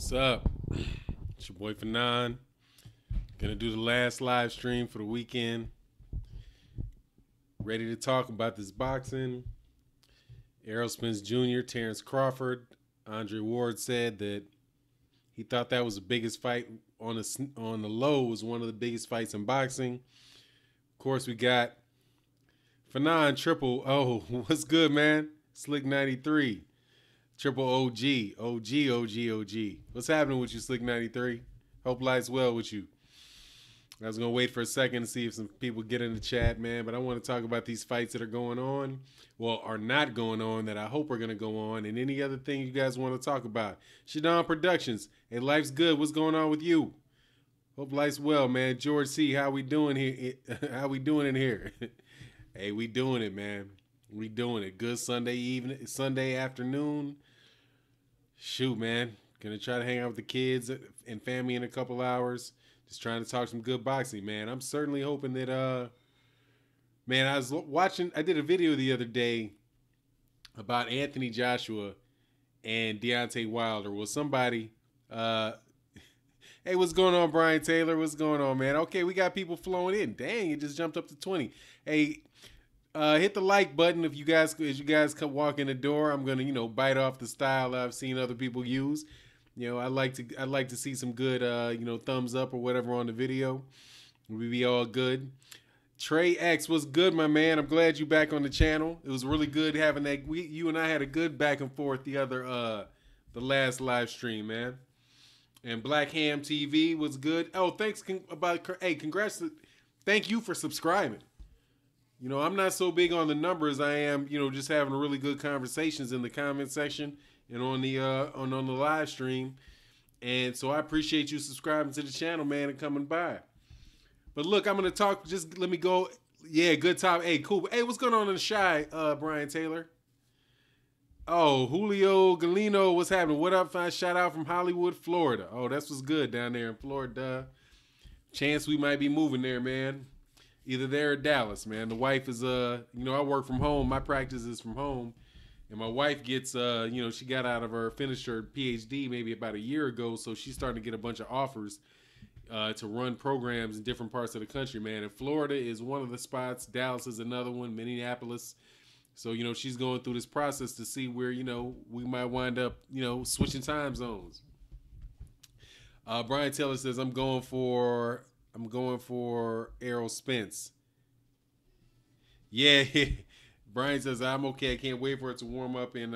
What's up? It's your boy Fanon. Gonna do the last live stream for the weekend. Ready to talk about this boxing. Errol Spence Jr., Terence Crawford. Andre Ward said that he thought that was the biggest fight on the low. Was one of the biggest fights in boxing. Of course, we got Fanon Triple O. What's good, man? Slick 93. Triple OG. OG. What's happening with you, Slick 93? Hope life's well with you. I was going to wait for a second to see if some people get in the chat, man, but I want to talk about these fights that are going on, well, are not going on, that I hope are going to go on, and any other thing you guys want to talk about. Shadon Productions. Hey, life's good. What's going on with you? Hope life's well, man. George C., how we doing here? How we doing in here? Hey, we doing it, man. We doing it. Good Sunday evening, Sunday afternoon. Shoot, man. Gonna try to hang out with the kids and family in a couple hours. Just trying to talk some good boxing, man. I'm certainly hoping that, man, I did a video the other day about Anthony Joshua and Deontay Wilder. Well, somebody, hey, what's going on, Brian Taylor? What's going on, man? Okay, we got people flowing in. Dang, it just jumped up to 20. Hey, hit the like button as you guys come walk in the door. I'm gonna, bite off the style I've seen other people use. I'd like to see some good, thumbs up or whatever on the video. We be all good. Trey X, what's good, my man? I'm glad you back on the channel. It was really good having that. You and I had a good back and forth the last live stream, man. And Black Ham TV was good. Oh, thanks congrats. Thank you for subscribing. I'm not so big on the numbers. I am, just having really good conversations in the comment section and on the live stream. And so I appreciate you subscribing to the channel, man, and coming by. But look, I'm going to talk. Just let me go. Yeah, good time. Hey, cool. Hey, what's going on in the Shy, Brian Taylor? Oh, Julio Galino, what's happening? What up? Shout out from Hollywood, Florida. Oh, that's what's good down there in Florida. Chance we might be moving there, man. Either there or Dallas, man. The wife is, I work from home. My practice is from home. And my wife gets, she finished her PhD maybe about a year ago. So she's starting to get a bunch of offers to run programs in different parts of the country, man. And Florida is one of the spots. Dallas is another one. Minneapolis. So, she's going through this process to see where, we might wind up, switching time zones. Brian Taylor says, I'm going for Errol Spence. Yeah. Brian says, I'm okay. I can't wait for it to warm up in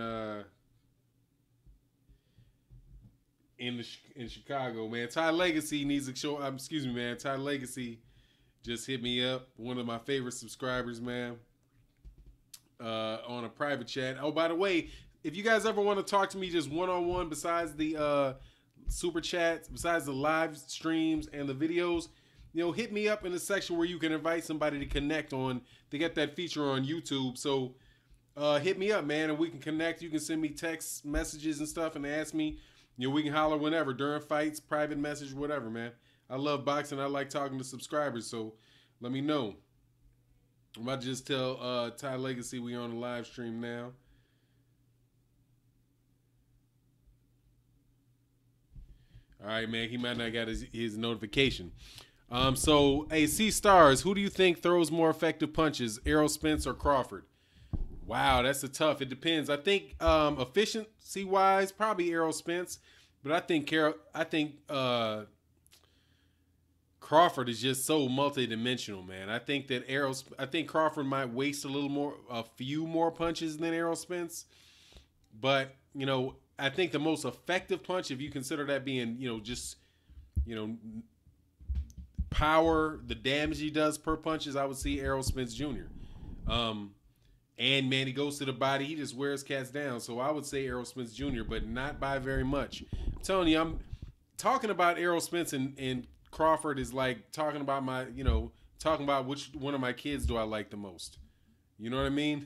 Chicago, man. Ty Legacy needs a show. Excuse me, man. Ty Legacy just hit me up. One of my favorite subscribers, man. On a private chat. Oh, by the way, if you guys ever want to talk to me just one-on-one besides the super chats, besides the live streams and the videos, hit me up in the section where you can invite somebody to connect on. They got that feature on YouTube. So hit me up, man, and we can connect. You can send me text messages and stuff and ask me. We can holler whenever, during fights, private message, whatever, man. I love boxing. I like talking to subscribers, so let me know. I'm about to just tell Ty Legacy we on the live stream now. All right, man. He might not got his notification. So, hey, C-Stars, who do you think throws more effective punches, Errol Spence or Crawford? Wow, that's a tough. It depends. I think efficiency-wise, probably Errol Spence, but I think Crawford is just so multidimensional, man. I think that Crawford might waste a few more punches than Errol Spence, but I think the most effective punch, if you consider that being power, the damage he does per punches, I would see Errol Spence Jr. And man, he goes to the body, he just wears cats down. So I would say Errol Spence Jr., but not by very much. I'm telling you, I'm talking about Errol Spence and Crawford is like talking about which one of my kids do I like the most. You know what I mean?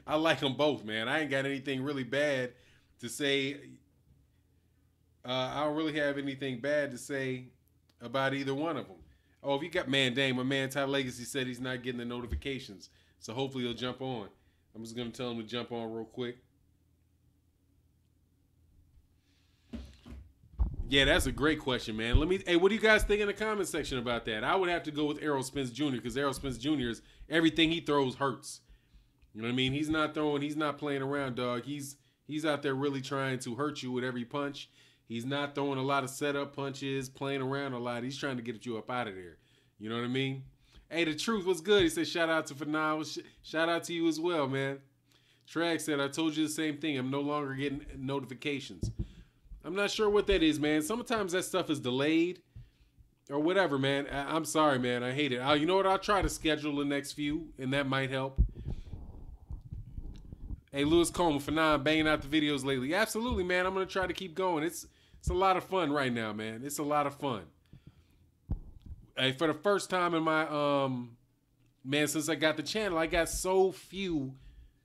I like them both, man. I ain't got anything really bad to say. I don't really have anything bad to say about either one of them. Oh, if you got, man, dang, my man Ty Legacy said he's not getting the notifications. So hopefully he'll jump on. I'm just going to tell him to jump on real quick. Yeah, that's a great question, man. Hey, what do you guys think in the comment section about that? I would have to go with Errol Spence Jr. because Errol Spence Jr. is everything he throws hurts. You know what I mean? He's not playing around, dog. He's out there really trying to hurt you with every punch. He's not throwing a lot of setup punches, playing around a lot. He's trying to get you up out of there. You know what I mean? Hey, the truth was good. He said, shout out to Fanal. Shout out to you as well, man. Trag said, I told you the same thing. I'm no longer getting notifications. I'm not sure what that is, man. Sometimes that stuff is delayed or whatever, man. I'm sorry, man. I hate it. You know what? I'll try to schedule the next few, and that might help. Hey, Lewis Coleman, Fanal, banging out the videos lately. Absolutely, man. I'm going to try to keep going. It's a lot of fun right now, man. It's a lot of fun. Hey, for the first time in my, man, since I got the channel, I got so few,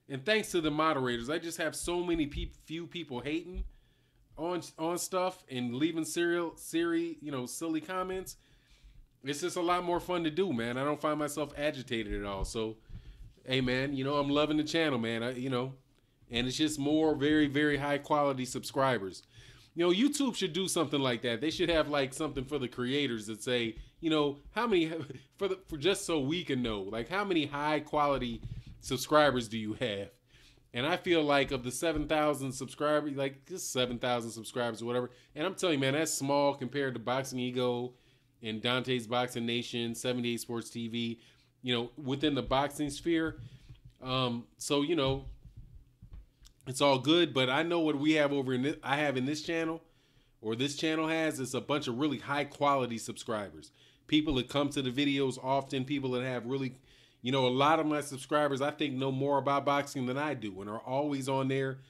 and thanks to the moderators, I just have so many few people hating on stuff and leaving silly comments. It's just a lot more fun to do, man. I don't find myself agitated at all. So, hey, man, I'm loving the channel, man. And it's just more very, very high quality subscribers. YouTube should do something like that. They should have like something for the creators that say, how many for just so we can know, like how many high quality subscribers do you have? And I feel like of the 7,000 subscribers, like just 7,000 subscribers or whatever. And I'm telling you, man, that's small compared to Boxing Ego and Dante's Boxing Nation, 78 Sports TV, within the boxing sphere. So, it's all good. But I know what we have I have in this channel, or this channel has, is a bunch of really high quality subscribers. People that come to the videos often, people that have really, a lot of my subscribers, I think, know more about boxing than I do and are always on there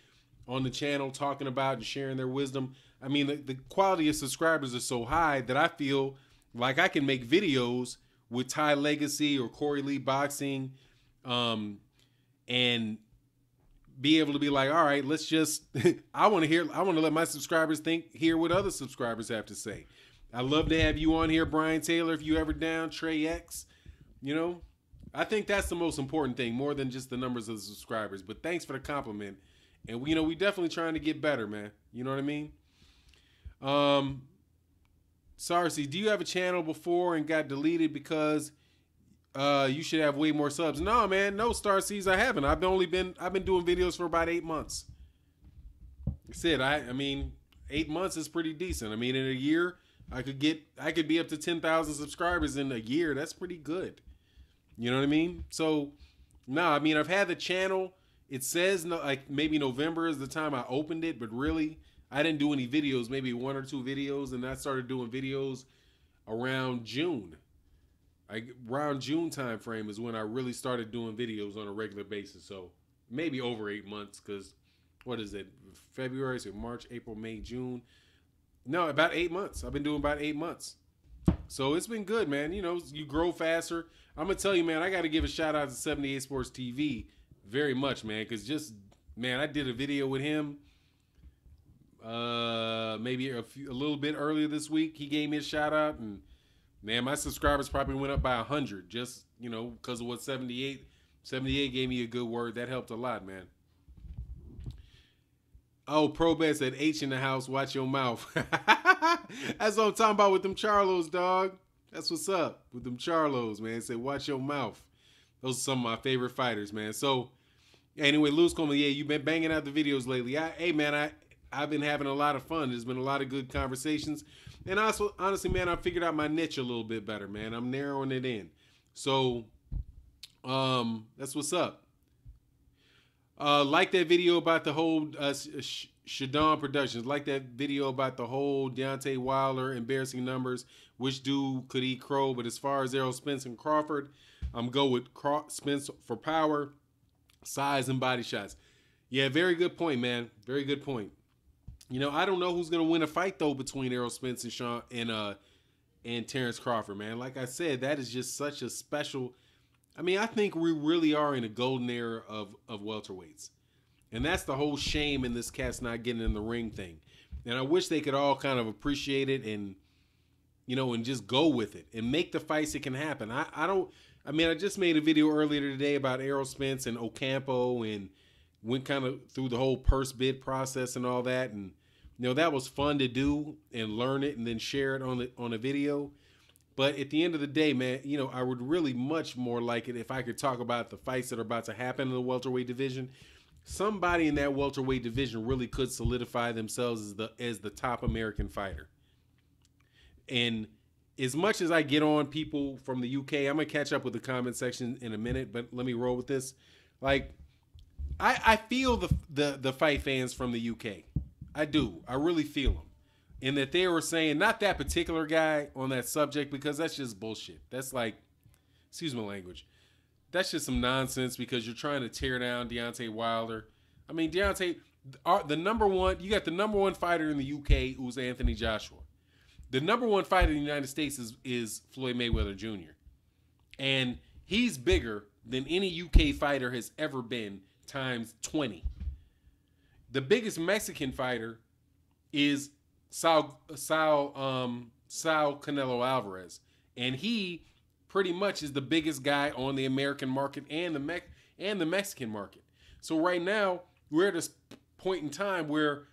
on the channel talking about and sharing their wisdom. I mean, the quality of subscribers is so high that I feel like I can make videos with Ty Legacy or Corey Lee Boxing and be able to be like, all right, let's just, I want to let my subscribers hear what other subscribers have to say. I'd love to have you on here, Brian Taylor, if you ever down, Trey X, I think that's the most important thing, more than just the numbers of the subscribers. But thanks for the compliment. And we definitely trying to get better, man. You know what I mean? Sarcy, do you have a channel before and got deleted because you should have way more subs? No, man, no, Starseas, I haven't. I've been doing videos for about 8 months. Like I said, I mean, 8 months is pretty decent. I mean, in a year, I could be up to 10,000 subscribers in a year. That's pretty good. You know what I mean? So, no, I mean, I've had the channel. It says like maybe November is the time I opened it, but really, I didn't do any videos, maybe 1 or 2 videos, and I started doing videos around June. Around June time frame is when I really started doing videos on a regular basis. So, maybe over 8 months, because what is it? February, so March, April, May, June. No, about 8 months. I've been doing about 8 months. So it's been good, man. You grow faster. I'm going to tell you, man, I got to give a shout out to 78 Sports TV very much, man. Because I did a video with him maybe a little bit earlier this week. He gave me a shout out. And, man, my subscribers probably went up by 100 just, because of what 78 gave me a good word. That helped a lot, man. Oh, Probet said, H in the house, watch your mouth. That's what I'm talking about with them Charlos, dog. That's what's up with them Charlos, man. Say, watch your mouth. Those are some of my favorite fighters, man. So, anyway, Lewis Coleman, yeah, you've been banging out the videos lately. Hey, man, I've been having a lot of fun. There's been a lot of good conversations. And also, honestly, man, I figured out my niche a little bit better, man. I'm narrowing it in. So, that's what's up. Like that video about the whole Shadon Productions. Like that video about the whole Deontay Wilder embarrassing numbers. Which dude could eat crow? But as far as Errol Spence and Crawford, I'm go with Spence for power, size, and body shots. Yeah, very good point, man. Very good point. I don't know who's gonna win a fight though between Errol Spence and Terence Crawford, man. Like I said, that is just such a special. I mean, I think we really are in a golden era of welterweights. And that's the whole shame in this cat's not getting in the ring thing. And I wish they could all kind of appreciate it and, and just go with it and make the fights that can happen. I just made a video earlier today about Errol Spence and Ocampo and went kind of through the whole purse bid process and all that. And, that was fun to do and learn it and then share it on a video. But at the end of the day, man, I would really much more like it if I could talk about the fights that are about to happen in the welterweight division. Somebody in that welterweight division really could solidify themselves as the top American fighter. And as much as I get on people from the UK, I'm gonna catch up with the comment section in a minute, but let me roll with this. Like, I feel the fight fans from the UK. I do. I really feel them. And that they were saying, not that particular guy on that subject, because that's just bullshit. That's like, excuse my language, that's just some nonsense because you're trying to tear down Deontay Wilder. I mean, Deontay, the number one, you got the number one fighter in the UK who's Anthony Joshua. The number one fighter in the United States is Floyd Mayweather Jr. And he's bigger than any UK fighter has ever been times 20. The biggest Mexican fighter is Sal Canelo Alvarez. And he pretty much is the biggest guy on the American market and the Mexican market. So right now, we're at this point in time where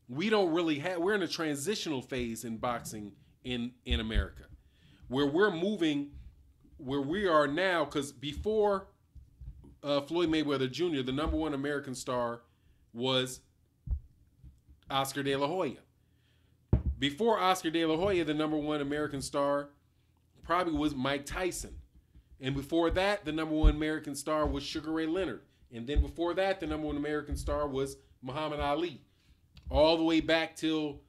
we don't really have, we're in a transitional phase in boxing in America, where we're moving where we are now, because before Floyd Mayweather Jr., the number one American star was Oscar De La Hoya. Before Oscar De La Hoya, the number one American star probably was Mike Tyson. And before that, the number one American star was Sugar Ray Leonard. And then before that, the number one American star was Muhammad Ali. All the way back till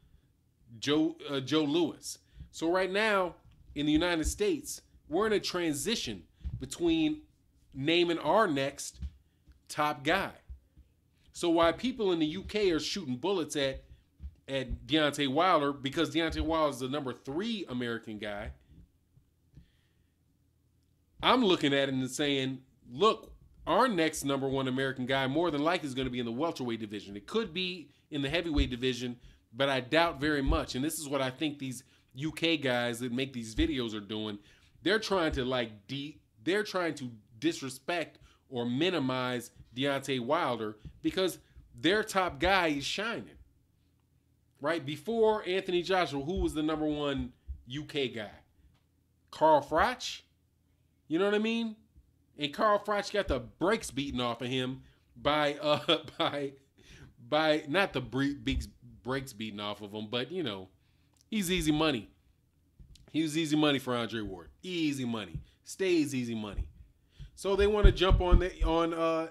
Joe Louis. So right now, in the United States, we're in a transition between naming our next top guy. So while people in the UK are shooting bullets at Deontay Wilder, because Deontay Wilder is the number 3 American guy, I'm looking at it and saying, look, our next number 1 American guy more than likely is going to be in the welterweight division. It could be in the heavyweight division, but I doubt very much. And this is what I think these UK guys that make these videos are doing. They're trying to disrespect or minimize Deontay Wilder because their top guy is shining. Right? Before Anthony Joshua, who was the number 1 UK guy? Carl Froch? You know what I mean? And Carl Froch got the brakes beaten off of him by not the brakes beaten off of him, but he's easy money. He was easy money for Andre Ward. Easy money. Stays easy money. So they want to jump on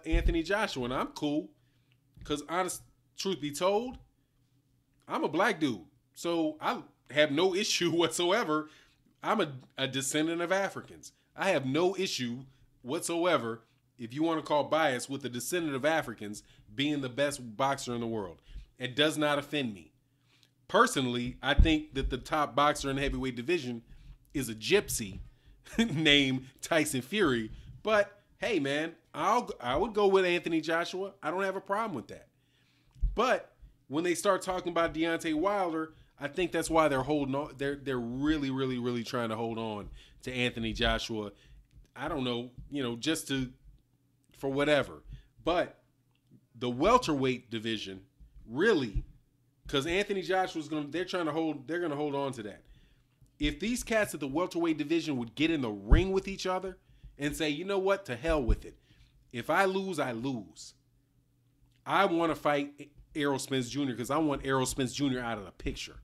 Anthony Joshua, and I'm cool. Because honest truth be told, I'm a black dude. So I have no issue whatsoever. I'm a descendant of Africans. I have no issue whatsoever, if you want to call bias, with the descendant of Africans being the best boxer in the world. It does not offend me. Personally, I think that the top boxer in the heavyweight division is a gypsy named Tyson Fury. But hey, man, I would go with Anthony Joshua. I don't have a problem with that. But when they start talking about Deontay Wilder, I think that's why they're holding on. They're really, really, really trying to hold on to Anthony Joshua. I don't know, just for whatever. But the welterweight division, really, because Anthony Joshua's they're going to hold on to that. If these cats at the welterweight division would get in the ring with each other and say, you know what, to hell with it. If I lose, I lose. I want to fight Errol Spence Jr. because I want Errol Spence Jr. out of the picture.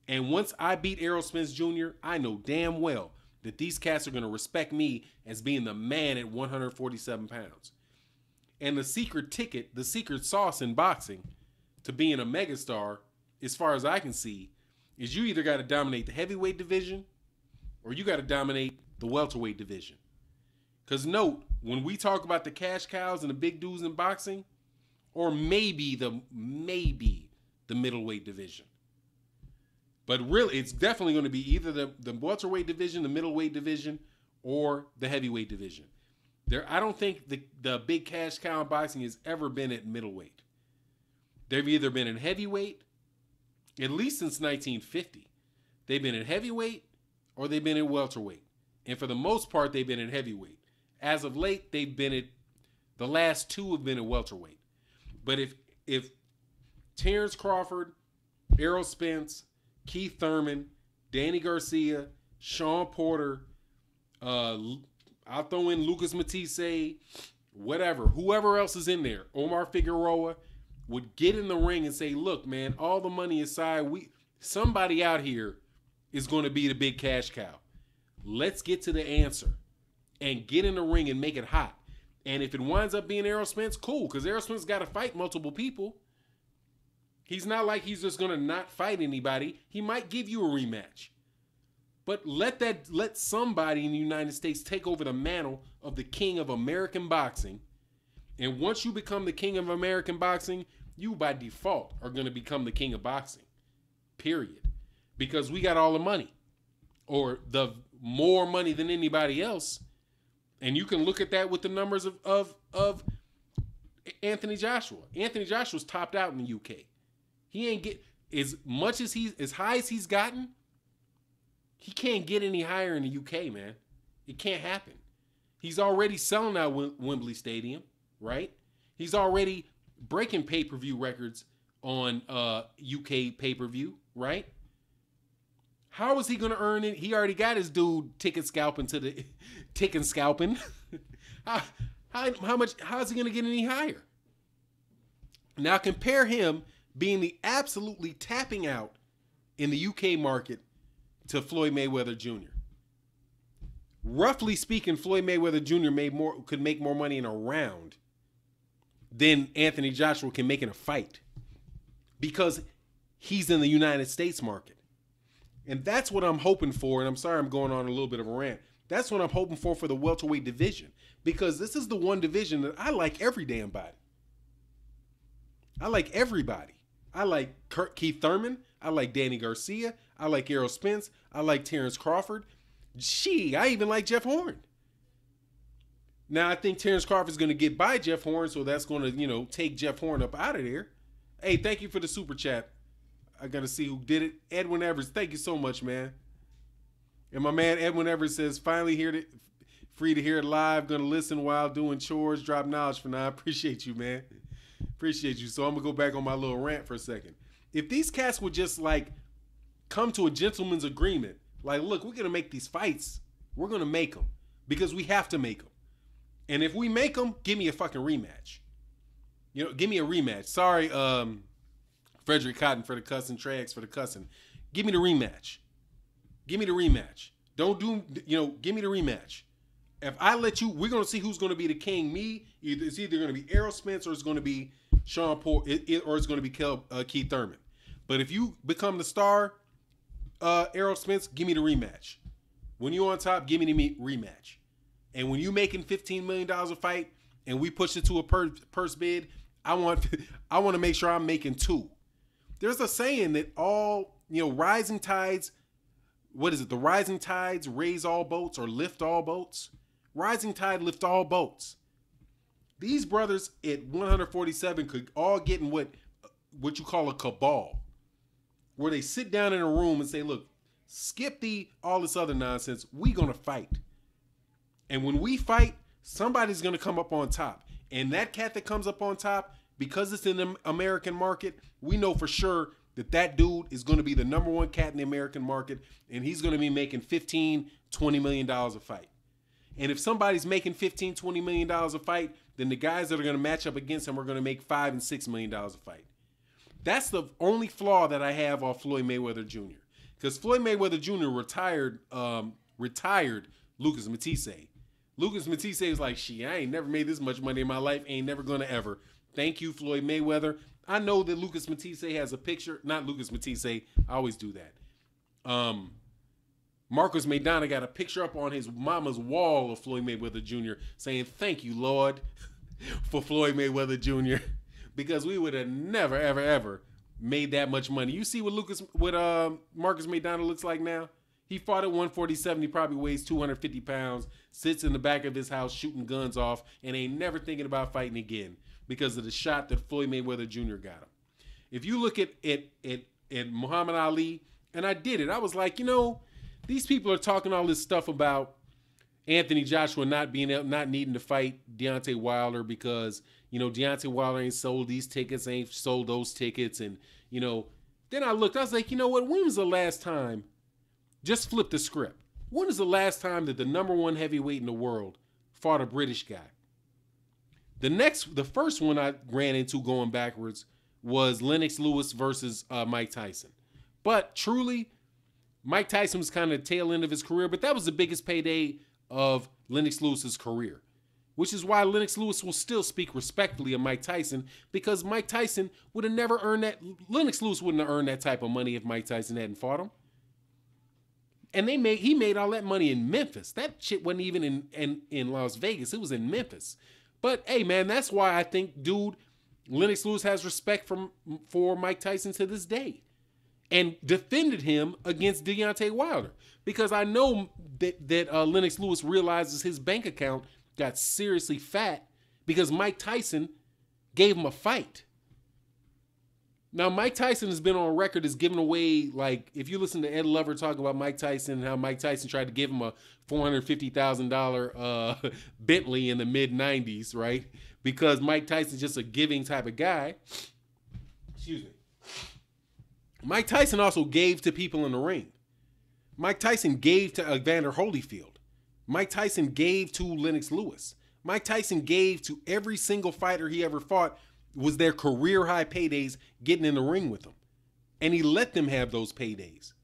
And once I beat Errol Spence Jr., I know damn well that these cats are going to respect me as being the man at 147 pounds. And the secret ticket, the secret sauce in boxing to being a megastar, as far as I can see, is you either got to dominate the heavyweight division or you got to dominate the welterweight division. Because note, when we talk about the cash cows and the big dudes in boxing, or maybe the middleweight division. But really, it's definitely going to be either the welterweight division, the middleweight division, or the heavyweight division. I don't think the big cash cow in boxing has ever been at middleweight. They've either been in heavyweight, at least since 1950. They've been in heavyweight or they've been in welterweight. And for the most part, they've been in heavyweight. As of late, the last 2 have been in welterweight. But if Terence Crawford, Errol Spence, Keith Thurman, Danny Garcia, Sean Porter, I'll throw in Lucas Matisse, whatever, whoever else is in there, Omar Figueroa, would get in the ring and say, look, man, all the money aside, somebody out here is going to be the big cash cow. Let's get to the answer and get in the ring and make it hot. And if it winds up being Errol Spence, cool, because Errol Spence got to fight multiple people. He's not like he's just going to not fight anybody. He might give you a rematch. But let somebody in the United States take over the mantle of the king of American boxing. And once you become the king of American boxing, you by default are going to become the king of boxing. Period. Because we got all the money. Or the more money than anybody else. And you can look at that with the numbers of Anthony Joshua. Anthony Joshua's topped out in the UK. He ain't get as high as he's gotten. He can't get any higher in the UK, man. It can't happen. He's already selling out Wembley Stadium, right? He's already breaking pay-per-view records on UK pay-per-view, right? How is he going to earn it? He already got his dude ticket scalping. How is he going to get any higher? Now compare him being the absolutely tapping out in the UK market to Floyd Mayweather Jr. Roughly speaking, Floyd Mayweather Jr. could make more money in a round than Anthony Joshua can make in a fight because he's in the United States market. And that's what I'm hoping for. And I'm sorry I'm going on a little bit of a rant. That's what I'm hoping for the welterweight division, because this is the one division that I like every damn body. I like everybody. I like Keith Thurman. I like Danny Garcia. I like Errol Spence. I like Terence Crawford. I even like Jeff Horn. Now, I think Terence Crawford's going to get by Jeff Horn, so that's going to, take Jeff Horn up out of there. Hey, thank you for the super chat. I got to see who did it. Edwin Evers, thank you so much, man. And my man Edwin Evers says, finally free to hear it live. Going to listen while doing chores. Drop knowledge for now. I appreciate you, man. Appreciate you. So I'm going to go back on my little rant for a second. If these cats would just, come to a gentleman's agreement, look, we're going to make these fights. We're going to make them because we have to make them. And if we make them, give me a fucking rematch. Give me a rematch. Sorry, Frederick Cotton for the cussing, Trags for the cussing. Give me the rematch. Give me the rematch. Give me the rematch. If I let you, we're going to see who's going to be the king. It's either going to be Errol Spence or it's going to be Sean Porter, or it's going to be Keith Thurman. But if you become the star, Errol Spence, give me the rematch. When you're on top, give me the rematch. And when you making $15 million a fight and we push it to a purse bid, I want to make sure I'm making two. There's a saying that all, rising tides, what is it? The rising tides raise all boats or lift all boats. Rising tide lift all boats. These brothers at 147 could all get in what you call a cabal, where they sit down in a room and say, look, skip all this other nonsense. We going to fight. And when we fight, somebody's going to come up on top. And that cat that comes up on top, because it's in the American market, we know for sure that dude is going to be the number one cat in the American market, and he's going to be making $15, $20 million a fight. And if somebody's making $15, $20 million a fight, then the guys that are going to match up against him are going to make $5 and $6 million a fight. That's the only flaw that I have off Floyd Mayweather Jr. Because Floyd Mayweather Jr. retired Lucas Matisse. Lucas Matisse is like, I ain't never made this much money in my life. Ain't never going to ever. Thank you, Floyd Mayweather. I know that Lucas Matisse has a picture. Not Lucas Matisse. I always do that. Marcus Maidana got a picture up on his mama's wall of Floyd Mayweather Jr. saying, thank you, Lord, for Floyd Mayweather Jr. Because we would have never, ever, ever made that much money. You see what Marcus Maidana looks like now? He fought at 147. He probably weighs 250 pounds, sits in the back of his house shooting guns off, and ain't never thinking about fighting again because of the shot that Floyd Mayweather Jr. got him. If you look at Muhammad Ali, and I did it, I was like, these people are talking all this stuff about Anthony Joshua not needing to fight Deontay Wilder because, Deontay Wilder ain't sold these tickets, ain't sold those tickets. And, then I looked, I was like, you know what? When was the last time? Just flip the script. When was the last time that the number one heavyweight in the world fought a British guy? The first one I ran into going backwards was Lennox Lewis versus Mike Tyson. But truly, Mike Tyson was kind of the tail end of his career, but that was the biggest payday of Lennox Lewis's career, which is why Lennox Lewis will still speak respectfully of Mike Tyson, because Mike Tyson would have never earned that. Lennox Lewis wouldn't have earned that type of money if Mike Tyson hadn't fought him. And he made all that money in Memphis. That shit wasn't even in Las Vegas. It was in Memphis. But hey, man, that's why I think, Lennox Lewis has respect for Mike Tyson to this day, and defended him against Deontay Wilder, because I know that Lennox Lewis realizes his bank account got seriously fat because Mike Tyson gave him a fight. Now, Mike Tyson has been on record as giving away, like, if you listen to Ed Lover talk about Mike Tyson and how Mike Tyson tried to give him a $450,000 Bentley in the mid-90s, right? Because Mike Tyson's just a giving type of guy. Excuse me. Mike Tyson also gave to people in the ring. Mike Tyson gave to Evander Holyfield. Mike Tyson gave to Lennox Lewis. Mike Tyson gave to every single fighter he ever fought, was their career high paydays getting in the ring with them. And he let them have those paydays.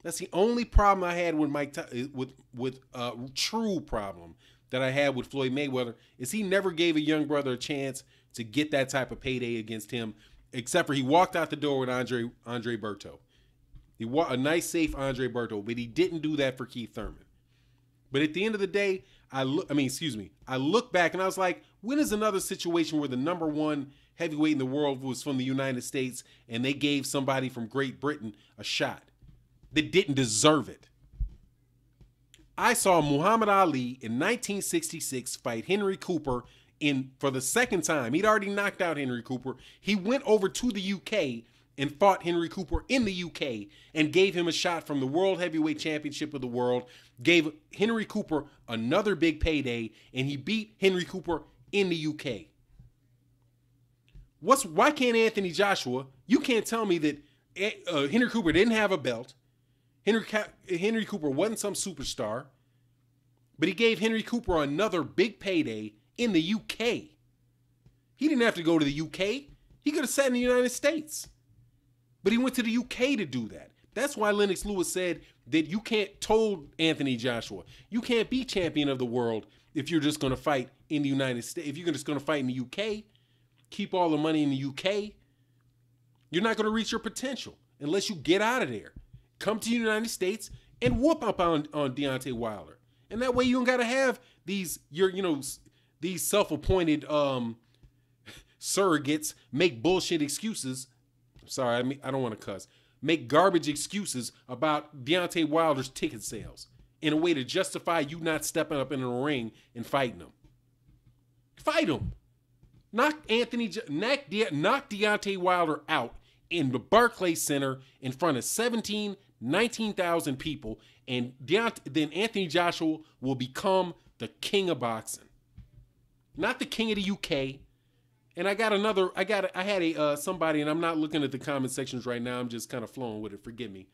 That's the only problem I had with true problem that I had with Floyd Mayweather, is he never gave a young brother a chance to get that type of payday against him, except for he walked out the door with Andre Berto. A nice, safe Andre Berto, but he didn't do that for Keith Thurman. But at the end of the day, I look back and I was like, when is another situation where the number one heavyweight in the world was from the United States and they gave somebody from Great Britain a shot that didn't deserve it? I saw Muhammad Ali in 1966 fight Henry Cooper for the second time. He'd already knocked out Henry Cooper. He went over to the UK and fought Henry Cooper in the UK and gave him a shot from the World Heavyweight Championship of the world, gave Henry Cooper another big payday, and he beat Henry Cooper in the UK. Why can't Anthony Joshua, you can't tell me that Henry Cooper didn't have a belt, Henry Cooper wasn't some superstar, but he gave Henry Cooper another big payday in the UK. He didn't have to go to the UK. He could have sat in the United States. But he went to the UK to do that. That's why Lennox Lewis said that told Anthony Joshua, you can't be champion of the world if you're just going to fight in the United States. If you're just going to fight in the UK, keep all the money in the UK, you're not going to reach your potential unless you get out of there. Come to the United States and whoop up on Deontay Wilder. And that way you don't got to have these self-appointed surrogates make bullshit excuses. Sorry, I don't want to cuss. Make garbage excuses about Deontay Wilder's ticket sales in a way to justify you not stepping up in the ring and fighting him. Fight him. Knock Deontay Wilder out in the Barclays Center in front of 19,000 people, and then Anthony Joshua will become the king of boxing. Not the king of the UK. And I had somebody, and I'm not looking at the comment sections right now. I'm just kind of flowing with it. Forgive me.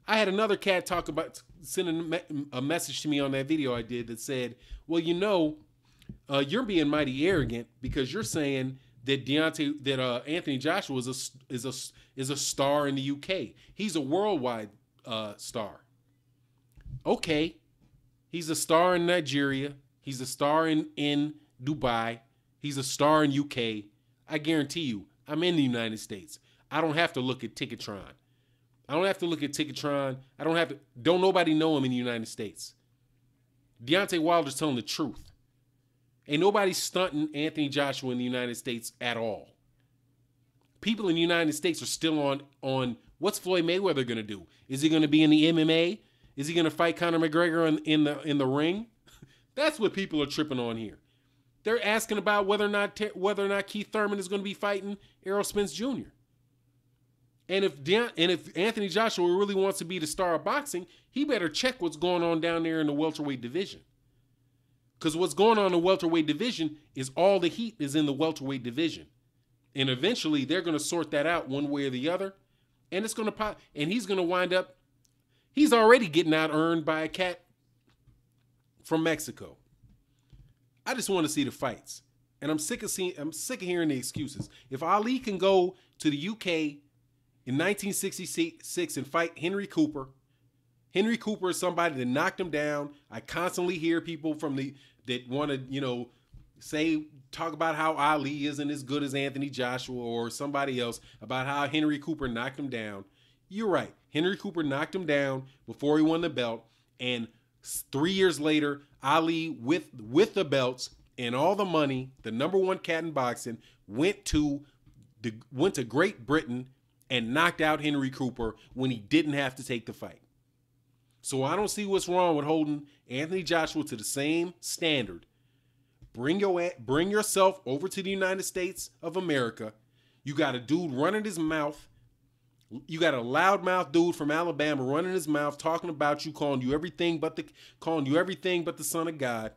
I had another cat sending a message to me on that video I did that said, well, you're being mighty arrogant because you're saying that Anthony Joshua is a star in the UK. He's a worldwide star. Okay. He's a star in Nigeria. He's a star in Dubai. He's a star in UK. I guarantee you, I'm in the United States. I don't have to look at Ticketron. Don't nobody know him in the United States. Deontay Wilder's telling the truth. Ain't nobody stunting Anthony Joshua in the United States at all. People in the United States are still on what's Floyd Mayweather going to do? Is he going to be in the MMA? Is he going to fight Conor McGregor in the ring? That's what people are tripping on here. They're asking about whether or not Keith Thurman is going to be fighting Errol Spence Jr. And if Anthony Joshua really wants to be the star of boxing, he better check what's going on down there in the welterweight division. Because what's going on in the welterweight division is all the heat is in the welterweight division. And eventually they're going to sort that out one way or the other. And it's going to pop. And he's going to wind up. He's already getting out earned by a cat from Mexico. I just want to see the fights. And I'm sick of hearing the excuses. If Ali can go to the UK in 1966 and fight Henry Cooper. Henry Cooper is somebody that knocked him down. I constantly hear people that want to, talk about how Ali isn't as good as Anthony Joshua or somebody else, about how Henry Cooper knocked him down. You're right. Henry Cooper knocked him down before he won the belt. And 3 years later, Ali, with the belts and all the money, the #1 cat in boxing, went to Great Britain and knocked out Henry Cooper when he didn't have to take the fight. So I don't see what's wrong with holding Anthony Joshua to the same standard. Bring yourself over to the United States of America. You got a dude running his mouth. You got a loudmouth dude from Alabama running his mouth, talking about you, calling you everything but the Son of God,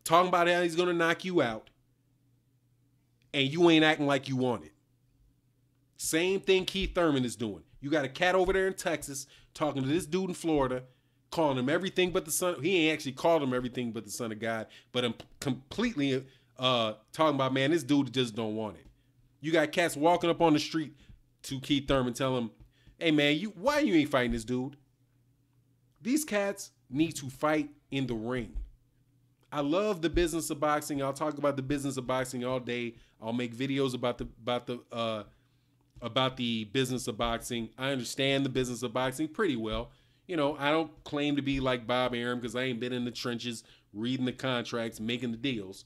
talking about how he's gonna knock you out, and you ain't acting like you want it. Same thing Keith Thurman is doing. You got a cat over there in Texas talking to this dude in Florida, calling him everything but the Son. He ain't actually called him everything but the Son of God, but I'm completely talking about, man, this dude just don't want it. You got cats walking up on the street to Keith Thurman, tell him, hey man, why you ain't fighting this dude? These cats need to fight in the ring. I love the business of boxing. I'll talk about the business of boxing all day. I'll make videos about the business of boxing. I understand the business of boxing pretty well. I don't claim to be like Bob Arum because I ain't been in the trenches reading the contracts, making the deals.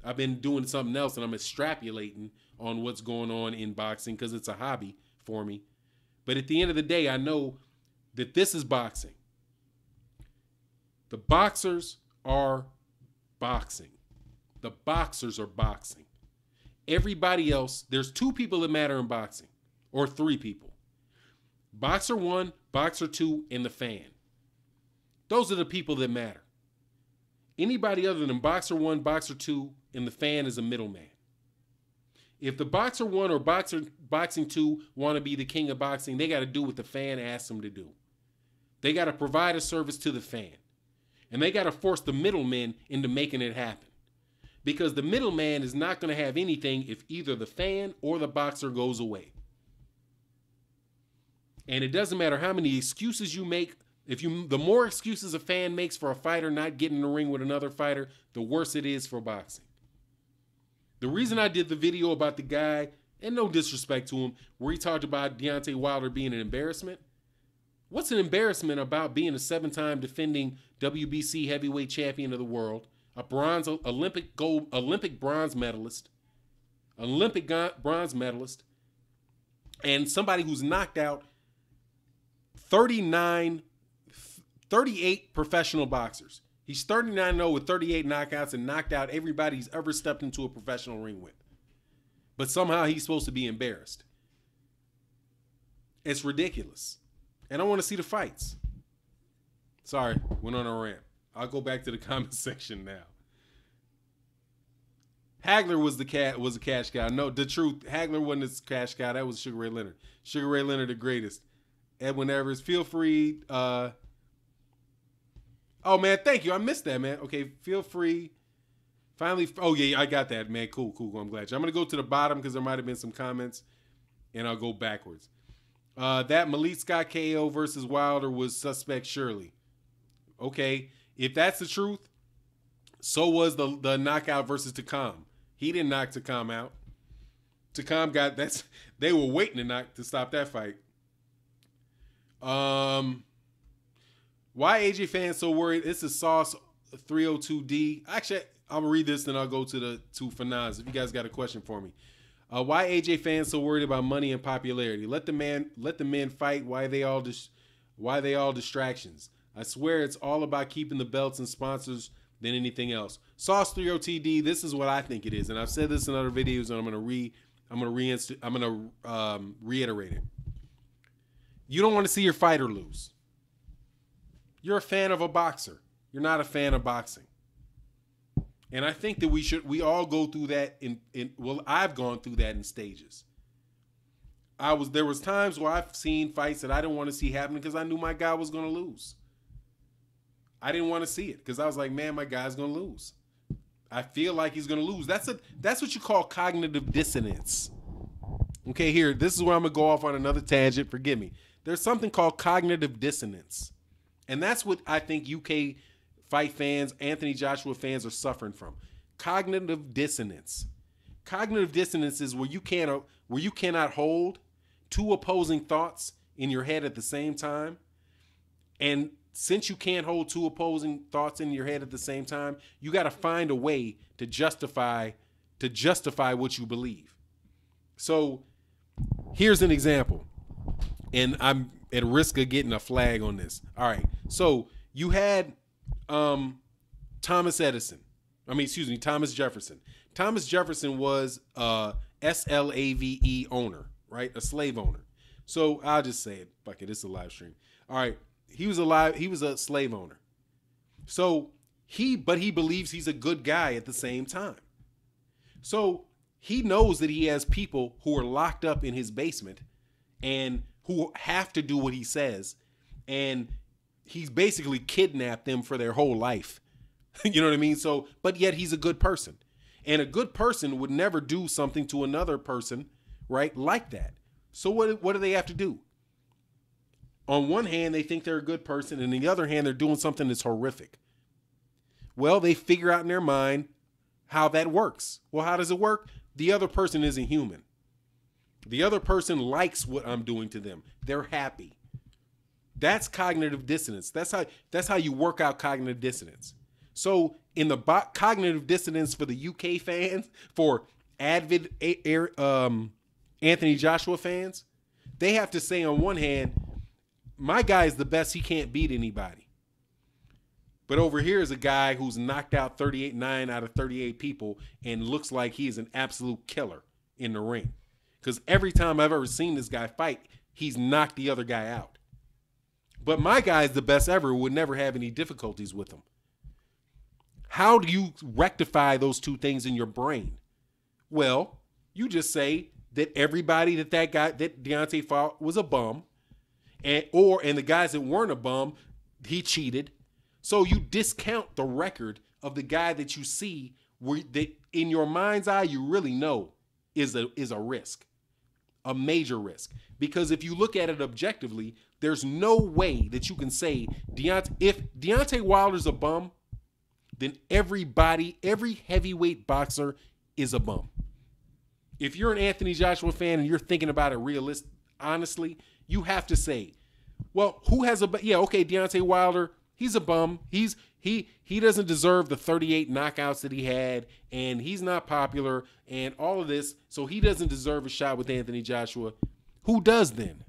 I've been doing something else, and I'm extrapolating on what's going on in boxing because it's a hobby for me. But at the end of the day, I know that this is boxing. The boxers are boxing. The boxers are boxing. Everybody else, there's 2 people that matter in boxing, or 3 people. Boxer 1, Boxer 2, and the fan. Those are the people that matter. Anybody other than Boxer 1, Boxer 2, and the fan is a middleman. If the Boxer 1 or Boxing 2 want to be the king of boxing, they got to do what the fan asks them to do. They got to provide a service to the fan. And they got to force the middlemen into making it happen. Because the middleman is not going to have anything if either the fan or the boxer goes away. And it doesn't matter how many excuses you make. The more excuses a fan makes for a fighter not getting in the ring with another fighter, the worse it is for boxing. The reason I did the video about the guy, and no disrespect to him, where he talked about Deontay Wilder being an embarrassment. What's an embarrassment about being a 7-time defending WBC heavyweight champion of the world, a Olympic bronze medalist, and somebody who's knocked out 38 professional boxers. He's 39-0 with 38 knockouts and knocked out everybody he's ever stepped into a professional ring with. But somehow he's supposed to be embarrassed. It's ridiculous. And I want to see the fights. Sorry, went on a rant. I'll go back to the comment section now. Hagler was a cash cow. No, the truth, Hagler wasn't a cash cow. That was Sugar Ray Leonard. Sugar Ray Leonard, the greatest. Edwin Evers, feel free. Oh, man, thank you. I missed that, man. Okay, feel free. Finally, oh, yeah, I got that, man. Cool. I'm glad. I'm going to go to the bottom because there might have been some comments, and I'll go backwards. That Malik Scott KO versus Wilder was suspect, surely. Okay, if that's the truth, so was the knockout versus Takam. He didn't knock Takam out. Takam they were waiting to stop that fight. Why AJ fans so worried? This is Sauce 302D. Actually, I'm gonna read this, then I'll go to Fanaz. If you guys got a question for me. Why AJ fans so worried about money and popularity? Let the men fight. Why they all distractions? I swear it's all about keeping the belts and sponsors than anything else. Sauce 30TD, this is what I think it is, and I've said this in other videos, and I'm gonna reiterate it. You don't want to see your fighter lose. You're a fan of a boxer. You're not a fan of boxing. And I think that we all go through that well, I've gone through that in stages. There was times where I've seen fights that I didn't want to see happening because I knew my guy was going to lose. I didn't want to see it because I was like, man, my guy's going to lose. I feel like he's going to lose. That's what you call cognitive dissonance. Okay, here, this is where I'm going to go off on another tangent. Forgive me. There's something called cognitive dissonance. And that's what I think UK fight fans, Anthony Joshua fans are suffering from. Cognitive dissonance. Cognitive dissonance is where you cannot hold two opposing thoughts in your head at the same time. And since you can't hold two opposing thoughts in your head at the same time, you got to find a way to justify what you believe. So here's an example. And I'm at risk of getting a flag on this. All right. So you had Thomas Jefferson. Thomas Jefferson was SLAVE owner, right? A slave owner. So I'll just say it. Fuck it. It's a live stream. All right. He was a slave owner. So but he believes he's a good guy at the same time. So he knows that he has people who are locked up in his basement and who have to do what he says. And he's basically kidnapped them for their whole life. You know what I mean? So, but yet he's a good person. And a good person would never do something to another person, right, like that. So what do they have to do? On one hand, they think they're a good person, and on the other hand, they're doing something that's horrific. Well, they figure out in their mind how that works. Well, how does it work? The other person isn't human. The other person likes what I'm doing to them. They're happy. That's cognitive dissonance. That's how you work out cognitive dissonance. So in the cognitive dissonance for the UK fans, for avid Anthony Joshua fans, they have to say on one hand, my guy is the best. He can't beat anybody. But over here is a guy who's knocked out 9 out of 38 people and looks like he is an absolute killer in the ring. Because every time I've ever seen this guy fight, he's knocked the other guy out. But my guy is the best ever, would never have any difficulties with him. How do you rectify those two things in your brain? Well, you just say that everybody that Deontay fought was a bum. And the guys that weren't a bum, he cheated. So you discount the record of the guy that you see that in your mind's eye you really know is a risk, a major risk. Because if you look at it objectively, there's no way that you can say if Deontay Wilder's a bum, then every heavyweight boxer is a bum. If you're an Anthony Joshua fan and you're thinking about it honestly, you have to say, well, who has Deontay Wilder, he's a bum. He doesn't deserve the 38 knockouts that he had, and he's not popular and all of this, so he doesn't deserve a shot with Anthony Joshua. Who does then?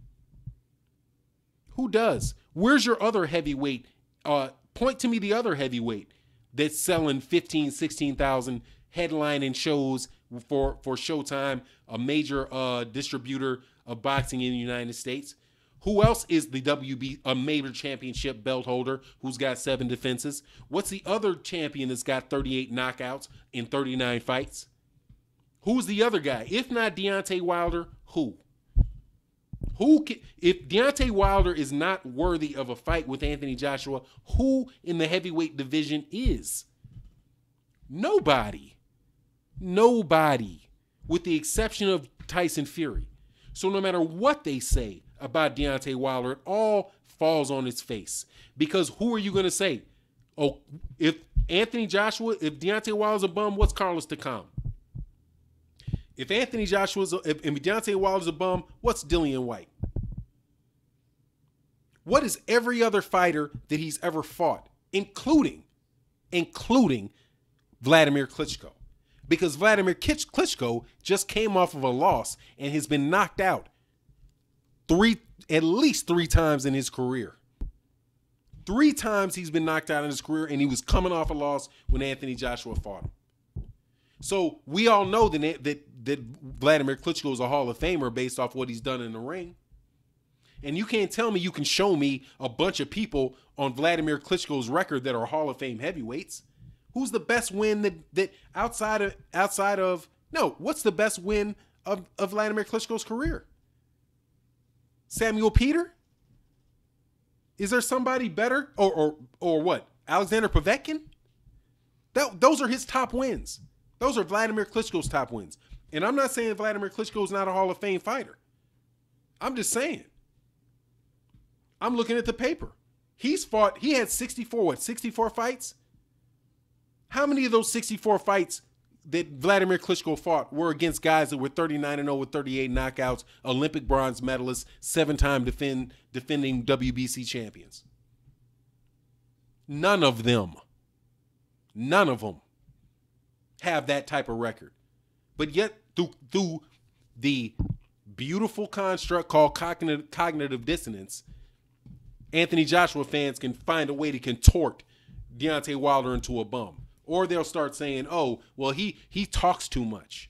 Who does? Where's your other heavyweight? Point to me the other heavyweight that's selling 15,000, 16,000 headlining shows for Showtime, a major distributor of boxing in the United States. Who else is the WB, a major championship belt holder who's got 7 defenses? What's the other champion that's got 38 knockouts in 39 fights? Who's the other guy? If not Deontay Wilder, who? If Deontay Wilder is not worthy of a fight with Anthony Joshua, who in the heavyweight division is? Nobody. Nobody. With the exception of Tyson Fury. So no matter what they say about Deontay Wilder, it all falls on its face. Because who are you going to say? Oh, if Deontay Wilder's a bum, what's Carlos Takam? If Deontay Wilder's a bum, what's Dillian White? What is every other fighter that he's ever fought, including Vladimir Klitschko? Because Vladimir Klitschko just came off of a loss and has been knocked out at least 3 times in his career. 3 times he's been knocked out in his career, and he was coming off a loss when Anthony Joshua fought him. So we all know that Vladimir Klitschko is a Hall of Famer based off what he's done in the ring. And you can't tell me you can show me a bunch of people on Vladimir Klitschko's record that are Hall of Fame heavyweights. Who's the best win that outside of no? What's the best win of Vladimir Klitschko's career? Samuel Peter? Is there somebody better? Or what? Alexander Povetkin? Those are his top wins. Those are Vladimir Klitschko's top wins. And I'm not saying Vladimir Klitschko's not a Hall of Fame fighter. I'm just saying. I'm looking at the paper. He had 64 fights? How many of those 64 fights that Vladimir Klitschko fought were against guys that were 39-0 with 38 knockouts, Olympic bronze medalists, 7-time defending WBC champions? None of them have that type of record. But yet, through the beautiful construct called cognitive dissonance, Anthony Joshua fans can find a way to contort Deontay Wilder into a bum. Or they'll start saying, oh, well, he talks too much.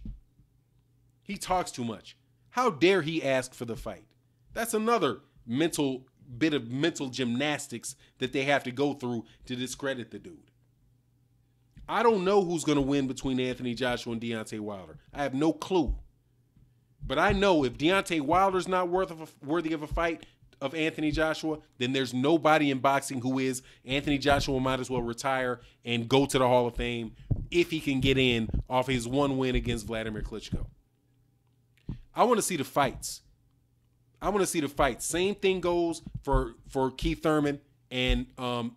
He talks too much. How dare he ask for the fight? That's another bit of mental gymnastics that they have to go through to discredit the dude. I don't know who's going to win between Anthony Joshua and Deontay Wilder. I have no clue. But I know if Deontay Wilder's not worthy of a fight of Anthony Joshua, then there's nobody in boxing who is. Anthony Joshua might as well retire and go to the Hall of Fame if he can get in off his one win against Vladimir Klitschko. I want to see the fights. Same thing goes for Keith Thurman and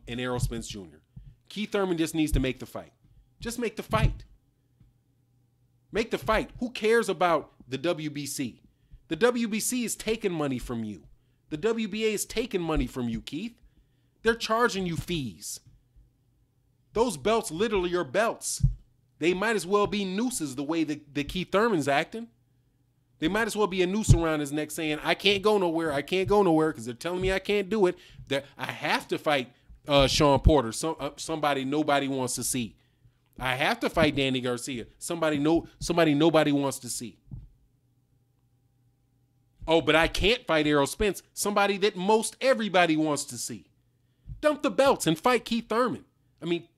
Errol Spence Jr. Keith Thurman just needs to make the fight. Just make the fight. Make the fight. Who cares about the WBC? The WBC is taking money from you. The WBA is taking money from you, Keith. They're charging you fees. Those belts literally are belts. They might as well be nooses the way that Keith Thurman's acting. They might as well be a noose around his neck saying, I can't go nowhere because they're telling me I can't do it. That I have to fight Sean Porter, somebody nobody wants to see. I have to fight Danny Garcia, somebody nobody wants to see. Oh, but I can't fight Errol Spence, somebody that most everybody wants to see. Dump the belts and fight Keith Thurman.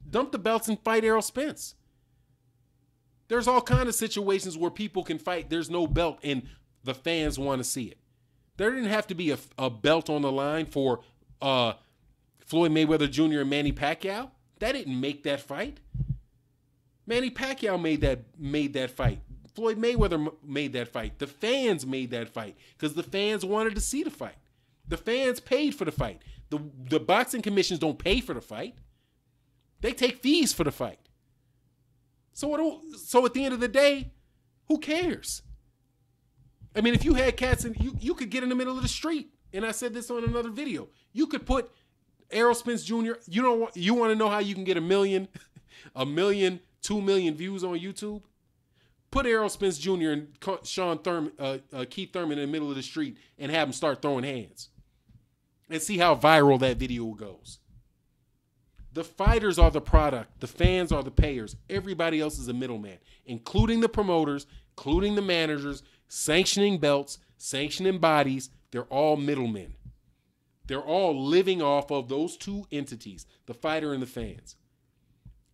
Dump the belts and fight Errol Spence. There's all kinds of situations where people can fight. There's no belt and the fans want to see it. There didn't have to be a belt on the line for Floyd Mayweather Jr. and Manny Pacquiao. That didn't make that fight. Manny Pacquiao made that fight. Floyd Mayweather made that fight. The fans made that fight because the fans wanted to see the fight. The fans paid for the fight. The boxing commissions don't pay for the fight. They take fees for the fight. So at the end of the day, who cares? If you had cats and you could get in the middle of the street, and I said this on another video, you could put Errol Spence Jr. You want to know how you can get 1 million, 2 million views on YouTube? Put Errol Spence Jr. and Keith Thurman in the middle of the street and have them start throwing hands. And see how viral that video goes. The fighters are the product. The fans are the payers. Everybody else is a middleman, including the promoters, including the managers, sanctioning belts, sanctioning bodies. They're all middlemen. They're all living off of those two entities, the fighter and the fans.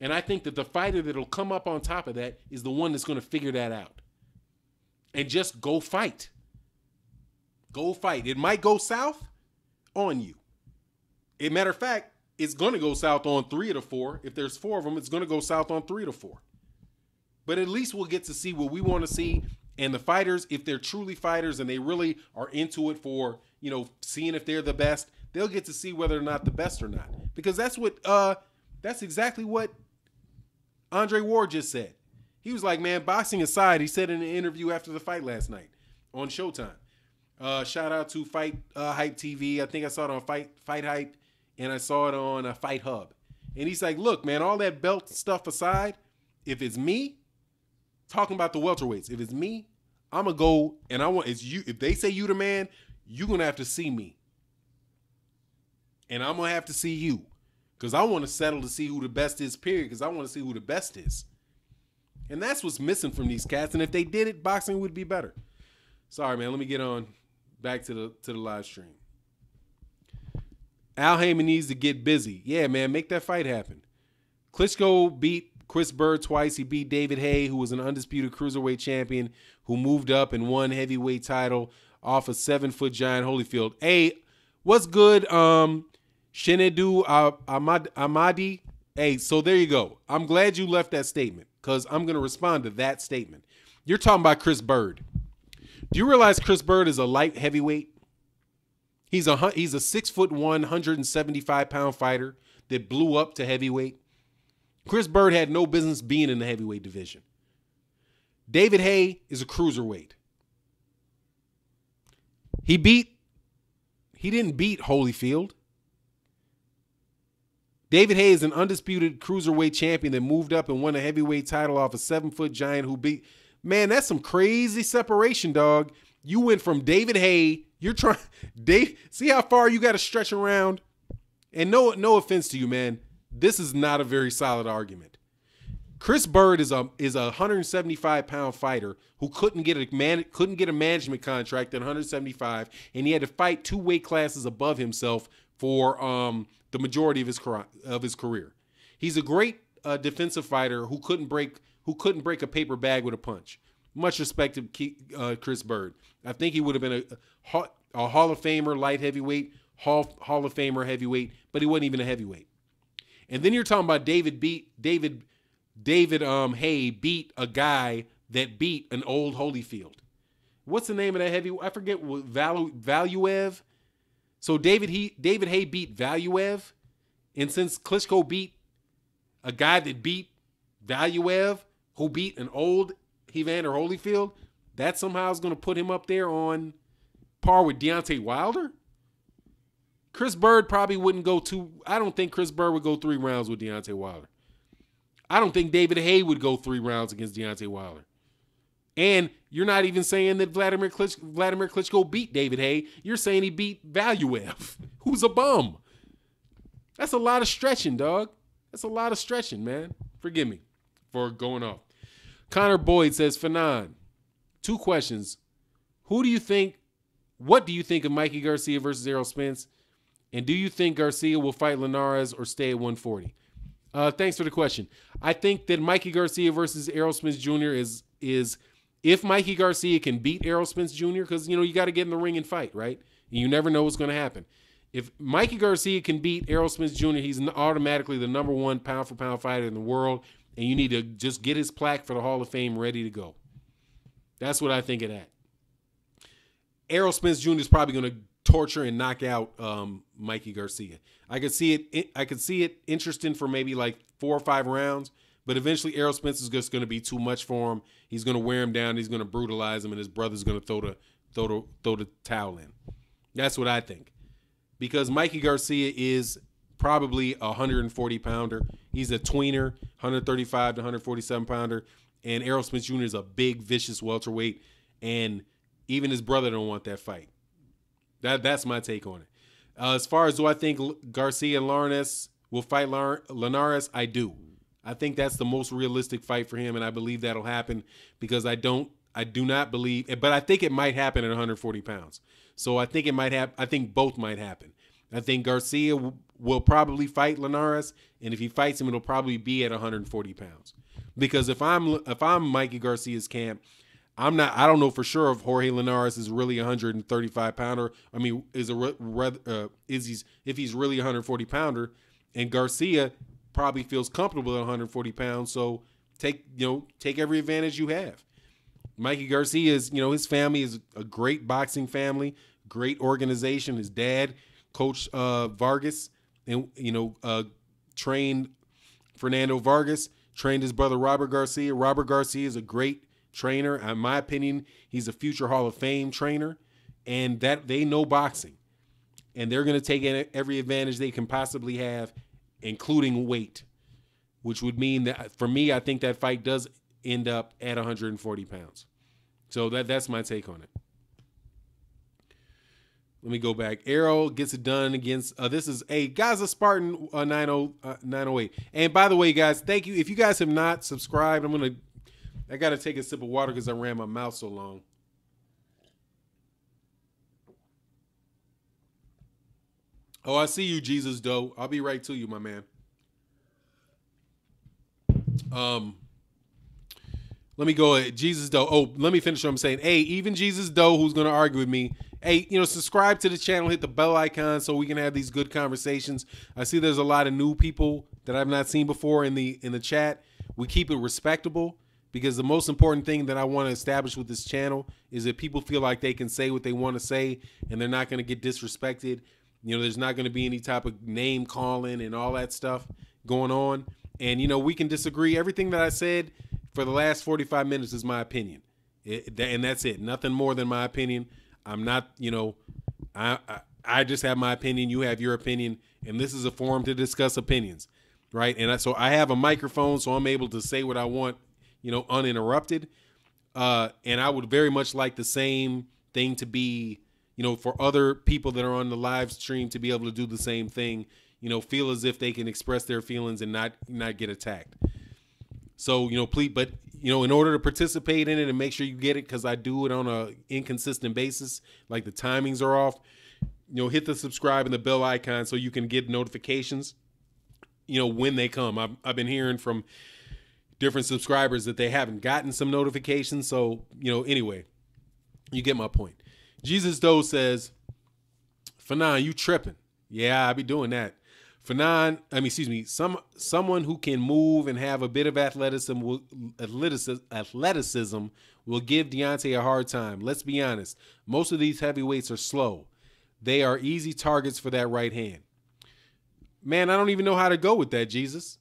And I think that the fighter that'll come up on top of that is the one that's going to figure that out. And just go fight. Go fight. It might go south on you. As a matter of fact, it's going to go south on 3 of the 4. If there's 4 of them, it's going to go south on 3 of the 4. But at least we'll get to see what we want to see. And the fighters, if they're truly fighters and they really are into it for, seeing if they're the best, they'll get to see whether or not the best or not. Because that's exactly what Andre Ward just said. He was like, man, boxing aside, he said in an interview after the fight last night on Showtime. Shout out to Fight Hype TV. I think I saw it on Fight Hype, and I saw it on Fight Hub. And he's like, look, man, all that belt stuff aside, if it's me, talking about the welterweights, if it's me, I'm going to go, and if they say you the man, you're going to have to see me. And I'm going to have to see you. Because I want to settle to see who the best is, period. Because I want to see who the best is. And that's what's missing from these cats. And if they did it, boxing would be better. Sorry, man. Let me get on back to the live stream. Al Heyman needs to get busy. Yeah, man. Make that fight happen. Klitschko beat Chris Bird twice. He beat David Haye, who was an undisputed cruiserweight champion, who moved up and won heavyweight title off a 7-foot giant Holyfield. Hey, what's good? Shenedu Amadi. Hey, so there you go. I'm glad you left that statement because I'm going to respond to that statement. You're talking about Chris Bird. Do you realize Chris Bird is a light heavyweight? He's a 6'1", 175-pound fighter that blew up to heavyweight. Chris Bird had no business being in the heavyweight division. David Haye is a cruiserweight. He didn't beat Holyfield. David Haye is an undisputed cruiserweight champion that moved up and won a heavyweight title off a 7-foot giant who beat. Man, that's some crazy separation, dog. You went from David Haye. You're trying. See how far you got to stretch around. And no offense to you, man. This is not a very solid argument. Chris Bird is a 175-pound fighter who couldn't get a management contract at 175, and he had to fight 2 weight classes above himself for the majority of his career. He's a great defensive fighter who couldn't break a paper bag with a punch. Much respect to Chris Bird. I think he would have been a Hall of Famer light heavyweight, Hall of Famer heavyweight, but he wasn't even a heavyweight. And then you're talking about David Haye beat a guy that beat an old Holyfield. What's the name of that heavyweight? I forget. Valuev. So David Haye beat Valuev, and since Klitschko beat a guy that beat Valuev, who beat an old Evander Holyfield, that somehow is going to put him up there on par with Deontay Wilder. Chris Bird probably wouldn't go I don't think Chris Bird would go 3 rounds with Deontay Wilder. I don't think David Haye would go 3 rounds against Deontay Wilder. And you're not even saying that Vladimir Klitschko beat David Haye. You're saying he beat Valuev, who's a bum. That's a lot of stretching, dog. That's a lot of stretching, man. Forgive me for going off. Connor Boyd says, Fanon, 2 questions. What do you think of Mikey Garcia versus Errol Spence? And do you think Garcia will fight Linares or stay at 140? Thanks for the question. I think that Mikey Garcia versus Errol Spence Jr. is if Mikey Garcia can beat Errol Spence Jr., because, you got to get in the ring and fight, right? And you never know what's going to happen. If Mikey Garcia can beat Errol Spence Jr., he's automatically the number 1 pound-for-pound fighter in the world, and you need to just get his plaque for the Hall of Fame ready to go. That's what I think of that. Errol Spence Jr. is probably going to torture and knock out Mikey Garcia. I could see it interesting for maybe like 4 or 5 rounds, but eventually Errol Spence is just going to be too much for him. He's going to wear him down. He's going to brutalize him, and his brother's going to throw the towel in. That's what I think, because Mikey Garcia is probably a 140-pounder. He's a tweener, 135 to 147-pounder, and Errol Spence Jr. is a big, vicious welterweight, and even his brother don't want that fight. That's my take on it. As far as do I think Garcia and Linares will fight Linares, I do. I think that's the most realistic fight for him, and I believe that'll happen because I do not believe, but I think it might happen at 140 pounds. So I think I think both might happen. I think Garcia will probably fight Linares, and if he fights him, it'll probably be at 140 pounds. Because if I'm Mikey Garcia's camp, I don't know for sure if Jorge Linares is really a 135 pounder. I mean, if he's really a 140 pounder, and Garcia probably feels comfortable at 140 pounds. So take every advantage you have. Mikey Garcia is, his family is a great boxing family, great organization. His dad, Coach Vargas, and trained Fernando Vargas, trained his brother Robert Garcia. Robert Garcia is a great trainer. In my opinion, he's a future Hall of Fame trainer, and that they know boxing, and they're going to take every advantage they can possibly have, including weight, which would mean that for me, I think that fight does end up at 140 pounds. So that's my take on it. Let me go back. Errol gets it done against, this is a Gaza Spartan 908. And by the way, guys, thank you. If you guys have not subscribed, I got to take a sip of water because I ran my mouth so long. Oh, I see you, Jesus Doe. I'll be right to you, my man. Let me go. Jesus Doe. Oh, let me finish what I'm saying. Hey, even Jesus Doe, who's going to argue with me. Hey, subscribe to the channel, hit the bell icon so we can have these good conversations. I see there's a lot of new people that I've not seen before in the chat. We keep it respectable because the most important thing that I want to establish with this channel is that people feel like they can say what they want to say and they're not going to get disrespected. There's not going to be any type of name calling and all that stuff going on. And, we can disagree. Everything that I said for the last 45 minutes is my opinion. And that's it. Nothing more than my opinion. I'm not, I just have my opinion. You have your opinion. And this is a forum to discuss opinions, right? And so I have a microphone, so I'm able to say what I want, uninterrupted. And I would very much like the same thing to be, for other people that are on the live stream to be able to do the same thing, feel as if they can express their feelings and not get attacked. So, please, but, in order to participate in it and make sure you get it, because I do it on a inconsistent basis, like the timings are off, hit the subscribe and the bell icon so you can get notifications, when they come. I've been hearing from different subscribers that they haven't gotten some notifications. So, anyway, you get my point. Jesus Doe says, Fanon, you tripping. Yeah, I be doing that. Fanon, someone who can move and have a bit of athleticism will give Deontay a hard time. Let's be honest. Most of these heavyweights are slow. They are easy targets for that right hand. Man, I don't even know how to go with that, Jesus,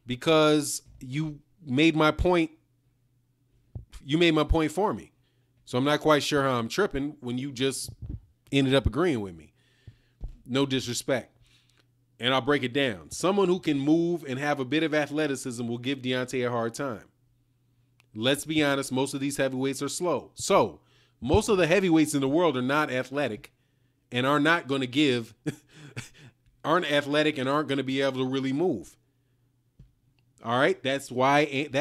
because you made my point. You made my point for me. So I'm not quite sure how I'm tripping when you just ended up agreeing with me. No disrespect. And I'll break it down. Someone who can move and have a bit of athleticism will give Deontay a hard time. Let's be honest, most of these heavyweights are slow. So most of the heavyweights in the world are not athletic and are not going to give, aren't athletic and aren't going to be able to really move. All right. That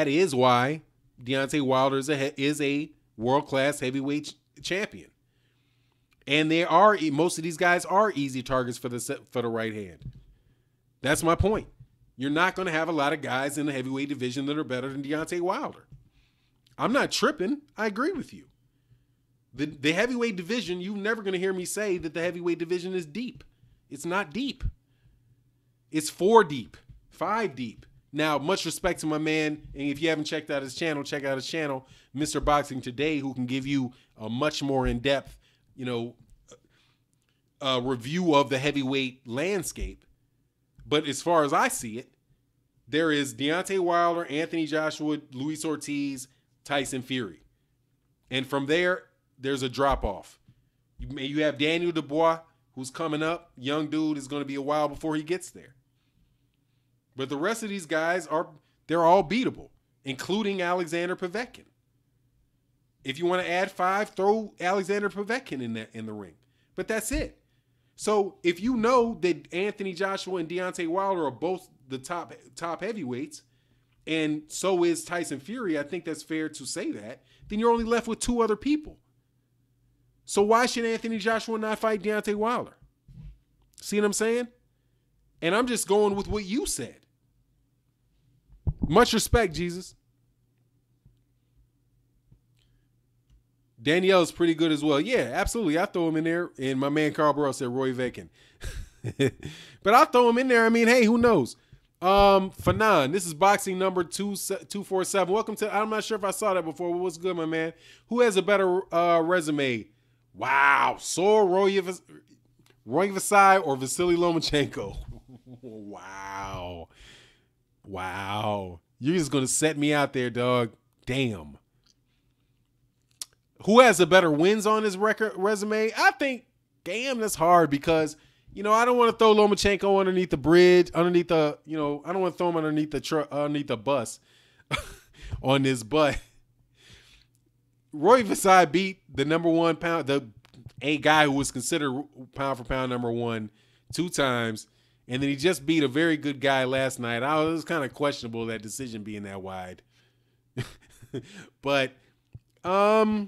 is why Deontay Wilder is a world-class heavyweight champion. And most of these guys are easy targets for the right hand. That's my point. You're not going to have a lot of guys in the heavyweight division that are better than Deontay Wilder. I'm not tripping. I agree with you. The heavyweight division, you're never going to hear me say that the heavyweight division is deep. It's not deep. It's 4 deep, 5 deep. Now, much respect to my man, and if you haven't checked out his channel, check out his channel, Mr. Boxing Today, who can give you a much more in-depth, review of the heavyweight landscape. But as far as I see it, there is Deontay Wilder, Anthony Joshua, Luis Ortiz, Tyson Fury. And from there, there's a drop-off. You have Daniel Dubois, who's coming up. Young dude, is going to be a while before he gets there. But the rest of these guys they're all beatable, including Alexander Povetkin. If you want to add 5, throw Alexander Povetkin in the ring. But that's it. So if you know that Anthony Joshua and Deontay Wilder are both the top heavyweights, and so is Tyson Fury, I think that's fair to say that, then you're only left with 2 other people. So why should Anthony Joshua not fight Deontay Wilder? See what I'm saying? And I'm just going with what you said. Much respect, Jesus. Danielle's pretty good as well. Yeah, absolutely. I throw him in there. And my man Carl Burrow said Roy Vacan. But I'll throw him in there. I mean, hey, who knows? Fanon, this is boxing number 247. Welcome to, I'm not sure if I saw that before, but what's good, my man? Who has a better resume? Wow. Saul Roy Vasai or Vasily Lomachenko? Wow. You're just going to set me out there, dog. Damn. Who has a better wins on his resume? I think, damn, that's hard because, I don't want to throw Lomachenko underneath the bridge, I don't want to throw him underneath the bus on this, but Roy Vasai beat the number 1 pound, a guy who was considered pound for pound number 1 2 times. And then he just beat a very good guy last night. It was kind of questionable, that decision being that wide. But I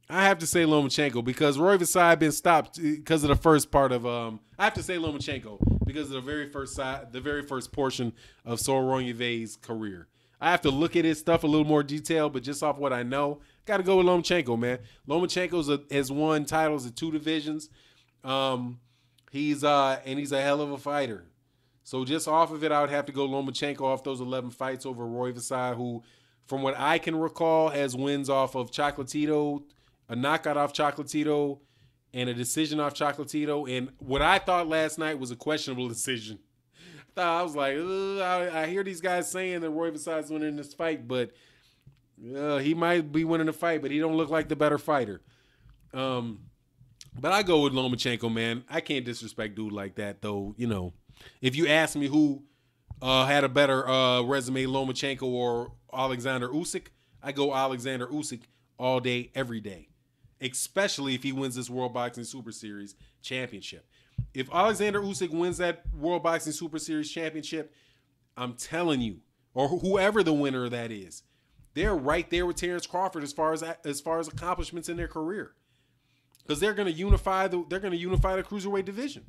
have to say Lomachenko because Roy Vasai been stopped because of the first part of I have to say Lomachenko because of the very first portion of Saul Ronyeve's career. I have to look at his stuff a little more detail, but just off what I know, got to go with Lomachenko, man. Lomachenko has won titles in 2 divisions. He's a hell of a fighter. So just off of it, I would have to go Lomachenko off those 11 fights over Roy Vasai, who, from what I can recall, has wins off of Chocolatito, a knockout off Chocolatito, and a decision off Chocolatito. And what I thought last night was a questionable decision. I was like, I hear these guys saying that Roy Vasai's winning this fight, but he might be winning the fight, but he don't look like the better fighter. But I go with Lomachenko, man. I can't disrespect dude like that, though. You know, if you ask me who had a better resume, Lomachenko or Alexander Usyk, I go Alexander Usyk all day, every day, especially if he wins this World Boxing Super Series championship. If Alexander Usyk wins that World Boxing Super Series championship, I'm telling you, or whoever the winner of that is, they're right there with Terence Crawford as far as accomplishments in their career, because they're going to unify the cruiserweight division.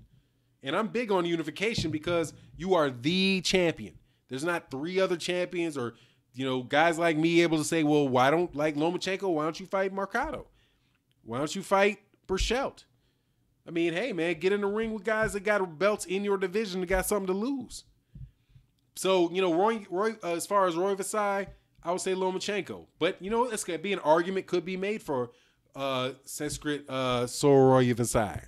And I'm big on unification because you are the champion. There's not 3 other champions, or guys like me able to say, well, why don't like Lomachenko? Why don't you fight Mercado? Why don't you fight Berchelt? I mean, hey, man, get in the ring with guys that got belts in your division that got something to lose. So, Roy, as far as Roy Vasai, I would say Lomachenko. But, it's going to be an argument could be made for Sanskrit Soroy Vasai.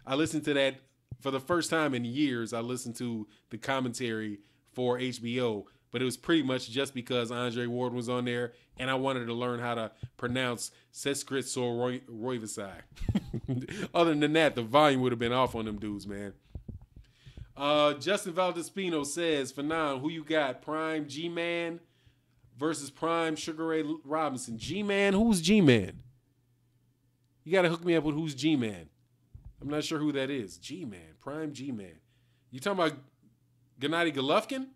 I listened to that for the first time in years. I listened to the commentary for HBO, but it was pretty much just because Andre Ward was on there, and I wanted to learn how to pronounce Sanskrit Soroy Vasai. Other than that, the volume would have been off on them dudes, man. Justin Valdespino says, Fanon, who you got? Prime G-Man versus Prime Sugar Ray Robinson. G-Man? Who's G-Man? You got to hook me up with who's G-Man. I'm not sure who that is. G-Man. Prime G-Man. You talking about Gennady Golovkin?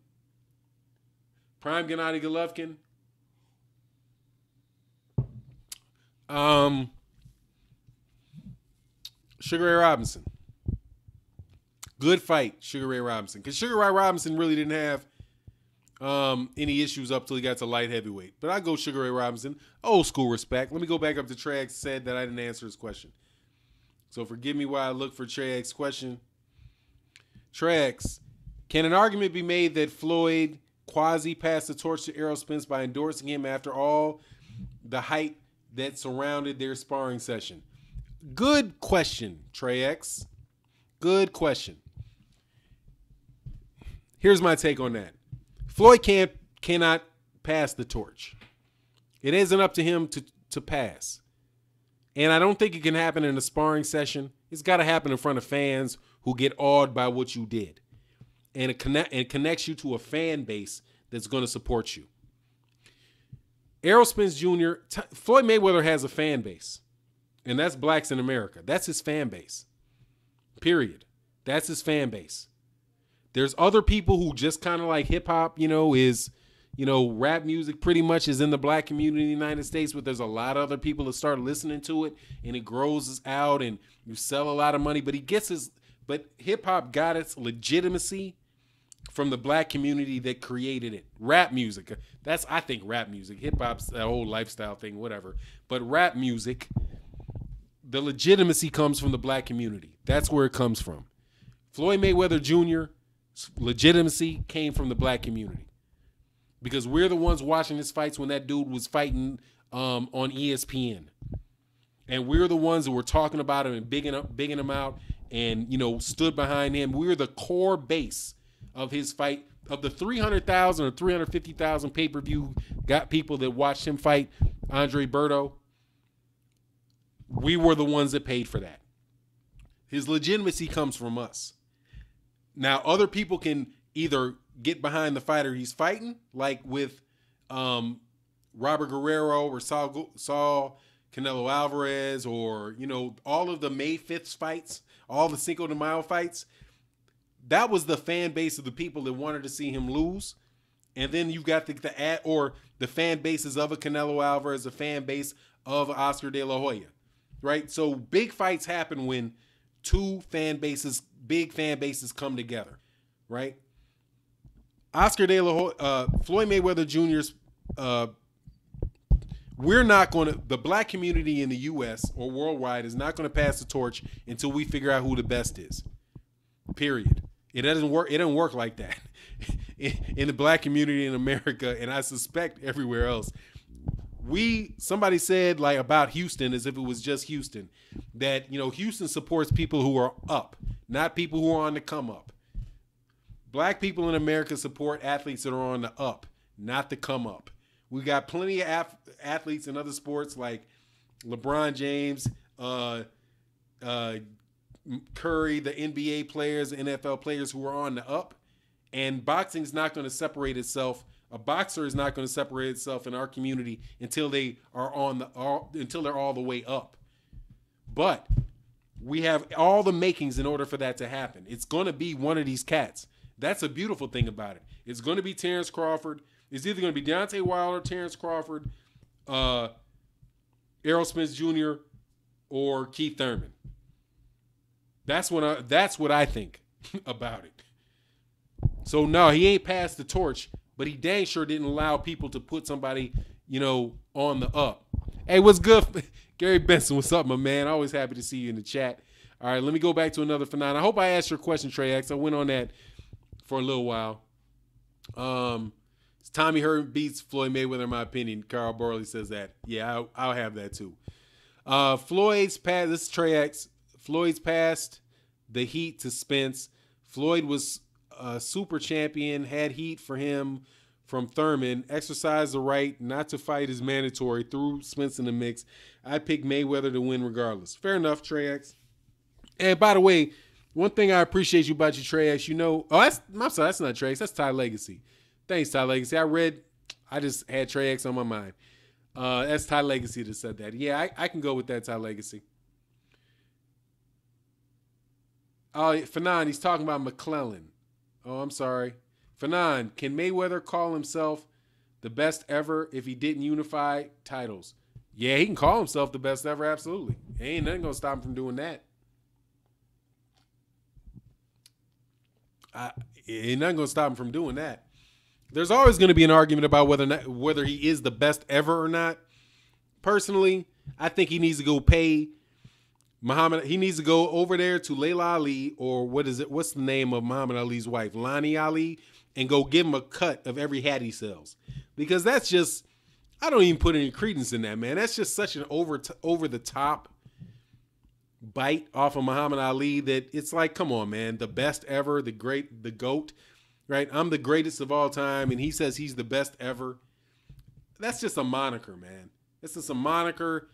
Prime Gennady Golovkin? Sugar Ray Robinson. Good fight, Sugar Ray Robinson. Because Sugar Ray Robinson really didn't have any issues up till he got to light heavyweight. But I go Sugar Ray Robinson. Old school respect. Let me go back up to Trags said that I didn't answer his question. So forgive me while I look for Trags' question. Trags, can an argument be made that Floyd quasi passed the torch to Errol Spence by endorsing him after all the hype that surrounded their sparring session? Good question, Trey X. Good question. Here's my take on that. Floyd cannot pass the torch. It isn't up to him to pass. And I don't think it can happen in a sparring session. It's got to happen in front of fans who get awed by what you did. And it connects you to a fan base that's going to support you. Errol Spence Jr., Floyd Mayweather has a fan base. And that's blacks in America. That's his fan base. Period. That's his fan base. There's other people who just kind of like hip hop, rap music pretty much is in the black community in the United States, but there's a lot of other people that start listening to it and it grows out and you sell a lot of money. But hip hop got its legitimacy from the black community that created it. Rap music. I think rap music. Hip hop's a whole lifestyle thing, whatever. But rap music, the legitimacy comes from the black community. That's where it comes from. Floyd Mayweather Jr.'s legitimacy came from the black community. Because we're the ones watching his fights when that dude was fighting on ESPN. And we're the ones that were talking about him and bigging him out and, stood behind him. We were the core base of his fight. Of the 300,000 or 350,000 pay-per-view got people that watched him fight Andre Berto, we were the ones that paid for that. His legitimacy comes from us. Now, other people can either get behind the fighter he's fighting, like with Robert Guerrero or Saul Canelo Alvarez, or, all of the May 5th fights, all the Cinco de Mayo fights. That was the fan base of the people that wanted to see him lose. And then you got the fan bases of a Canelo Alvarez, the fan base of Oscar De La Hoya, right? So big fights happen when big fan bases come together, right? Floyd Mayweather Jr.'s, we're not going to, the black community in the U.S. or worldwide is not going to pass the torch until we figure out who the best is. Period. It doesn't work. It doesn't work like that in the black community in America, and I suspect everywhere else. Somebody said, like, about Houston, as if it was just Houston, that, you know, Houston supports people who are up, not people who are on the come up. Black people in America support athletes that are on the up, not the come up. We got plenty of athletes in other sports like LeBron James, Curry, the NBA players, the NFL players who are on the up. And boxing is not going to separate itself. A boxer is not going to separate itself in our community until they are until they're all the way up. But we have all the makings in order for that to happen. It's going to be one of these cats. That's a beautiful thing about it. It's going to be Terence Crawford. It's either going to be Deontay Wilder, Terence Crawford, Errol Spence Jr., or Keith Thurman. That's what I think about it. So no, he ain't passed the torch, but he dang sure didn't allow people to put somebody, you know, on the up. Hey, what's good? Gary Benson, what's up, my man? Always happy to see you in the chat. All right, let me go back to another for 9. I hope I asked your question, Trey X. I went on that for a little while. Tommy Hearn beats Floyd Mayweather, in my opinion. Carl Borley says that. Yeah, I'll have that too. Floyd's passed. This is Trey X. Floyd's passed the heat to Spence. Floyd was a super champion, had heat for him from Thurman. Exercised the right not to fight is mandatory. Threw Spence in the mix. I picked Mayweather to win regardless. Fair enough, Trey X. And by the way, one thing I appreciate you about you, Trey X, you know, I'm sorry, that's not Trey X, that's Ty Legacy. Thanks, Ty Legacy. I just had Trey X on my mind. That's Ty Legacy that said that. Yeah, I can go with that, Ty Legacy. Fanon, he's talking about McClellan. Oh, I'm sorry. Fanon, can Mayweather call himself the best ever if he didn't unify titles? Yeah, he can call himself the best ever, absolutely. Ain't nothing going to stop him from doing that. Ain't nothing going to stop him from doing that. There's always going to be an argument about whether he is the best ever or not. Personally, I think he needs to go pay Muhammad. He needs to go over there to Layla Ali, or what's the name of Muhammad Ali's wife? Lani Ali, and go give him a cut of every hat he sells. Because that's just, I don't even put any credence in that, man. That's just such an over the top bite off of Muhammad Ali that it's like, come on, man, the best ever, the GOAT, right? I'm the greatest of all time, and he says he's the best ever. That's just a moniker, man. It's just a moniker.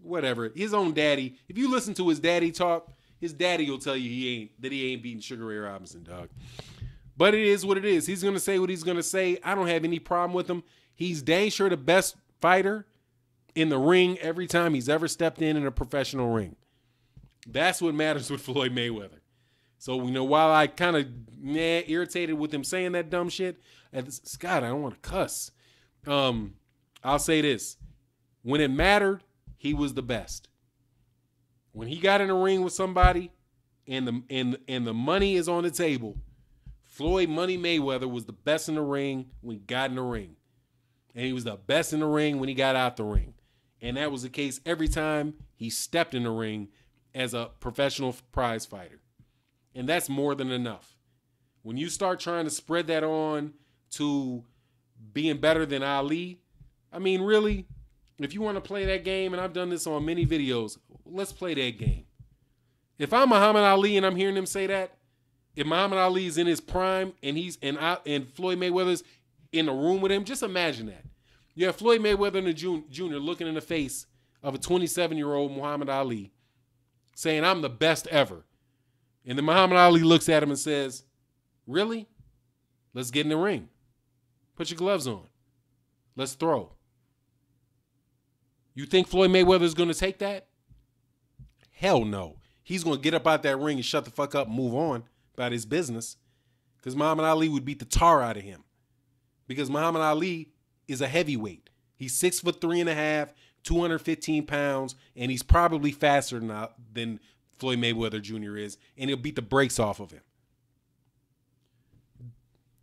Whatever. His own daddy, if you listen to his daddy talk, his daddy will tell you he ain't beating Sugar Ray Robinson, dog. But it is what it is. He's going to say what he's going to say. I don't have any problem with him. He's dang sure the best fighter in the ring every time he's ever stepped in a professional ring. That's what matters with Floyd Mayweather. So, you know, while I kind of irritated with him saying that dumb shit, Scott, I don't want to cuss. I'll say this. When it mattered, he was the best. When he got in a ring with somebody and the money is on the table, Floyd Money Mayweather was the best in the ring when he got in the ring. And he was the best in the ring when he got out the ring. And that was the case every time he stepped in the ring as a professional prize fighter. And that's more than enough. When you start trying to spread that on to being better than Ali, I mean, really, if you want to play that game, and I've done this on many videos, let's play that game. If I'm Muhammad Ali and I'm hearing them say that, if Muhammad Ali is in his prime and Floyd Mayweather's in the room with him, just imagine that. You have Floyd Mayweather and the Jr. looking in the face of a 27-year-old Muhammad Ali saying, I'm the best ever. And then Muhammad Ali looks at him and says, really? Let's get in the ring. Put your gloves on. Let's throw. You think Floyd Mayweather is going to take that? Hell no. He's going to get up out that ring and shut the fuck up and move on about his business, because Muhammad Ali would beat the tar out of him. Because Muhammad Ali is a heavyweight. He's 6'3.5", 215 pounds, and he's probably faster than Floyd Mayweather Jr. is, and he'll beat the brakes off of him.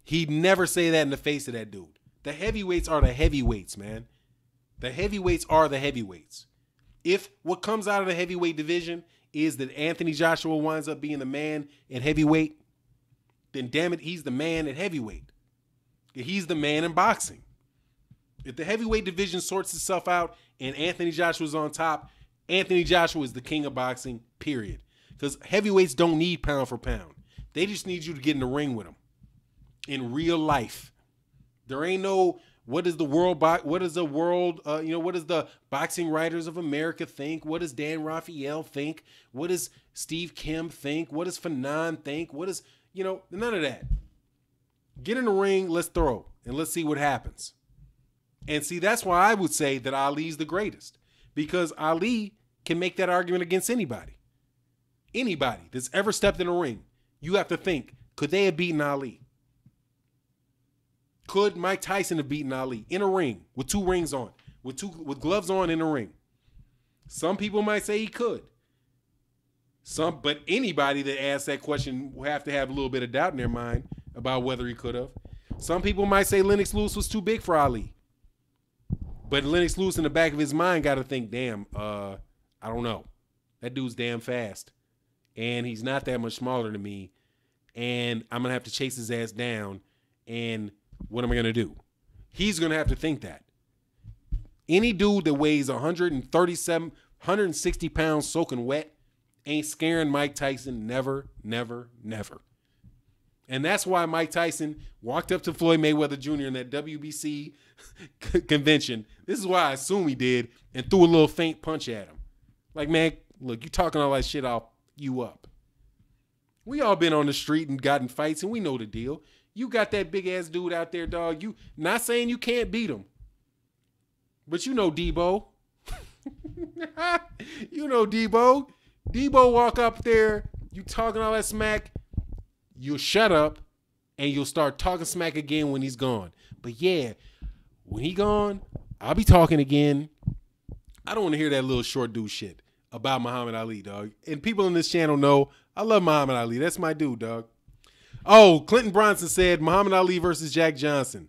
He'd never say that in the face of that dude. The heavyweights are the heavyweights, man. The heavyweights are the heavyweights. If what comes out of the heavyweight division is that Anthony Joshua winds up being the man at heavyweight, then damn it, he's the man at heavyweight. He's the man in boxing. If the heavyweight division sorts itself out and Anthony Joshua's on top, Anthony Joshua is the king of boxing, period. Because heavyweights don't need pound for pound. They just need you to get in the ring with them. In real life. There ain't no, what does the boxing writers of America think? What does Dan Raphael think? What does Steve Kim think? What does Fanon think? What does, none of that. Get in the ring, let's throw, and let's see what happens. And see, that's why I would say that Ali's the greatest. Because Ali can make that argument against anybody. Anybody that's ever stepped in a ring, you have to think, could they have beaten Ali? Could Mike Tyson have beaten Ali in a ring with 2 rings on, with gloves on in a ring? Some people might say he could. But anybody that asks that question will have to have a little bit of doubt in their mind about whether he could have. Some people might say Lennox Lewis was too big for Ali. But Lennox Lewis in the back of his mind got to think, damn, I don't know. That dude's damn fast. And he's not that much smaller than me. And I'm going to have to chase his ass down. And what am I going to do? He's going to have to think that. Any dude that weighs 160 pounds soaking wet ain't scaring Mike Tyson. Never, never, never. And that's why Mike Tyson walked up to Floyd Mayweather Jr. in that WBC convention. This is why I assume he did, and threw a little faint punch at him. Like, man, look, you talking all that shit, I'll you up. We all been on the street and gotten fights, and we know the deal. You got that big-ass dude out there, dog. You not saying you can't beat him, but you know Debo. You know Debo. Debo walk up there, you talking all that smack, you'll shut up, and you'll start talking smack again when he's gone. But yeah, when he gone, I'll be talking again. I don't want to hear that little short dude shit about Muhammad Ali, dog. And people on this channel know I love Muhammad Ali. That's my dude, dog. Oh, Clinton Bronson said Muhammad Ali versus Jack Johnson.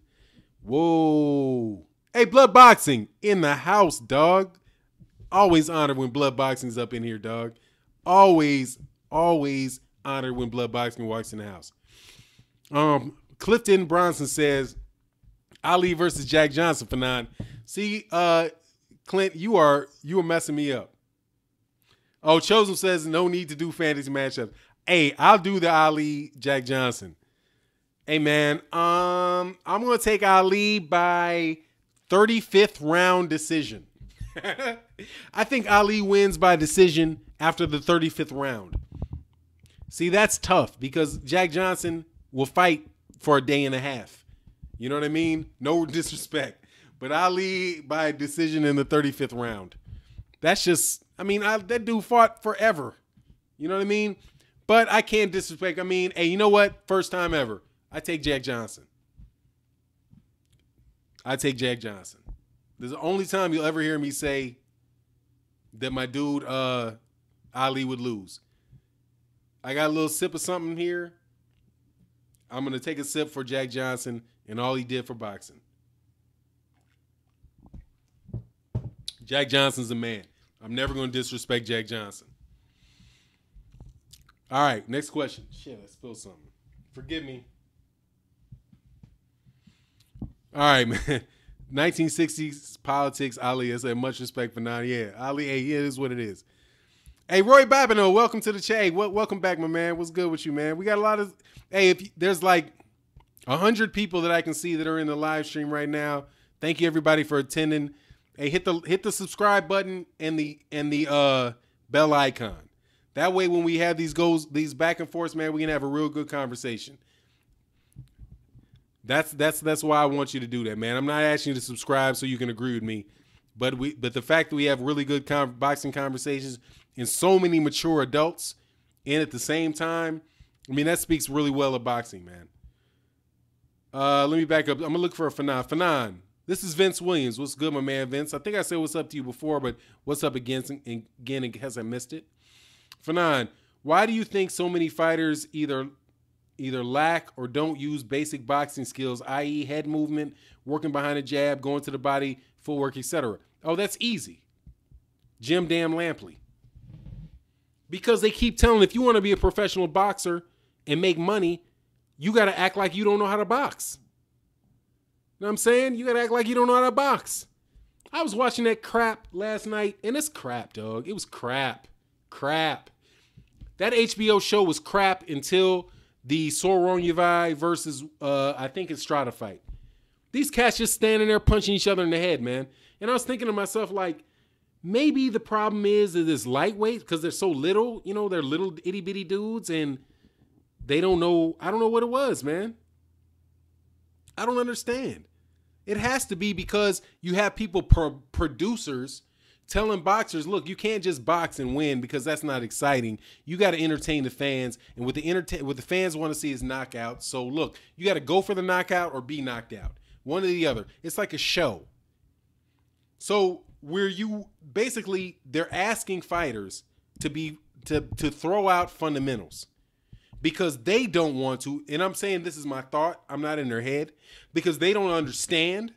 Whoa. Hey, Blood Boxing in the house, dog. Always honored when Blood Boxing's up in here, dog. Always, always honored when Blood Boxing walks in the house. Clifton Bronson says Ali versus Jack Johnson, Fanon. See, Clint, you are messing me up. Oh, Chosen says no need to do fantasy matchups. Hey, I'll do the Ali Jack Johnson. Hey man, I'm gonna take Ali by 35th round decision. I think Ali wins by decision after the 35th round. See, that's tough because Jack Johnson will fight for a day and a half. You know what I mean? No disrespect. But Ali by decision in the 35th round. That's just, that dude fought forever. You know what I mean? But I can't disrespect. Hey, you know what? First time ever. I take Jack Johnson. I take Jack Johnson. This is the only time you'll ever hear me say that my dude Ali would lose. I got a little sip of something here. I'm going to take a sip for Jack Johnson and all he did for boxing. Jack Johnson's a man. I'm never going to disrespect Jack Johnson. All right, next question. Shit, I spilled something. Forgive me. All right, man. 1960s politics, Ali. I said much respect for now. Yeah, Ali, hey, it is what it is. Hey, Roy Babineau, welcome to the chat. Welcome back, my man. What's good with you, man? We got a lot of, hey, there's like 100 people that I can see that are in the live stream right now. Thank you, everybody, for attending. Hey, hit the subscribe button and the bell icon. That way, when we have these back and forths, man, we can have a real good conversation. That's why I want you to do that, man. I'm not asking you to subscribe so you can agree with me, but the fact that we have really good boxing conversations and so many mature adults in at the same time, that speaks really well of boxing, man. Let me back up. I'm gonna look for a Fanon. Fanon, this is Vince Williams. What's good, my man, Vince? I think I said what's up to you before, but what's up again in case I missed it. Fanon, why do you think so many fighters either either lack or don't use basic boxing skills, i.e. head movement, working behind a jab, going to the body, footwork, etc. Oh, that's easy. Jim Damn Lampley. Because they keep telling, if you want to be a professional boxer and make money, you got to act like you don't know how to box. You know what I'm saying? You got to act like you don't know how to box. I was watching that crap last night, and it's crap, dog. It was crap. Crap. That HBO show was crap until the Sorongevai versus, I think it's Strata fight. These cats just standing there punching each other in the head, man. And I was thinking to myself, like, maybe the problem is that it's lightweight because they're so little. You know, they're little itty-bitty dudes, and they don't know. I don't know what it was, man. I don't understand. It has to be because you have people, producers, telling boxers, look, you can't just box and win because that's not exciting. You got to entertain the fans, and what the fans want to see is knockouts. So look, you got to go for the knockout or be knocked out. One or the other. It's like a show. So where you basically, they're asking fighters to throw out fundamentals because they don't want to. And I'm saying this is my thought. I'm not in their head because they don't understand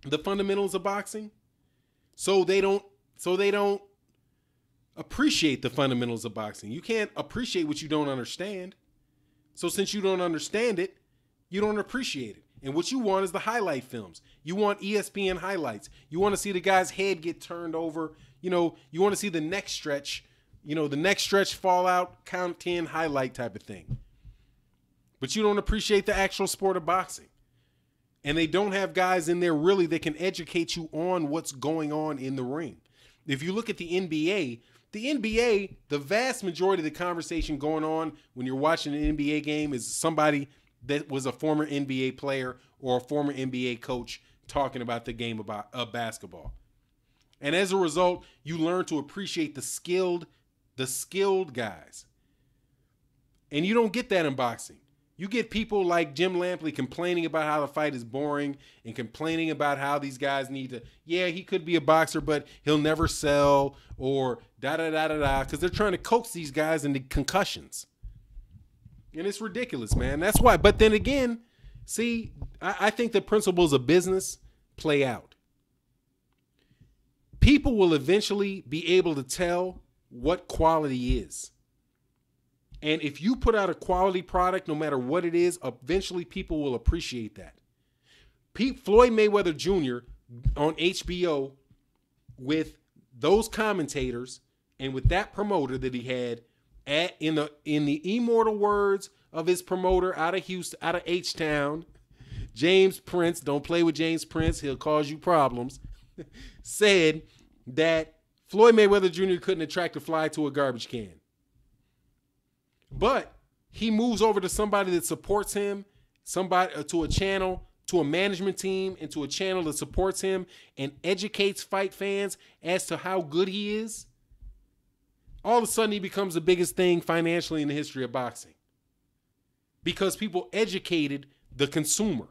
the fundamentals of boxing. So they don't appreciate the fundamentals of boxing. You can't appreciate what you don't understand. So since you don't understand it, you don't appreciate it. And what you want is the highlight films. You want ESPN highlights. You want to see the guy's head get turned over. You know, you want to see the next stretch, the next stretch fallout, count 10 highlight type of thing. But you don't appreciate the actual sport of boxing. And they don't have guys in there really that can educate you on what's going on in the ring. If you look at the NBA, the vast majority of the conversation going on when you're watching an NBA game is somebody that was a former NBA player or a former NBA coach talking about the game of basketball. And as a result, you learn to appreciate the skilled guys. And you don't get that in boxing. You get people like Jim Lampley complaining about how the fight is boring and complaining about how these guys need to, yeah, he could be a boxer, but he'll never sell or da-da-da-da-da, because they're trying to coax these guys into concussions. And it's ridiculous, man. That's why. But then again, see, I think the principles of business play out. People will eventually be able to tell what quality is. And if you put out a quality product, no matter what it is, eventually people will appreciate that. Floyd Mayweather Jr. on HBO with those commentators and with that promoter that he had, in the immortal words of his promoter out of Houston, out of H-Town, James Prince, don't play with James Prince, he'll cause you problems, said that Floyd Mayweather Jr. couldn't attract a fly to a garbage can. But he moves over to somebody that supports him, to a channel, to a management team, and to a channel that supports him and educates fight fans as to how good he is. All of a sudden, he becomes the biggest thing financially in the history of boxing. Because people educated the consumer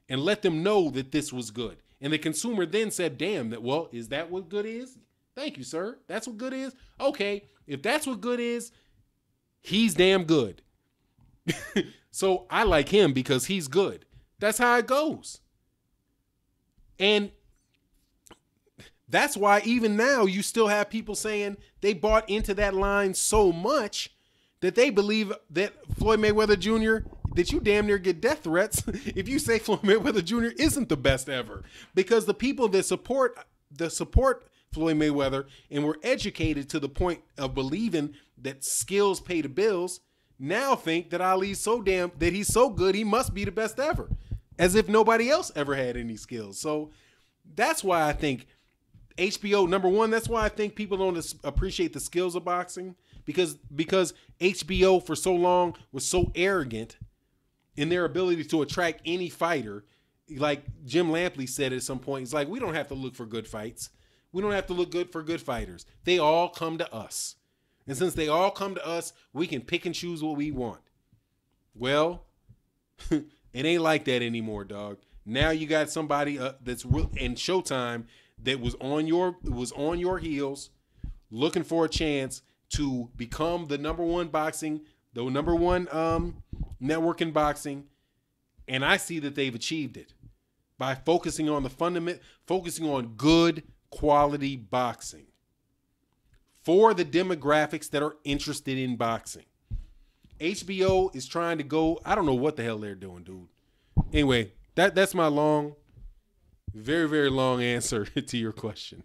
and let them know that this was good. And the consumer then said, damn, is that what good is? Thank you, sir. That's what good is? Okay, if that's what good is, he's damn good. So I like him because he's good. That's how it goes. And that's why even now you still have people saying they bought into that line so much that they believe that Floyd Mayweather Jr., that you damn near get death threats if you say Floyd Mayweather Jr. isn't the best ever. Because the people that support Floyd Mayweather and were educated to the point of believing that skills pay the bills now think that that he's so good he must be the best ever. As if nobody else ever had any skills. So that's why I think HBO, number one, that's why I think people don't appreciate the skills of boxing because HBO for so long was so arrogant in their ability to attract any fighter. Like Jim Lampley said at some point, he's like, we don't have to look for good fights. We don't have to look good for good fighters. They all come to us. And since they all come to us, we can pick and choose what we want. Well, it ain't like that anymore, dog. Now you got somebody that's in Showtime that was on your heels, looking for a chance to become the number one network in boxing, and I see that they've achieved it by focusing on the fundament, focusing on good quality boxing for the demographics that are interested in boxing. HBO is trying to go, I don't know what the hell they're doing, dude. Anyway, that's my long, very, very long answer to your question.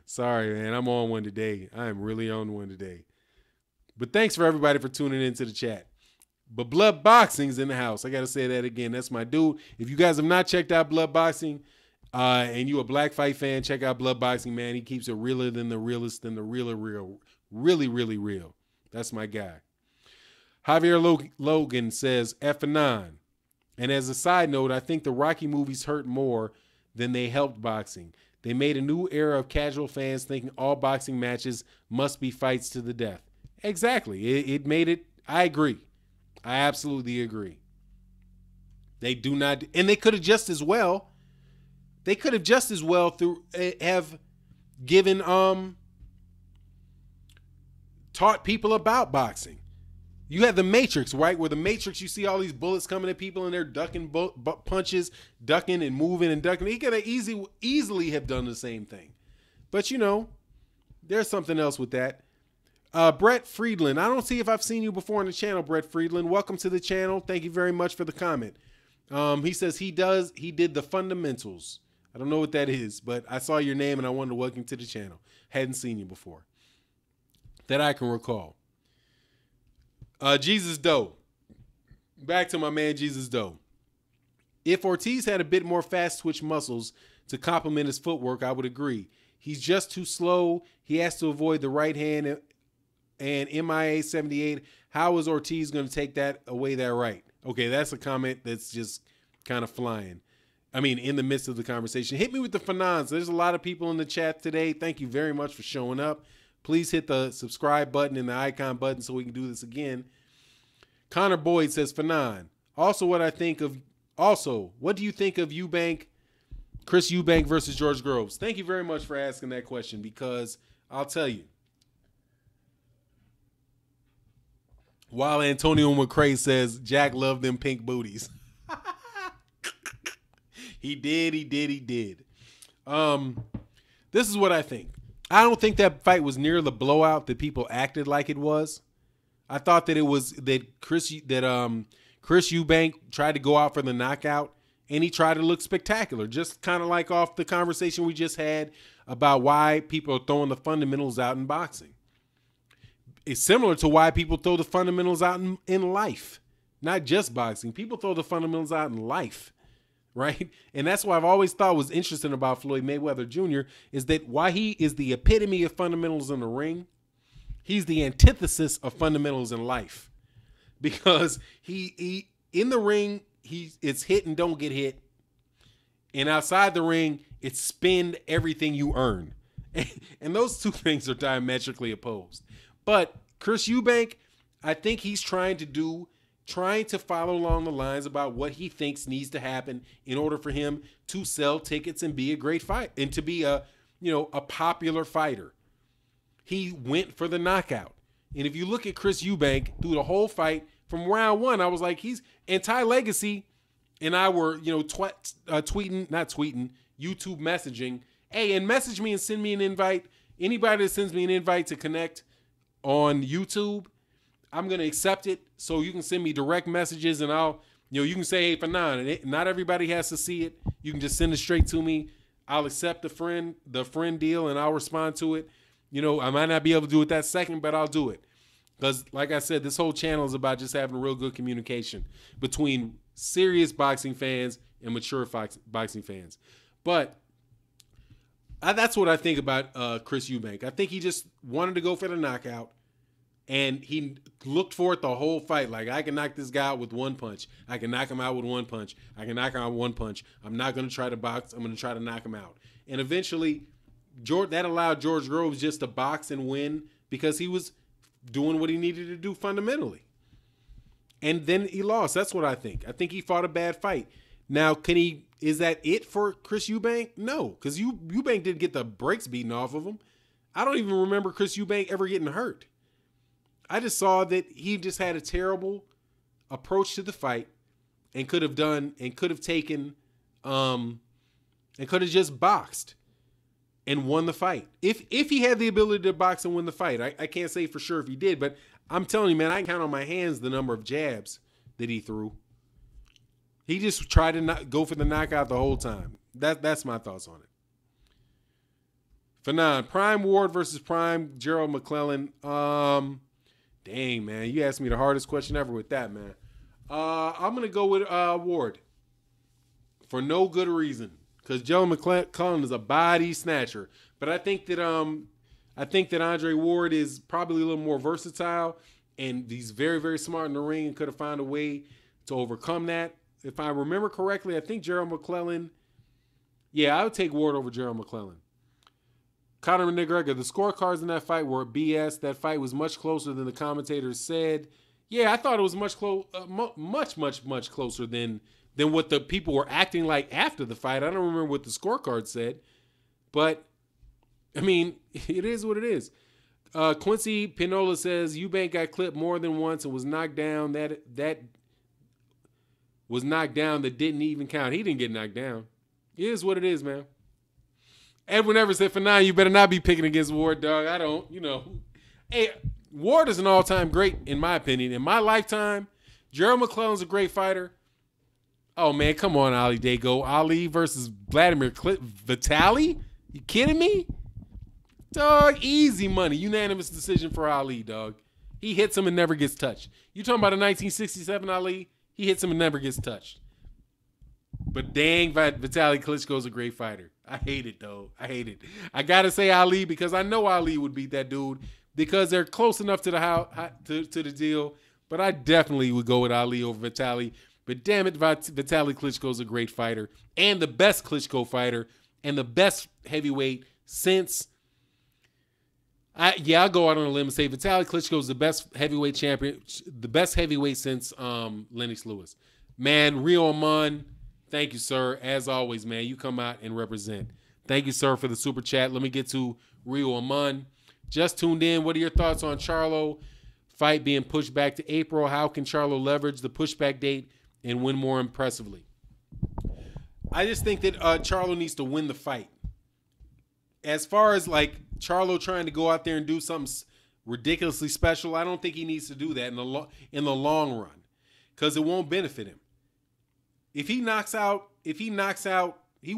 Sorry, man. I'm on one today. I am really on one today. But thanks for everybody for tuning into the chat. But Blood Boxing's in the house. I got to say that again. That's my dude. If you guys have not checked out Blood Boxing and you a Black Fight fan, check out Blood Boxing, man. He keeps it realer than the realest than the realer real. Really, really real. That's my guy. Javier Logan says, F9. And as a side note, I think the Rocky movies hurt more than they helped boxing. They made a new era of casual fans thinking all boxing matches must be fights to the death. Exactly. It made it. I agree. I absolutely agree. They do not, and they could have just as well. They could have just as well have given taught people about boxing. You have the Matrix, right? Where the Matrix, you see all these bullets coming at people and they're ducking punches, ducking and moving and ducking. He could have easily have done the same thing. But, you know, there's something else with that. Brett Friedland. I don't see if I've seen you before on the channel, Brett Friedland. Welcome to the channel. Thank you very much for the comment. He says he did the fundamentals. I don't know what that is, but I saw your name and I wanted to welcome to the channel. Hadn't seen you before that I can recall. Jesus Doe. Back to my man Jesus Doe. If Ortiz had a bit more fast twitch muscles to complement his footwork, I would agree. He's just too slow. He has to avoid the right hand and MIA 78. How is Ortiz going to take that away that right? Okay, that's a comment that's just kind of flying. I mean, in the midst of the conversation. Hit me with the finance. There's a lot of people in the chat today. Thank you very much for showing up. Please hit the subscribe button and the icon button so we can do this again. Connor Boyd says, Fanon. Also, what do you think of Chris Eubank versus George Groves? Thank you very much for asking that question, because I'll tell you. While Antonio McCrae says, Jack loved them pink booties. He did. This is what I think. I don't think that fight was near the blowout that people acted like it was. I thought that Chris Eubank tried to go out for the knockout, and he tried to look spectacular, just kind of like off the conversation we just had about why people are throwing the fundamentals out in boxing. It's similar to why people throw the fundamentals out in life, not just boxing. People throw the fundamentals out in life. Right? And that's what I've always thought was interesting about Floyd Mayweather Jr. is that why he is the epitome of fundamentals in the ring, he's the antithesis of fundamentals in life. Because he in the ring, it's hit and don't get hit. And outside the ring, it's spend everything you earn. And those two things are diametrically opposed. But Chris Eubank, I think he's trying to follow along the lines about what he thinks needs to happen in order for him to sell tickets and be a great fight and to be a popular fighter. He went for the knockout. And if you look at Chris Eubank through the whole fight from round one, I was like, Ty Legacy and I were, YouTube messaging. Hey, and message me and send me an invite. Anybody that sends me an invite to connect on YouTube, I'm going to accept it, so you can send me direct messages and I'll, you can say, hey, Fanon, and not everybody has to see it. You can just send it straight to me. I'll accept the friend deal and I'll respond to it. I might not be able to do it that second, but I'll do it. Because like I said, this whole channel is about just having real good communication between serious boxing fans and mature boxing fans. But that's what I think about Chris Eubank. I think he just wanted to go for the knockout. And he looked for it the whole fight. Like, I can knock this guy out with one punch. I can knock him out with one punch. I can knock him out with one punch. I'm not going to try to box. I'm going to try to knock him out. And eventually, that allowed George Groves just to box and win because he was doing what he needed to do fundamentally. And then he lost. That's what I think. I think he fought a bad fight. Now, is that it for Chris Eubank? No, because Eubank didn't get the brakes beaten off of him. I don't even remember Chris Eubank ever getting hurt. I just saw that he just had a terrible approach to the fight and could have taken, and could have just boxed and won the fight. If he had the ability to box and win the fight, I can't say for sure if he did, but I'm telling you, man, I can count on my hands the number of jabs that he threw. He just tried to go for the knockout the whole time. That's my thoughts on it. Fanon, Prime Ward versus Prime Gerald McClellan. Dang, man, you asked me the hardest question ever with that, man. I'm gonna go with Ward for no good reason, because Gerald McClellan is a body snatcher. But I think that Andre Ward is probably a little more versatile, and he's very, very smart in the ring and could have found a way to overcome that. If I remember correctly, I think Gerald McClellan. Yeah, I would take Ward over Gerald McClellan. Conor McGregor, the scorecards in that fight were BS. That fight was much closer than the commentators said. Yeah, I thought it was much closer than what the people were acting like after the fight. I don't remember what the scorecard said, but I mean, it is what it is. Quincy Pinola says Eubank got clipped more than once and was knocked down. That was knocked down that didn't even count. He didn't get knocked down. It is what it is, man. Edwin Evers said, for now, you better not be picking against Ward, dog. I don't, Hey, Ward is an all-time great, in my opinion. In my lifetime, Gerald McClellan's a great fighter. Oh, man, come on, Ali Dago. Ali versus Vladimir Vitali? You kidding me? Dog, easy money. Unanimous decision for Ali, dog. He hits him and never gets touched. You talking about a 1967 Ali? He hits him and never gets touched. But dang, Vitaly Klitschko's a great fighter. I hate it, though. I hate it. I got to say Ali because I know Ali would beat that dude because they're close enough to the deal. But I definitely would go with Ali over Vitaly. But damn it, Vitaly Klitschko's a great fighter and the best Klitschko fighter and the best heavyweight since... I'll go out on a limb and say Vitaly Klitschko's the best heavyweight champion, the best heavyweight since Lennox Lewis. Man, Rio Amon, thank you, sir. As always, man, you come out and represent. Thank you, sir, for the super chat. Let me get to Rio Amon. Just tuned in. What are your thoughts on Charlo fight being pushed back to April? How can Charlo leverage the pushback date and win more impressively? I just think that Charlo needs to win the fight. As far as like Charlo trying to go out there and do something ridiculously special, I don't think he needs to do that in the long run because it won't benefit him. If he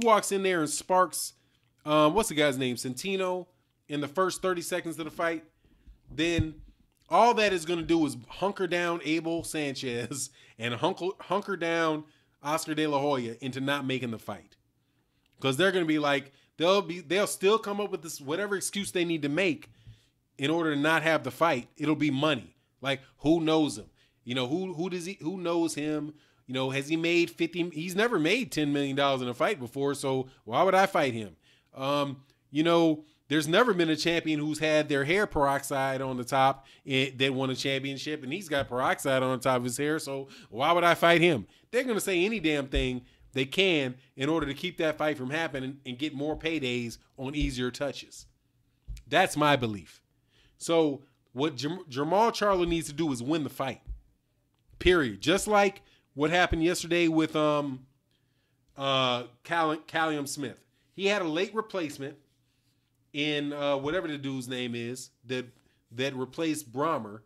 walks in there and sparks, what's the guy's name, Centino, in the first 30 seconds of the fight, then all that is going to do is hunker down Abel Sanchez and hunker down Oscar De La Hoya into not making the fight because they're going to be like, they'll still come up with this whatever excuse they need to make in order to not have the fight. It'll be money. Like, who knows him? Who knows him? Has he made 50? He's never made $10 million in a fight before, so why would I fight him? There's never been a champion who's had their hair peroxide on the top that won a championship, and he's got peroxide on the top of his hair, so why would I fight him? They're going to say any damn thing they can in order to keep that fight from happening and get more paydays on easier touches. That's my belief. So what Jermall Charlo needs to do is win the fight. Period. Just like what happened yesterday with Callum Smith. He had a late replacement in whatever the dude's name is that replaced Brahmer,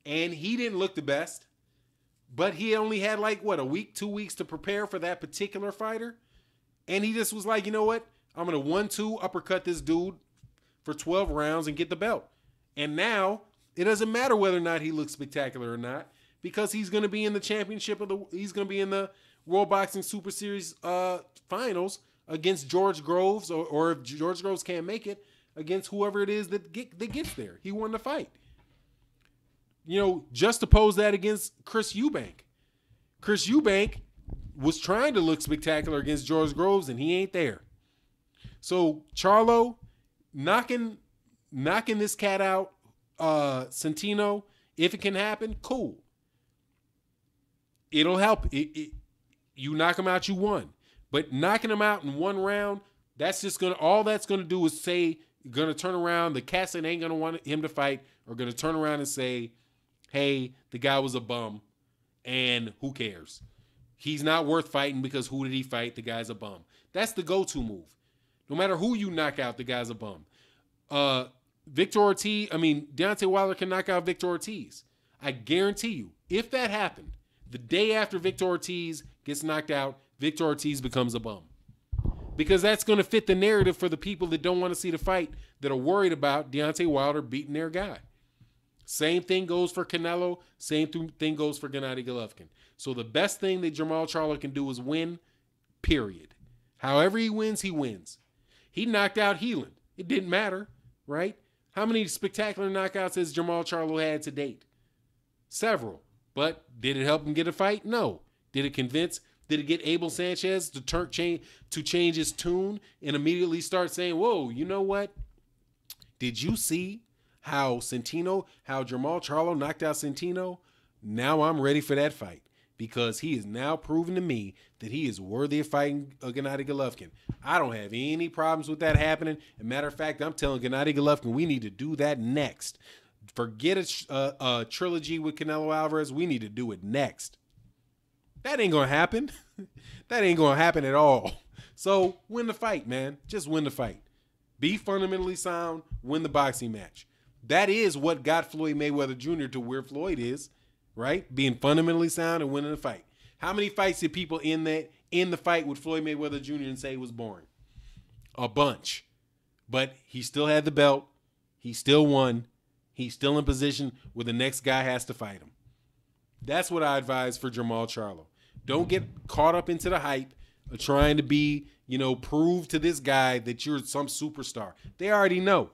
and he didn't look the best. But he only had like, a week, 2 weeks to prepare for that particular fighter. And he just was like, you know what? I'm going to 1-2 uppercut this dude for 12 rounds and get the belt. And now it doesn't matter whether or not he looks spectacular or not because he's going to be in the championship he's going to be in the World Boxing Super Series finals against George Groves or if George Groves can't make it, against whoever it is that gets there. He won the fight. Just oppose that against Chris Eubank. Chris Eubank was trying to look spectacular against George Groves, and he ain't there. So Charlo knocking this cat out, Centino, if it can happen, cool. It'll help. You knock him out, you won. But knocking him out in one round, all that's gonna do is say, gonna turn around. The cats that ain't gonna want him to fight are gonna turn around and say, hey, the guy was a bum, And who cares? He's not worth fighting because who did he fight? The guy's a bum. That's the go-to move. No matter who you knock out, the guy's a bum. Deontay Wilder can knock out Victor Ortiz. I guarantee you, if that happened, the day after Victor Ortiz gets knocked out, Victor Ortiz becomes a bum. Because that's going to fit the narrative for the people that don't want to see the fight, that are worried about Deontay Wilder beating their guy. Same thing goes for Canelo. Same thing goes for Gennady Golovkin. So the best thing that Jermall Charlo can do is win, period. However he wins, he wins. He knocked out Heelan. It didn't matter, right? How many spectacular knockouts has Jermall Charlo had to date? Several. But did it help him get a fight? No. Did it get Abel Sanchez to change his tune and immediately start saying, whoa, you know what? Did you see how Jermall Charlo knocked out Centino? Now I'm ready for that fight because he is now proven to me that he is worthy of fighting Gennady Golovkin. I don't have any problems with that happening. As a matter of fact, I'm telling Gennady Golovkin we need to do that next. Forget a trilogy with Canelo Alvarez. We need to do it next. That ain't going to happen. That ain't going to happen at all. So win the fight, man. Just win the fight. Be fundamentally sound. Win the boxing match. That is what got Floyd Mayweather Jr. to where Floyd is, right? Being fundamentally sound and winning the fight. How many fights did people in the fight with Floyd Mayweather Jr. and say it was boring? A bunch. But he still had the belt. He still won. He's still in position where the next guy has to fight him. That's what I advise for Jermall Charlo. Don't get caught up into the hype of trying to be, prove to this guy that you're some superstar. They already know.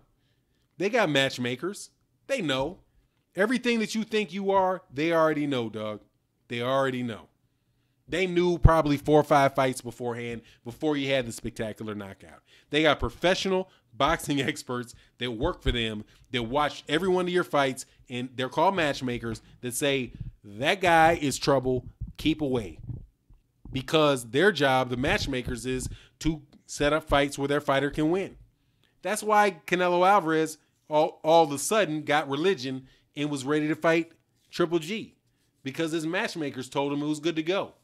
They got matchmakers. They know. Everything that you think you are, they already know, dog. They already know. They knew probably 4 or 5 fights beforehand before you had the spectacular knockout. They got professional boxing experts that work for them, that watch every one of your fights, and they're called matchmakers, that say, that guy is trouble, keep away. Because their job, the matchmakers, is to set up fights where their fighter can win. That's why Canelo Alvarez all of a sudden got religion and was ready to fight Triple G. Because his matchmakers told him it was good to go.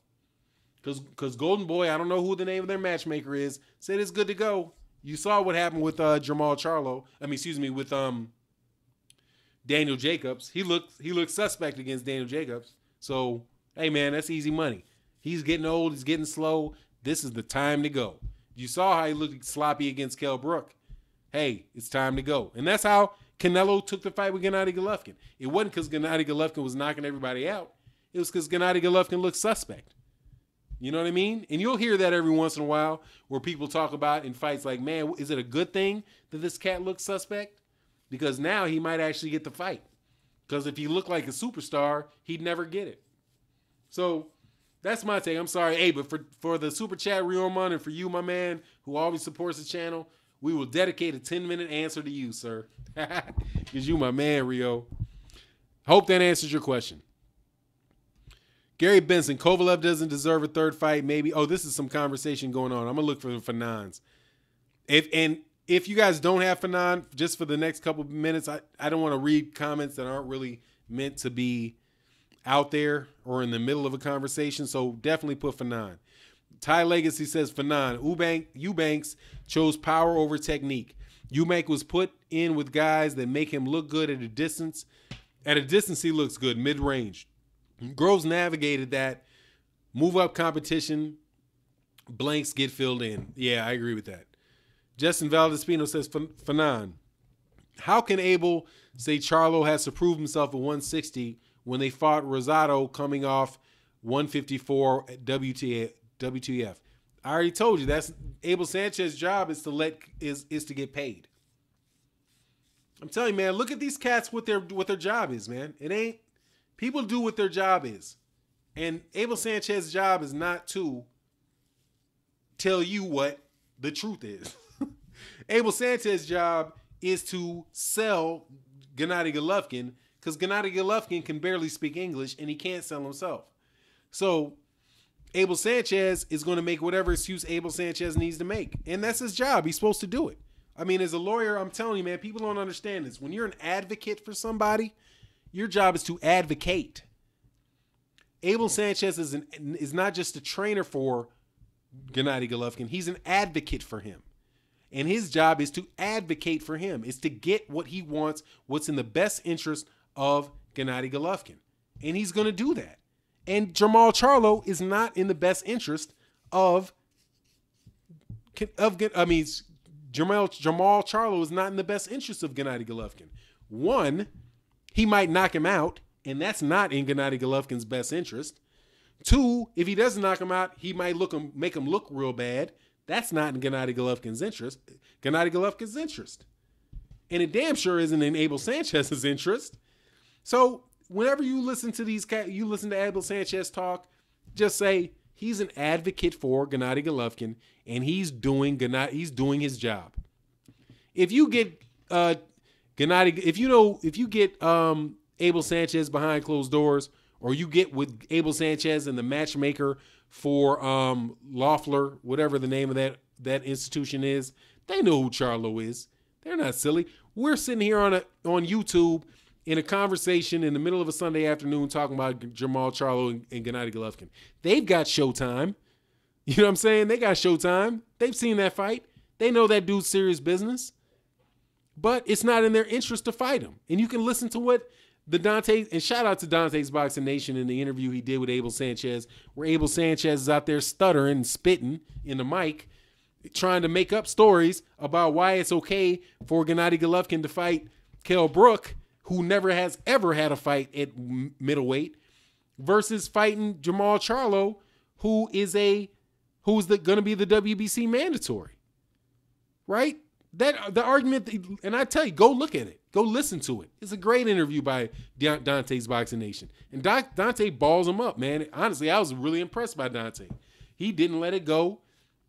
Because Golden Boy, I don't know who the name of their matchmaker is, said it's good to go. You saw what happened with Jermall Charlo. With Daniel Jacobs. He looked suspect against Daniel Jacobs. So, hey man, that's easy money. He's getting old. He's getting slow. This is the time to go. You saw how he looked sloppy against Kell Brook. Hey, it's time to go. And that's how Canelo took the fight with Gennady Golovkin. It wasn't because Gennady Golovkin was knocking everybody out. It was because Gennady Golovkin looked suspect. You know what I mean? And you'll hear that every once in a while where people talk about in fights like, man, is it a good thing that this cat looks suspect? Because now he might actually get the fight. Because if he looked like a superstar, he'd never get it. So that's my take. I'm sorry. Hey, but for the Super Chat, Rio Man, and for you, my man, who always supports the channel, we will dedicate a 10-minute answer to you, sir. Because you my man, Rio. Hope that answers your question. Gary Benson, Kovalev doesn't deserve a third fight, maybe. Oh, this is some conversation going on. I'm going to look for the Fanons. If you guys don't have Fanon, just for the next couple of minutes, I don't want to read comments that aren't really meant to be out there or in the middle of a conversation, so definitely put Fanon. Ty Legacy says Fanon. Eubanks chose power over technique. Eubank was put in with guys that make him look good at a distance. At a distance, he looks good, mid-range. Groves navigated that. Move up competition. Blanks get filled in. Yeah, I agree with that. Justin Valdespino says, Fanon, how can Abel say Charlo has to prove himself at 160 when they fought Rosado coming off 154 at WTF? I already told you that's Abel Sanchez's job is to get paid. I'm telling you, man, look at these cats what their job is, man. It ain't. People do what their job is. And Abel Sanchez's job is not to tell you what the truth is. Abel Sanchez's job is to sell Gennady Golovkin because Gennady Golovkin can barely speak English and he can't sell himself. So Abel Sanchez is going to make whatever excuse Abel Sanchez needs to make. And that's his job. He's supposed to do it. I mean, as a lawyer, I'm telling you, man, people don't understand this. When you're an advocate for somebody, your job is to advocate. Abel Sanchez is not just a trainer for Gennady Golovkin. He's an advocate for him. And his job is to advocate for him, is to get what he wants, what's in the best interest of Gennady Golovkin. And he's going to do that. And Jamal Charlo is not in the best interest of Jamal Charlo is not in the best interest of Gennady Golovkin. One, he might knock him out, and that's not in Gennady Golovkin's best interest. Two, if he doesn't knock him out, he might make him look real bad. That's not in Gennady Golovkin's interest. And it damn sure isn't in Abel Sanchez's interest. So whenever you listen to Abel Sanchez talk, just say he's an advocate for Gennady Golovkin, and he's doing his job. If you get Abel Sanchez behind closed doors, or you get with Abel Sanchez and the matchmaker for Loeffler, whatever the name of that institution is, they know who Charlo is. They're not silly. We're sitting here on YouTube in a conversation in the middle of a Sunday afternoon talking about Jamal Charlo and Gennady Golovkin. They've got Showtime. You know what I'm saying? They got Showtime. They've seen that fight. They know that dude's serious business. But it's not in their interest to fight him. And you can listen to what and shout out to Dante's Boxing Nation in the interview he did with Abel Sanchez, where Abel Sanchez is out there stuttering and spitting in the mic, trying to make up stories about why it's okay for Gennady Golovkin to fight Kell Brook, who never has ever had a fight at middleweight, versus fighting Jamal Charlo, who's going to be the WBC mandatory. Right? The argument, and I tell you, go look at it. Go listen to it. It's a great interview by Dante's Boxing Nation. And Dante balls him up, man. Honestly, I was really impressed by Dante. He didn't let it go.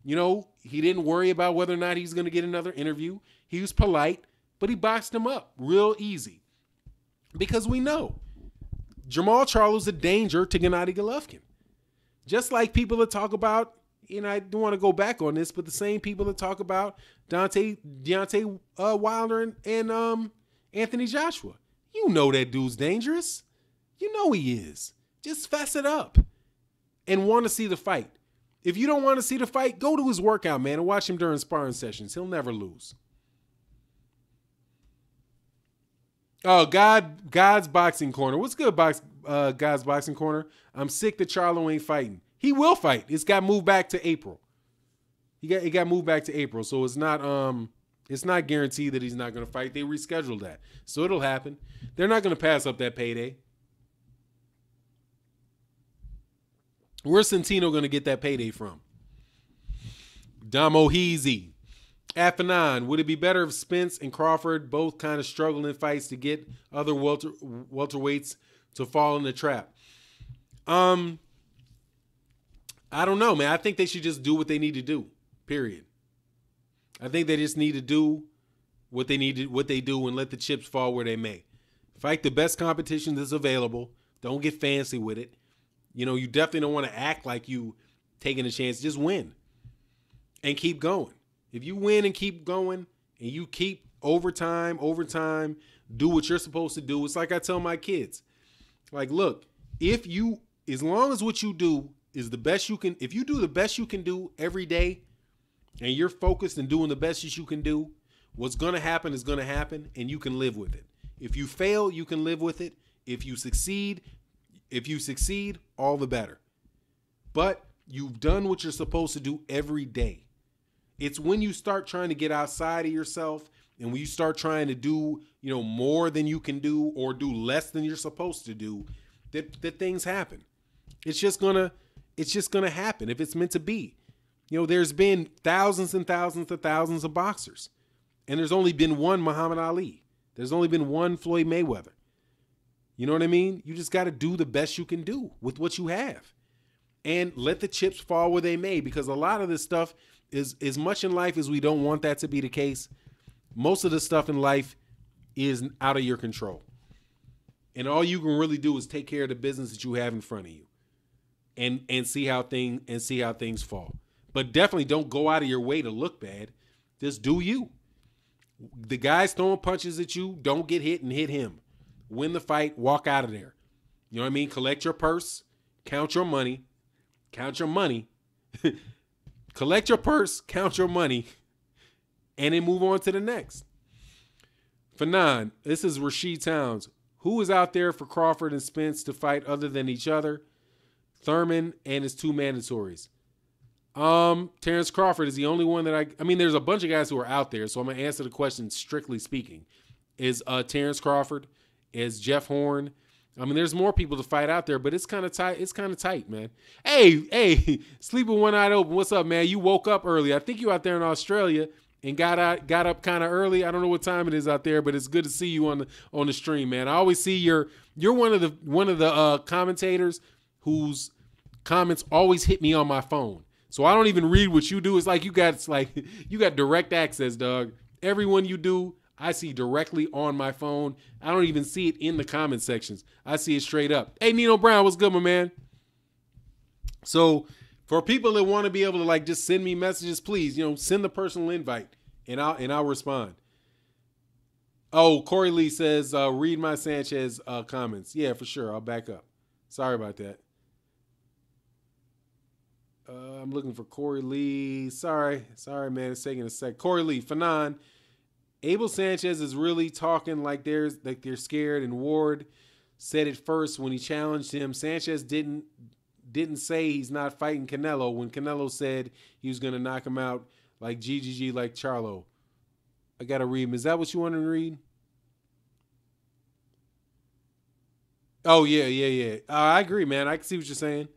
You know, he didn't worry about whether or not he's going to get another interview. He was polite, but he boxed him up real easy. Because we know Jamal Charlo's a danger to Gennady Golovkin. Just like people that talk about, and I don't want to go back on this, but the same people that talk about Deontay Wilder and Anthony Joshua. You know that dude's dangerous. You know he is. Just fess it up and want to see the fight. If you don't want to see the fight, go to his workout, man, and watch him during sparring sessions. He'll never lose. Oh, God's Boxing Corner. What's good, God's Boxing Corner? I'm sick that Charlo ain't fighting. He will fight. It's got moved back to April. It got moved back to April, so it's not guaranteed that he's not going to fight. They rescheduled that, so it'll happen. They're not going to pass up that payday. Where's Santino going to get that payday from? Damo Heezy. Afanon, would it be better if Spence and Crawford both kind of struggle in fights to get other welterweights to fall in the trap? I don't know, man. I think they should just do what they need to do, period. I think they just need to do what they do and let the chips fall where they may. Fight the best competition that's available. Don't get fancy with it. You know, you definitely don't want to act like you taking a chance. Just win and keep going. If you win and keep going and you keep overtime, do what you're supposed to do. It's like I tell my kids, like, look, as long as what you do is the best you can, if you do the best you can do every day and you're focused and doing the best that you can do, what's going to happen is going to happen and you can live with it. If you fail, you can live with it. If you succeed, all the better. But you've done what you're supposed to do every day. It's when you start trying to get outside of yourself and when you start trying to do, more than you can do or do less than you're supposed to do, that things happen. It's just gonna happen if it's meant to be. There's been thousands and thousands and thousands of boxers, and there's only been one Muhammad Ali. There's only been one Floyd Mayweather. You know what I mean? You just got to do the best you can do with what you have, and let the chips fall where they may. Because a lot of this stuff is as much in life as we don't want that to be the case. Most of the stuff in life is out of your control, and all you can really do is take care of the business that you have in front of you. And see how things fall. But definitely don't go out of your way to look bad. Just do you. The guy's throwing punches at you, don't get hit and hit him. Win the fight, walk out of there. You know what I mean? Collect your purse, count your money, collect your purse, count your money, and then move on to the next. For 9, this is Rasheed Towns. Who is out there for Crawford and Spence to fight other than each other? Thurman and his 2 mandatories. Terence Crawford is the only one that I mean, there's a bunch of guys who are out there, so I'm going to answer the question strictly speaking. Is Terence Crawford, is Jeff Horn. I mean, there's more people to fight out there, but it's kind of tight. It's kind of tight, man. Hey, sleep with one eye open. What's up, man? You woke up early. I think you out there in Australia and got up kind of early. I don't know what time it is out there, but it's good to see you on the stream, man. I always see you're one of the commentators whose comments always hit me on my phone. So I don't even read what you do. It's like you got direct access, dog. Everyone you do, I see directly on my phone. I don't even see it in the comment sections. I see it straight up. Hey, Nino Brown, what's good, my man? So for people that want to be able to like just send me messages, please, send the personal invite and I'll respond. Oh, Corey Lee says, read my Sanchez comments. Yeah, for sure. I'll back up. Sorry about that. I'm looking for Corey Lee. Sorry, man. It's taking a sec. Corey Lee, Fanon. Abel Sanchez is really talking like they're scared, and Ward said it first when he challenged him. Sanchez didn't say he's not fighting Canelo when Canelo said he was going to knock him out like GGG, like Charlo. I got to read him. Is that what you want to read? Oh, yeah. I agree, man. I can see what you're saying.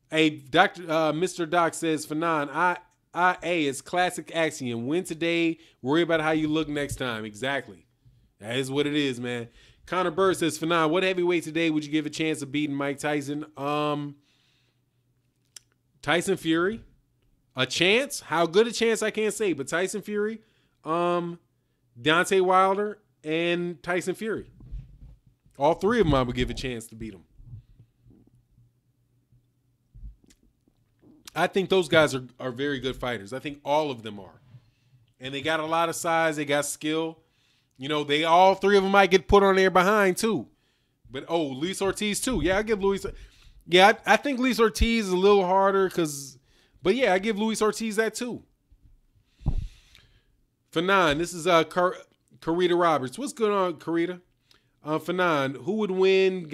Hey, Mr. Doc says, Fanon, it's classic axiom. Win today, worry about how you look next time. Exactly. That is what it is, man. Connor Bird says, Fanon, what heavyweight today would you give a chance of beating Mike Tyson? Tyson Fury. A chance? How good a chance, I can't say, but Tyson Fury, Deontay Wilder, and Tyson Fury. All 3 of them I would give a chance to beat them. I think those guys are very good fighters. I think all of them are. And they got a lot of size. They got skill. They all 3 of them might get put on their behind too. But, Luis Ortiz too. Yeah, I give Luis. Yeah, I think Luis Ortiz is a little harder but yeah, I give Luis Ortiz that too. Fanon, this is Karita Roberts. What's going on, Karita? Fanon, who would win,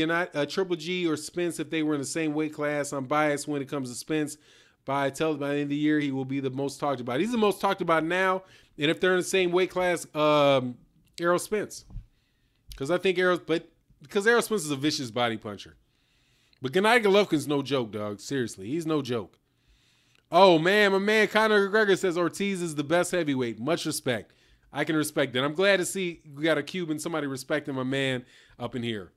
Triple G or Spence if they were in the same weight class? I'm biased when it comes to Spence. By the end of the year, he will be the most talked about. He's the most talked about now. And if they're in the same weight class, Errol Spence. Because I think Errol Spence is a vicious body puncher. But Gennady Golovkin's no joke, dog. Seriously, he's no joke. Oh, man, my man Conor McGregor says Ortiz is the best heavyweight. Much respect. I can respect that. I'm glad to see we got a Cuban, somebody respecting my man up in here.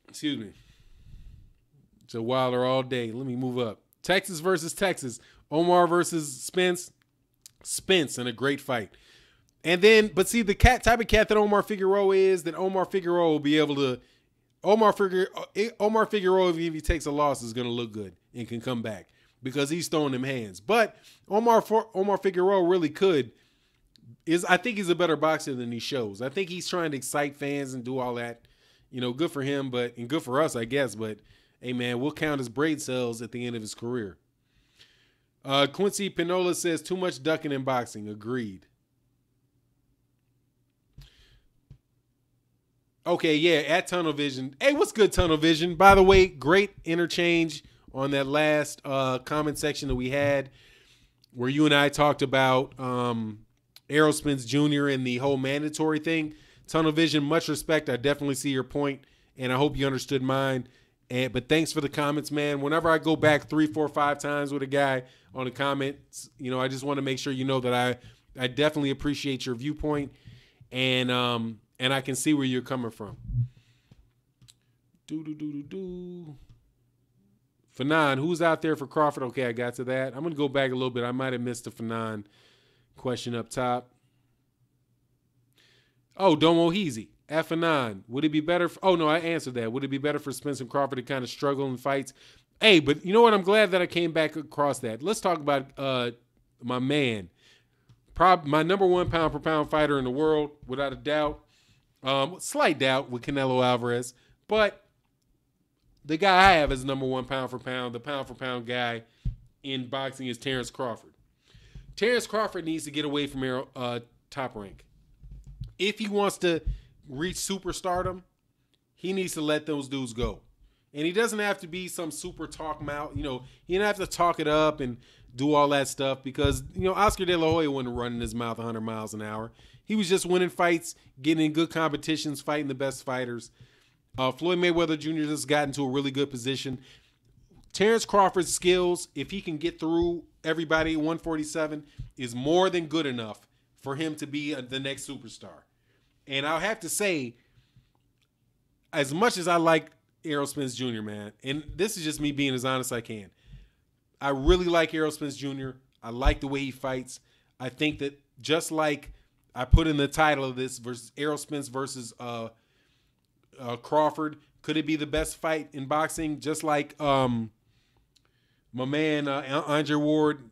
Excuse me. It's a Wilder all day. Let me move up. Texas versus Texas. Omar versus Spence. Spence in a great fight. And then, but see, the type of cat that Omar Figueroa is, that Omar Figueroa will be able to, Omar Figueroa, if he takes a loss, is going to look good and can come back because he's throwing them hands. But Omar Figueroa really could. I think he's a better boxer than he shows. I think he's trying to excite fans and do all that. Good for him, and good for us, I guess. But hey, man, we'll count his braid cells at the end of his career. Quincy Pinola says, too much ducking in boxing. Agreed. Okay, yeah, at Tunnel Vision. Hey, what's good, Tunnel Vision? By the way, great interchange on that last comment section that we had where you and I talked about Errol Spence Jr. and the whole mandatory thing. Tunnel Vision, much respect. I definitely see your point, and I hope you understood mine. But thanks for the comments, man. Whenever I go back 3, 4, 5 times with a guy on the comments, I just want to make sure you know that I definitely appreciate your viewpoint, and I can see where you're coming from. Fanon, who's out there for Crawford? Okay, I got to that. I'm going to go back a little bit. I might have missed the Fanon question up top. Oh, Domo Heezy. F9. Would it be better? Oh, no, I answered that. Would it be better for Spence and Crawford to kind of struggle in fights? Hey, but you know what? I'm glad that I came back across that. Let's talk about my man. My number 1 pound-for-pound fighter in the world, without a doubt. Slight doubt with Canelo Alvarez. But the guy I have as number one pound for pound guy in boxing is Terence Crawford. Terence Crawford needs to get away from Top Rank. If he wants to reach superstardom, he needs to let those dudes go. And he doesn't have to be some super talk mouth. You know, he doesn't have to talk it up and do all that stuff because, you know, Oscar De La Hoya wasn't running his mouth 100 miles an hour. He was just winning fights, getting in good competitions, fighting the best fighters. Floyd Mayweather Jr. just got into a really good position. Terence Crawford's skills, if he can get through everybody at 147, is more than good enough for him to be the next superstar. And I'll have to say, as much as I like Errol Spence Jr., man, and this is just me being as honest as I can, I really like Errol Spence Jr. I like the way he fights. I think that just like I put in the title of this versus Errol Spence versus Crawford, could it be the best fight in boxing? Just like my man Andre Ward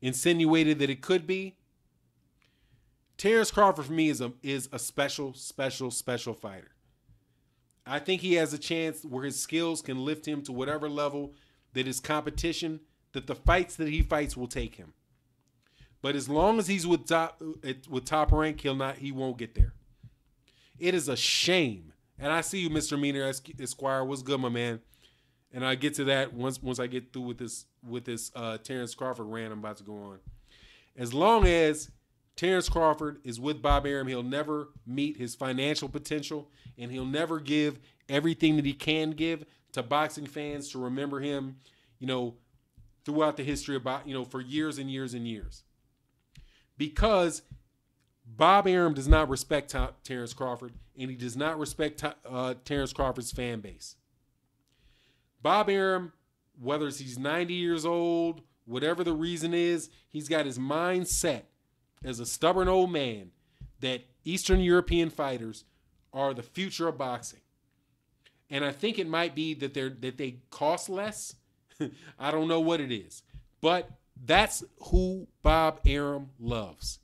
insinuated that it could be. Terence Crawford for me is a special fighter. I think he has a chance where his skills can lift him to whatever level that his competition, that the fights that he fights will take him. But as long as he's with Top Rank, he won't get there. It is a shame. And I see you, Mr. Meaner Esquire. What's good, my man? And I get to that once I get through with this Terence Crawford rant I'm about to go on. As long as Terence Crawford is with Bob Arum, he'll never meet his financial potential, and he'll never give everything that he can give to boxing fans to remember him, you know, throughout the history of, you know, for years and years and years. Because Bob Arum does not respect Terence Crawford, and he does not respect Terence Crawford's fan base. Bob Arum, whether he's 90 years old, whatever the reason is, he's got his mind set as a stubborn old man that Eastern European fighters are the future of boxing. And I think it might be that they cost less. I don't know what it is. But that's who Bob Arum loves.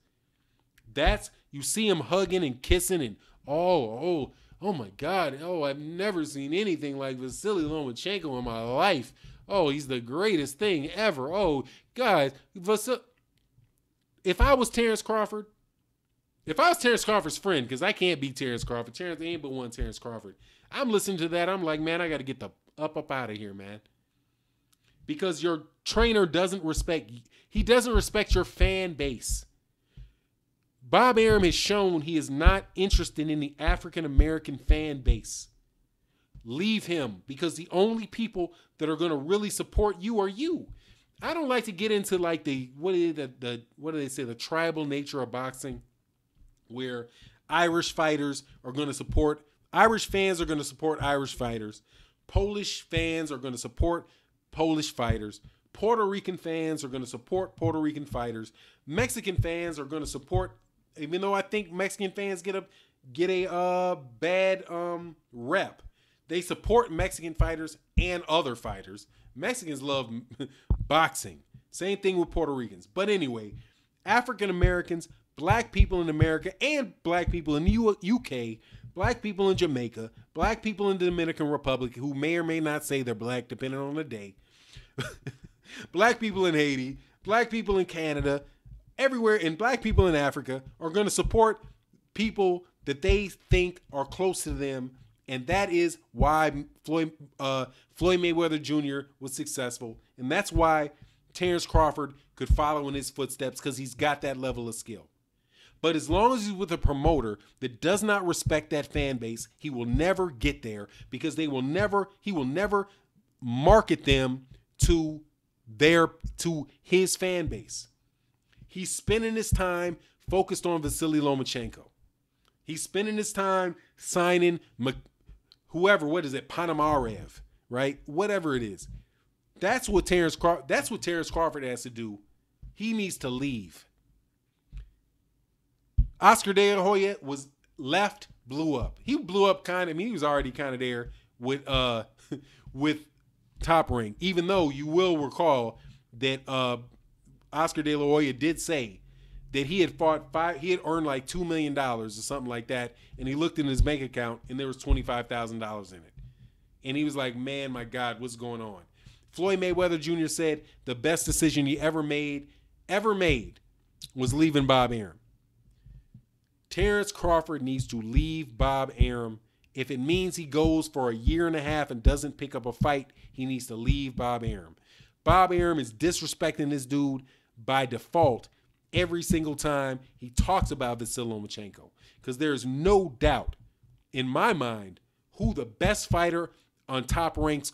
You see him hugging and kissing and oh my God. Oh, I've never seen anything like Vasily Lomachenko in my life. Oh, he's the greatest thing ever. Oh, guys, if I was Terence Crawford's friend, because I can't beat Terence Crawford. Terence ain't but one Terence Crawford. I'm listening to that. I'm like, man, I got to get the up out of here, man. Because your trainer doesn't respect your fan base. Bob Arum has shown he is not interested in the African-American fan base. Leave him, because the only people that are going to really support you are you. I don't like to get into like what do they say, the tribal nature of boxing, where Irish fans are going to support Irish fighters. Polish fans are going to support Polish fighters. Puerto Rican fans are going to support Puerto Rican fighters. Mexican fans are going to support, even though I think Mexican fans get a bad rep. They support Mexican fighters and other fighters. Mexicans love boxing. Same thing with Puerto Ricans. But anyway, African Americans, black people in America, and black people in the UK, black people in Jamaica, black people in the Dominican Republic, who may or may not say they're black depending on the day, black people in Haiti, black people in Canada, everywhere, and black people in Africa are going to support people that they think are close to them. And that is why Floyd Mayweather Jr. was successful. And that's why Terence Crawford could follow in his footsteps, because he's got that level of skill. But as long as he's with a promoter that does not respect that fan base, he will never get there, because he will never market them to his fan base. He's spending his time focused on Vasily Lomachenko. He's spending his time signing Panamarev, right? Whatever it is. That's what Terence Crawford has to do. He needs to leave. Oscar De La Hoya was left, blew up. He blew up he was already kind of there with Top Rank, even though you will recall that Oscar De La Hoya did say that he had earned like $2 million or something like that, and he looked in his bank account and there was $25,000 in it. And he was like, man, my God, what's going on? Floyd Mayweather Jr. said the best decision he ever made, was leaving Bob Arum. Terence Crawford needs to leave Bob Arum. If it means he goes for a year and a half and doesn't pick up a fight, he needs to leave Bob Arum. Bob Arum is disrespecting this dude by default every single time he talks about Vasyl Lomachenko. Because there's no doubt in my mind who the best fighter on top ranked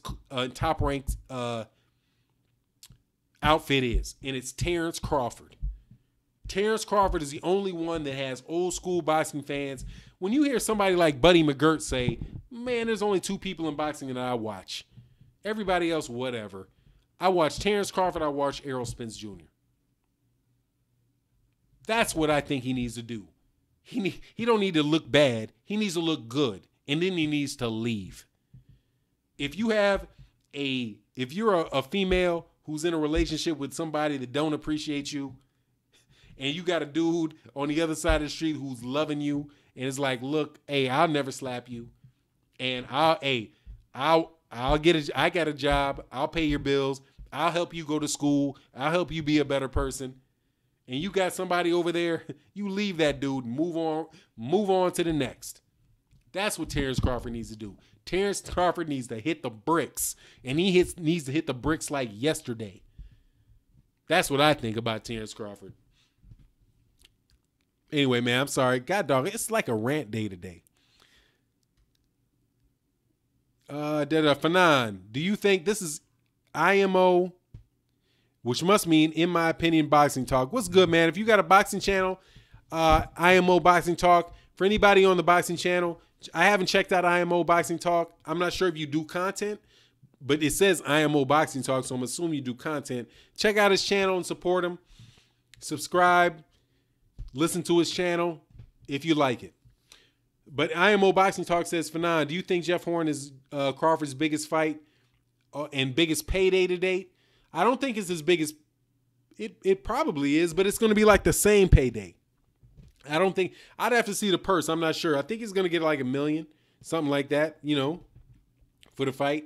outfit is. And it's Terence Crawford. Terence Crawford is the only one that has old school boxing fans. When you hear somebody like Buddy McGirt say, man, there's only 2 people in boxing that I watch. Everybody else, whatever. I watch Terence Crawford. I watch Errol Spence Jr. That's what I think he needs to do. He don't need to look bad. He needs to look good. And then he needs to leave. If you're a female who's in a relationship with somebody that don't appreciate you, and you got a dude on the other side of the street who's loving you, and it's like, look, hey, I'll never slap you, and I got a job, I'll pay your bills, I'll help you go to school, I'll help you be a better person, and you got somebody over there, you leave that dude and move on to the next. That's what Terence Crawford needs to do. Terence Crawford needs to hit the bricks, and he needs to hit the bricks like yesterday. That's what I think about Terence Crawford. Anyway, man, I'm sorry. God dog, it's like a rant day today. Fanan, do you think this is IMO, which must mean, in my opinion, Boxing Talk? What's good, man? If you got a boxing channel, IMO Boxing Talk. For anybody on the boxing channel, I haven't checked out IMO Boxing Talk. I'm not sure if you do content, but it says IMO Boxing Talk, so I'm assuming you do content. Check out his channel and support him. Subscribe. Listen to his channel if you like it. But IMO Boxing Talk says, Fanon, do you think Jeff Horn is Crawford's biggest fight and biggest payday to date? I don't think it's his biggest. It probably is, but it's going to be like the same payday. I don't think. I'd have to see the purse. I'm not sure. I think he's going to get like $1 million, something like that, for the fight.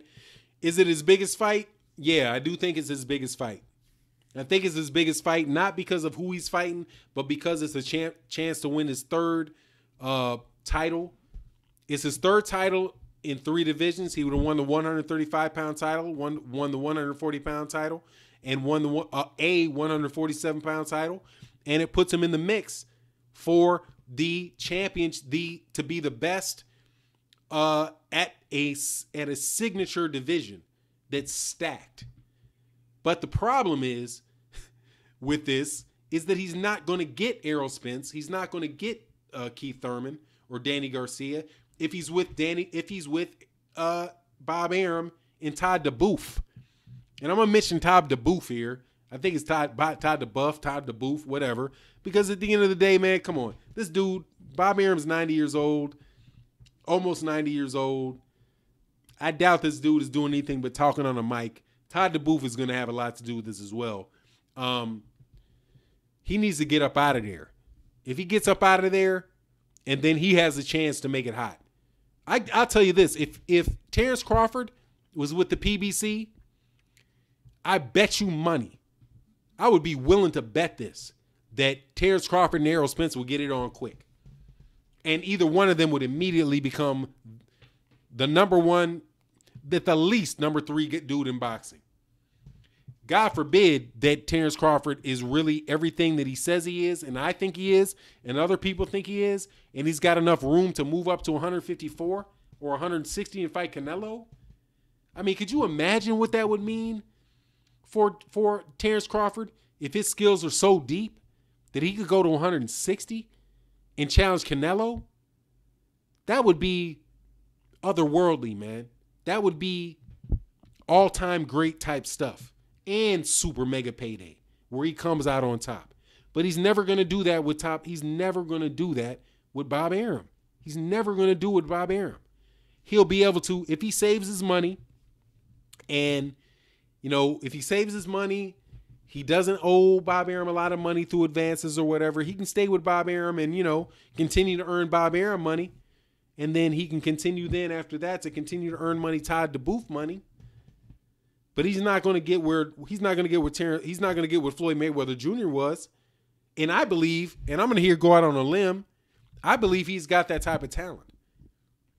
Is it his biggest fight? Yeah, I do think it's his biggest fight. I think it's his biggest fight, not because of who he's fighting, but because it's a chance to win his third title. It's his third title in 3 divisions. He would have won the 135-pound title, won the 140-pound title, and won the 147-pound title. And it puts him in the mix for the champions, to be the best at a signature division that's stacked. But the problem is with this is that he's not going to get Errol Spence. He's not going to get Keith Thurman or Danny Garcia if he's with Bob Arum and Todd DeBoof. And I'm going to mention Todd DeBoof here. I think it's Todd DeBoof, whatever. Because at the end of the day, man, come on. This dude, Bob Arum's 90 years old, almost 90 years old. I doubt this dude is doing anything but talking on a mic. Todd DeBoof is going to have a lot to do with this as well. He needs to get up out of there. If he gets up out of there, and then he has a chance to make it hot. I'll tell you this. If Terence Crawford was with the PBC, I bet you money. I would be willing to bet this, that Terence Crawford and Errol Spence will get it on quick. And either one of them would immediately become the number one, at the least number 3 dude in boxing. God forbid that Terence Crawford is really everything that he says he is, and I think he is, and other people think he is, and he's got enough room to move up to 154 or 160 and fight Canelo. I mean, could you imagine what that would mean for Terence Crawford if his skills are so deep that he could go to 160 and challenge Canelo? That would be otherworldly, man. That would be all-time great type stuff and super mega payday where he comes out on top. But he's never going to do that with He's never going to do that with Bob Arum. He's never going to do it with Bob Arum. He'll be able to, if he saves his money, and, if he saves his money, he doesn't owe Bob Arum a lot of money through advances or whatever. He can stay with Bob Arum and, continue to earn Bob Arum money. and then he can continue then after that to continue to earn money tied to booth money. But he's not going to get where He's not going to get what Floyd Mayweather Jr. was. And I believe, and I'm going to go out on a limb, I believe he's got that type of talent.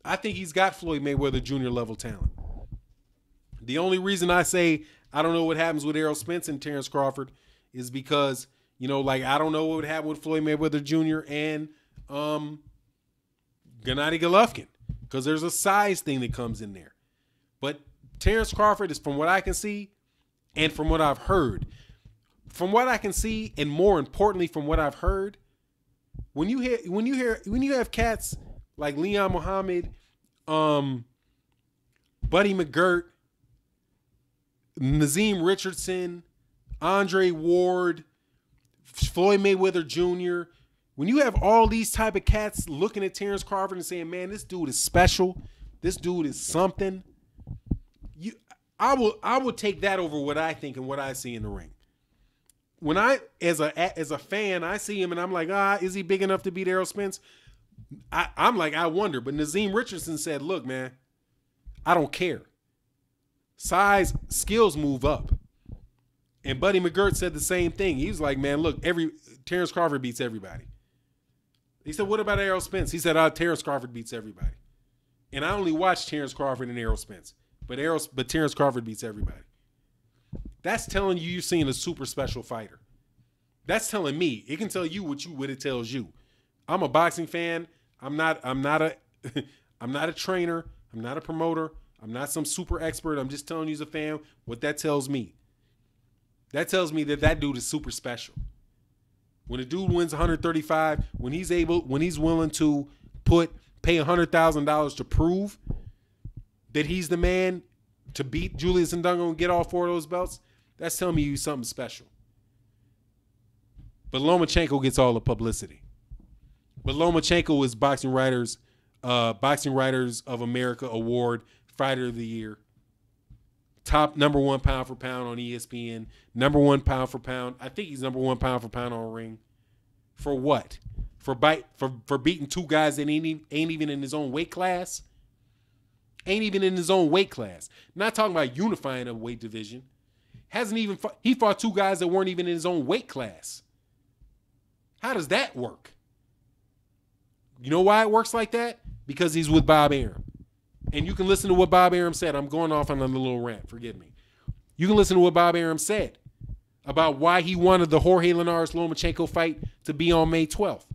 I think he's got Floyd Mayweather Jr. level talent. The only reason I say I don't know what happens with Errol Spence and Terence Crawford is because, I don't know what would happen with Floyd Mayweather Jr. and Gennady Golovkin, because there's a size thing that comes in there. But Terence Crawford is, from what I can see and from what I've heard, from what I can see, and more importantly, from what I've heard, when you have cats like Leon Muhammad, Buddy McGirt, Nazim Richardson, Andre Ward, Floyd Mayweather Jr., when you have all these type of cats looking at Terence Crawford and saying, man, this dude is special, this dude is something, I will take that over what I think and what I see in the ring. When I, as a fan, I see him and I'm like, is he big enough to beat Errol Spence? I'm like, I wonder. But Nazim Richardson said, look, man, I don't care. Size, skills move up. And Buddy McGirt said the same thing. He was like, man, look, Terence Crawford beats everybody. He said, what about Errol Spence? He said, Terence Crawford beats everybody. And I only watched Terence Crawford and Errol Spence. But Terence Crawford beats everybody. That's telling you you're seeing a super special fighter. That's telling me. It can tell you what it tells you. I'm a boxing fan. I'm not a trainer. I'm not a promoter. I'm not some super expert. I'm just telling you as a fan what that tells me. That tells me that dude is super special. When a dude wins 135, when he's willing to pay $100,000 to prove that he's the man to beat Julius Ndungo and get all 4 of those belts, that's telling me he's something special. But Lomachenko gets all the publicity. But Lomachenko is Boxing Writers of America Award Fighter of the Year. Top #1 pound for pound on ESPN. #1 pound for pound. I think he's #1 pound for pound on ring. For what? For beating 2 guys that ain't even in his own weight class? Ain't even in his own weight class. Not talking about unifying a weight division. He fought 2 guys that weren't even in his own weight class. How does that work? You know why it works like that? Because he's with Bob Arum. And you can listen to what Bob Arum said. I'm going off on a little rant. Forgive me. You can listen to what Bob Arum said about why he wanted the Jorge Linares-Lomachenko fight to be on May 12th.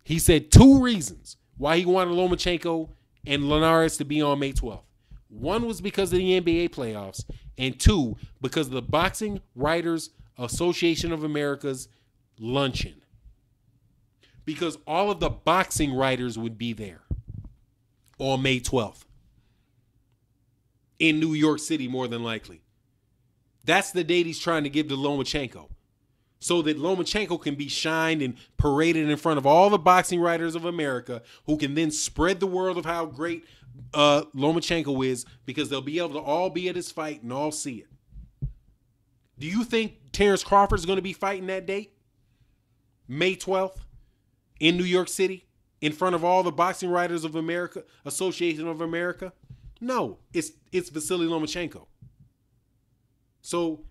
He said 2 reasons why he wanted Lomachenko and Linares to be on May 12th. One was because of the NBA playoffs, and 2, because of the Boxing Writers Association of America's luncheon. Because all of the boxing writers would be there on May 12th. In New York City, more than likely. That's the date he's trying to give to Lomachenko. So that Lomachenko can be shined and paraded in front of all the boxing writers of America, who can then spread the word of how great Lomachenko is, because they'll be able to all be at his fight and all see it. Do you think Terence Crawford is going to be fighting that date? May 12th in New York City in front of all the Boxing Writers of America, Association of America? No, it's Vasily Lomachenko. So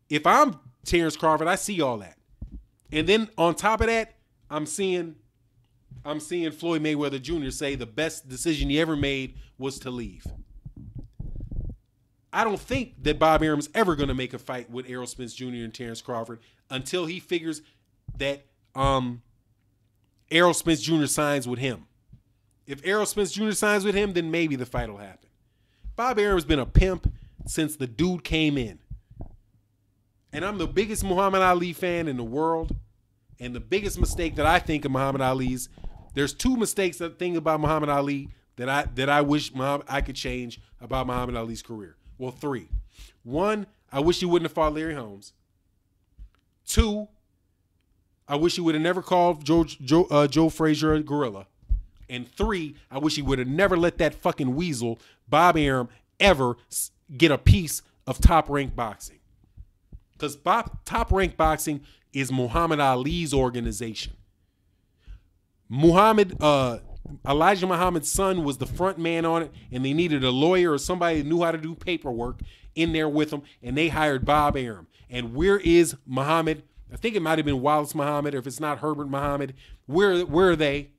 if I'm Terence Crawford, I see all that. And then on top of that, I'm seeing Floyd Mayweather Jr. say the best decision he ever made was to leave. I don't think that Bob Arum's ever going to make a fight with Errol Spence Jr. and Terence Crawford until he figures that Errol Spence Jr. signs with him. If Errol Spence Jr. signs with him, then maybe the fight will happen. Bob Arum's been a pimp since the dude came in. And I'm the biggest Muhammad Ali fan in the world. And the biggest mistake that I think of Muhammad Ali's, there's 2 mistakes that I think about Muhammad Ali that I wish I could change about Muhammad Ali's career. Well, 3. 1, I wish he wouldn't have fought Larry Holmes. 2, I wish he would have never called Joe Frazier a gorilla. And 3, I wish he would have never let that fucking weasel, Bob Arum, ever get a piece of Top Rank Boxing. Because Top Rank Boxing is Muhammad Ali's organization. Elijah Muhammad's son was the front man on it, and they needed a lawyer or somebody who knew how to do paperwork in there with them, and they hired Bob Arum. And where is Muhammad? I think it might have been Wallace Muhammad, or if it's not Herbert Muhammad. Where are they?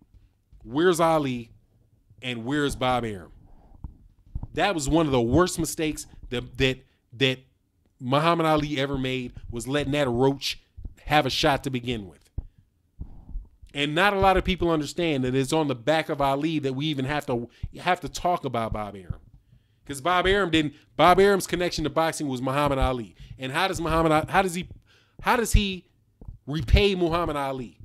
Where's Ali? And where's Bob Arum? That was one of the worst mistakes that Muhammad Ali ever made, was letting that roach have a shot to begin with. And not a lot of people understand that it's on the back of Ali that we even have to talk about Bob Arum. Because Bob Arum's connection to boxing was Muhammad Ali. And how does he repay Muhammad Ali?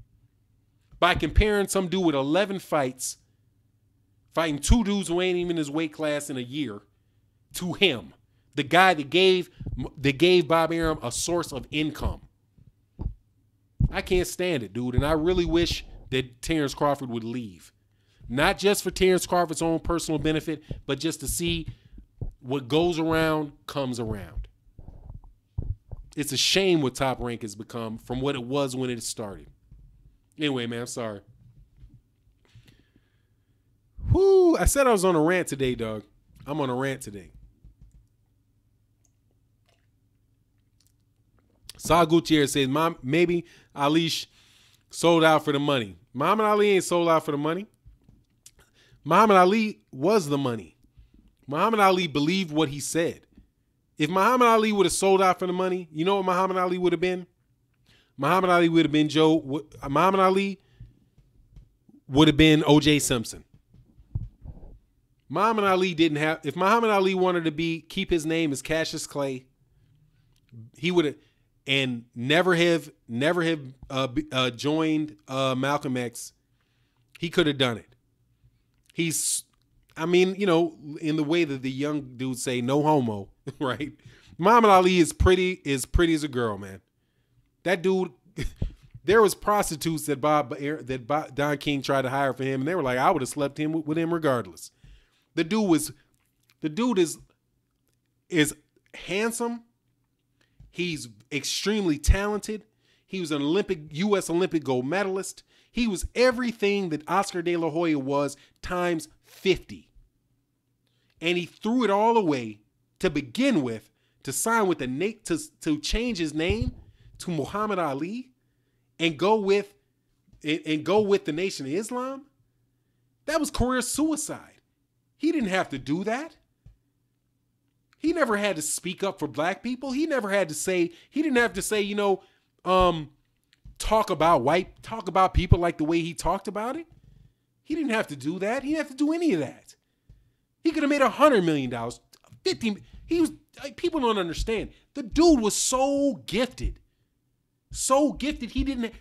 By comparing some dude with 11 fights, fighting two dudes who ain't even in his weight class in a year, to him, the guy that gave Bob Arum a source of income. I can't stand it, dude, and I really wish that Terence Crawford would leave. Not just for Terence Crawford's own personal benefit, but just to see what goes around comes around. It's a shame what Top Rank has become from what it was when it started. Anyway, man, I'm sorry. Whoo, I said I was on a rant today, dog. I'm on a rant today. Saul Gutierrez says, maybe Ali sold out for the money. Muhammad Ali ain't sold out for the money. Muhammad Ali was the money. Muhammad Ali believed what he said. If Muhammad Ali would have sold out for the money, you know what Muhammad Ali would have been? Muhammad Ali would have been Muhammad Ali would have been O.J. Simpson. Muhammad Ali didn't have, if Muhammad Ali wanted to keep his name as Cassius Clay, he would have, and never have joined Malcolm X. He could have done it. In the way that the young dudes say, no homo, right? Muhammad Ali is pretty as a girl, man. That dude, there was prostitutes that Don King tried to hire for him, and they were like, I would have slept with him regardless. The dude is handsome. He's extremely talented. He was an U.S. Olympic gold medalist. He was everything that Oscar De La Hoya was times 50. And he threw it all away to begin with, to sign with to change his name to Muhammad Ali and go with the Nation of Islam. That was career suicide. He didn't have to do that. He never had to speak up for black people. He didn't have to say, talk about people like the way he talked about it. He didn't have to do that. He didn't have to do any of that. He could have made $100 million, $50. People don't understand. The dude was so gifted. So gifted, he didn't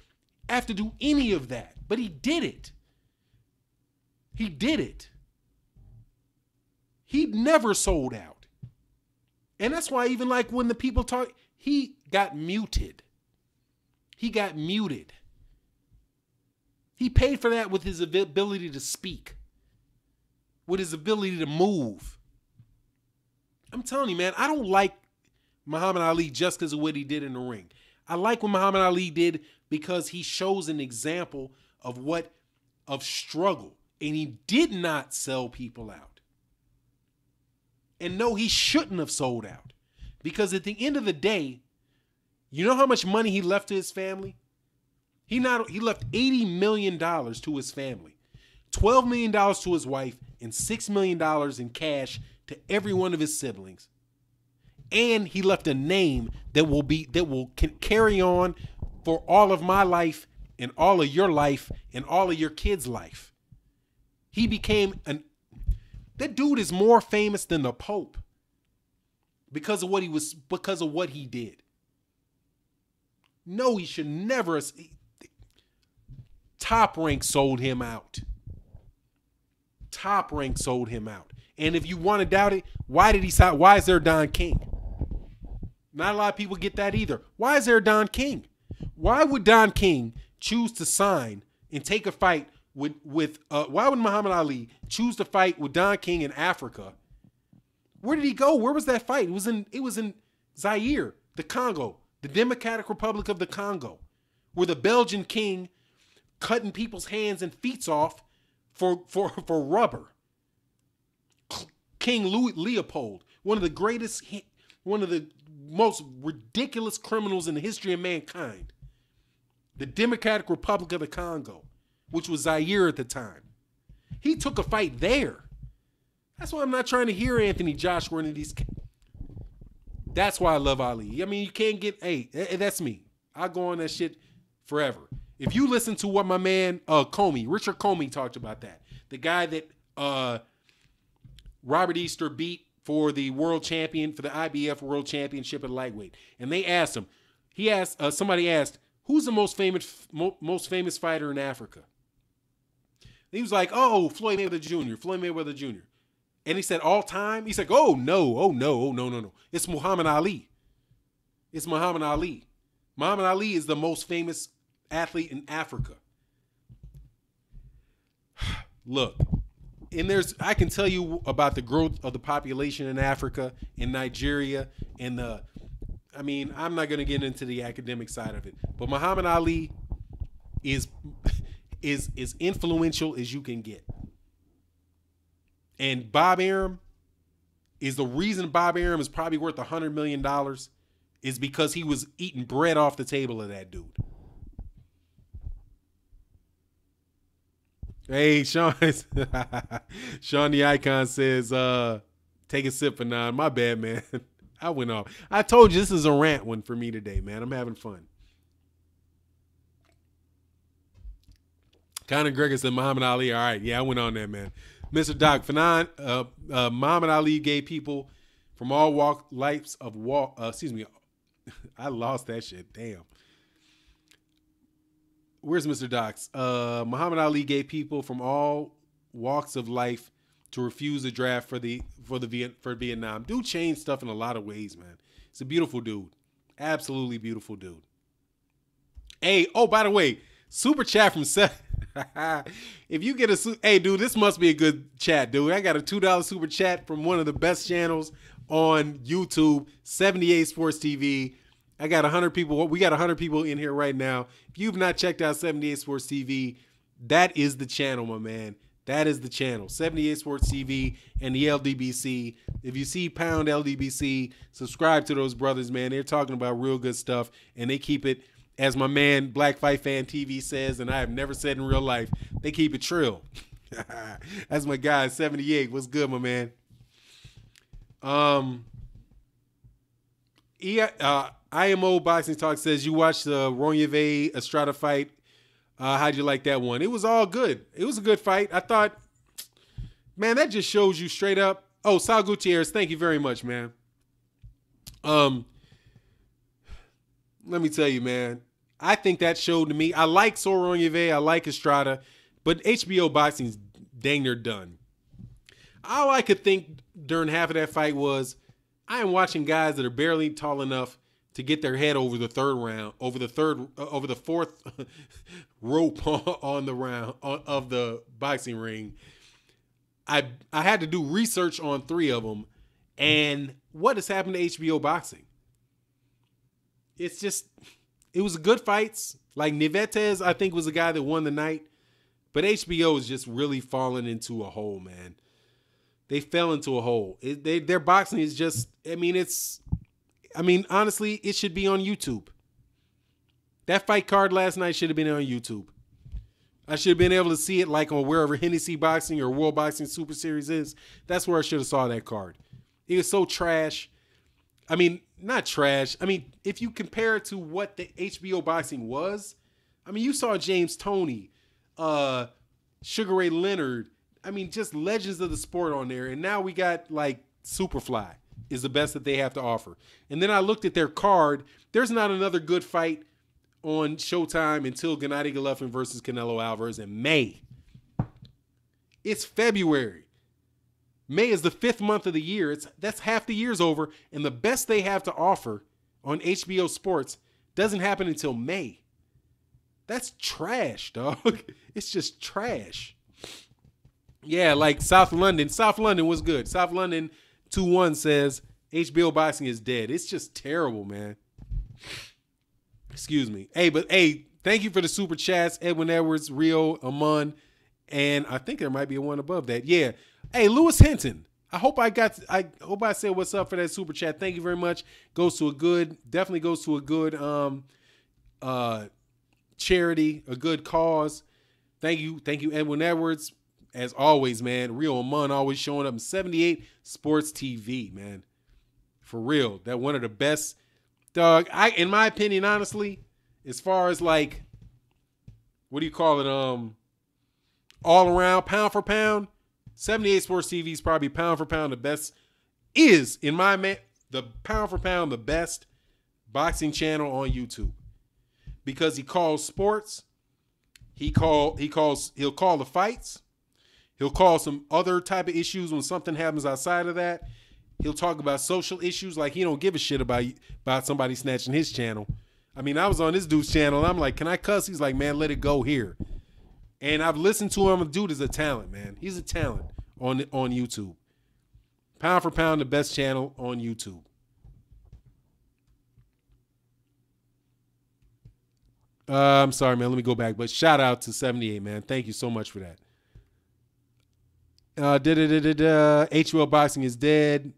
have to do any of that. But he did it. He did it. He never sold out. And that's why even like when the people talk, he got muted. He got muted. He paid for that with his ability to speak, with his ability to move. I'm telling you, man, I don't like Muhammad Ali just because of what he did in the ring. I like what Muhammad Ali did because he shows an example of struggle, and he did not sell people out. And no, he shouldn't have sold out, because at the end of the day, you know how much money he left to his family? He left $80 million to his family, $12 million to his wife, and $6 million in cash to every one of his siblings. And he left a name that will carry on for all of my life and all of your life and all of your kids' life. He became that dude is more famous than the Pope because of what he did. No, he should never. Top Rank sold him out. Top Rank sold him out. And if you want to doubt it, why is there Don King? Not a lot of people get that either. Why is there Don King? Why would Don King choose to sign and take a fight why would Muhammad Ali choose to fight with Don King in Africa? Where did he go? Where was that fight? It was in Zaire, the Congo, the Democratic Republic of the Congo, where the Belgian king cutting people's hands and feet off for rubber. King Louis Leopold, one of the most ridiculous criminals in the history of mankind. The Democratic Republic of the Congo, which was Zaire at the time. He took a fight there. That's why I'm not trying to hear Anthony Joshua into these. That's why I love Ali. I mean, you can't get, hey, that's me. I go on that shit forever. If you listen to what my man Richard Comey talked about that, the guy that Robert Easter beat for the IBF World Championship at lightweight, and they asked him. Somebody asked, "Who's the most famous fighter in Africa?" And he was like, "Oh, Floyd Mayweather Jr." And he said, "All time?" He's like, "Oh no. It's Muhammad Ali. It's Muhammad Ali. Muhammad Ali is the most famous athlete in Africa." Look, I can tell you about the growth of the population in Africa, in Nigeria, and I'm not going to get into the academic side of it, but Muhammad Ali is influential as you can get. And Bob Arum is the reason Bob Arum is probably worth $100 million is because he was eating bread off the table of that dude. Hey, Sean the Icon says, take a sip for 9. My bad, man. I went off. I told you this is a rant one for me today, man. I'm having fun. Conor Gregor said Muhammad Ali. All right. Yeah, I went on there, man. Mr. Doc, Fanon, Muhammad Ali gave people from all lives of I lost that shit. Damn. Where's Mr. Docs? Muhammad Ali gave people from all walks of life to refuse the draft for Vietnam. Dude changed stuff in a lot of ways, man. It's a beautiful dude. Absolutely beautiful dude. Hey, oh, by the way, super chat from Seth. If you get hey, dude, this must be a good chat, dude. I got a $2 super chat from one of the best channels on YouTube, 78 Sports TV. I got 100 people. We got 100 people in here right now. If you've not checked out 78 Sports TV, that is the channel, my man. That is the channel, 78 Sports TV and the LDBC. If you see Pound LDBC, subscribe to those brothers, man. They're talking about real good stuff, and they keep it, as my man Black Fight Fan TV says, and I have never said in real life, they keep it trill. That's my guy, 78. What's good, my man? IMO Boxing Talk says, you watched the Ronyev Estrada fight. How'd you like that one? It was all good. It was a good fight. I thought, man, that just shows you straight up. Oh, Sal Gutierrez, thank you very much, man. Let me tell you, man. I think that showed to me. I like Ronyev. I like Estrada, but HBO Boxing's dang near done. All I could think during half of that fight was, I am watching guys that are barely tall enough to get their head over the fourth rope on the round of the boxing ring. I had to do research on 3 of them, and what has happened to HBO Boxing? It's just, it was good fights. Like Nivetes, I think, was the guy that won the night, but HBO is just really falling into a hole, man. They fell into a hole. Their boxing is just, honestly, it should be on YouTube. That fight card last night should have been on YouTube. I should have been able to see it like on wherever Hennessy Boxing or World Boxing Super Series is. That's where I should have saw that card. It was so trash. Not trash. If you compare it to what the HBO Boxing was, you saw James Toney, Sugar Ray Leonard, just legends of the sport on there. And now we got like Superfly is the best that they have to offer. And then I looked at their card. There's not another good fight on Showtime until Gennady Golovkin versus Canelo Alvarez in May. It's February. May is the 5th month of the year. That's half the year's over. And the best they have to offer on HBO Sports doesn't happen until May. That's trash, dog. It's just trash. Yeah, like South London. South London was good. South London 2-1 says HBO Boxing is dead. It's just terrible, man. Excuse me. Hey, thank you for the super chats. Edwin Edwards, Rio, Amon, And I think there might be one above that. Yeah. Hey, Lewis Hinton. I hope I said what's up for that super chat. Thank you very much. Definitely goes to a good charity, a good cause. Thank you, Edwin Edwards. As always, man, Real Mun always showing up in 78 Sports TV, man. For real. That one of the best, dog. In my opinion, honestly, as far as like, what do you call it? All around, pound for pound, 78 Sports TV is probably pound for pound the best. Is, in my man, the pound for pound the best boxing channel on YouTube. Because he calls sports. He'll call the fights. He'll call some other type of issues when something happens outside of that. He'll talk about social issues, like he don't give a shit about somebody snatching his channel. I mean, I was on this dude's channel, and I'm like, can I cuss? He's like, man, let it go here. And I've listened to him. The dude is a talent, man. He's a talent on YouTube. Pound for pound, the best channel on YouTube. I'm sorry, man. Let me go back. But shout out to 78, man. Thank you so much for that. HUL Boxing is dead.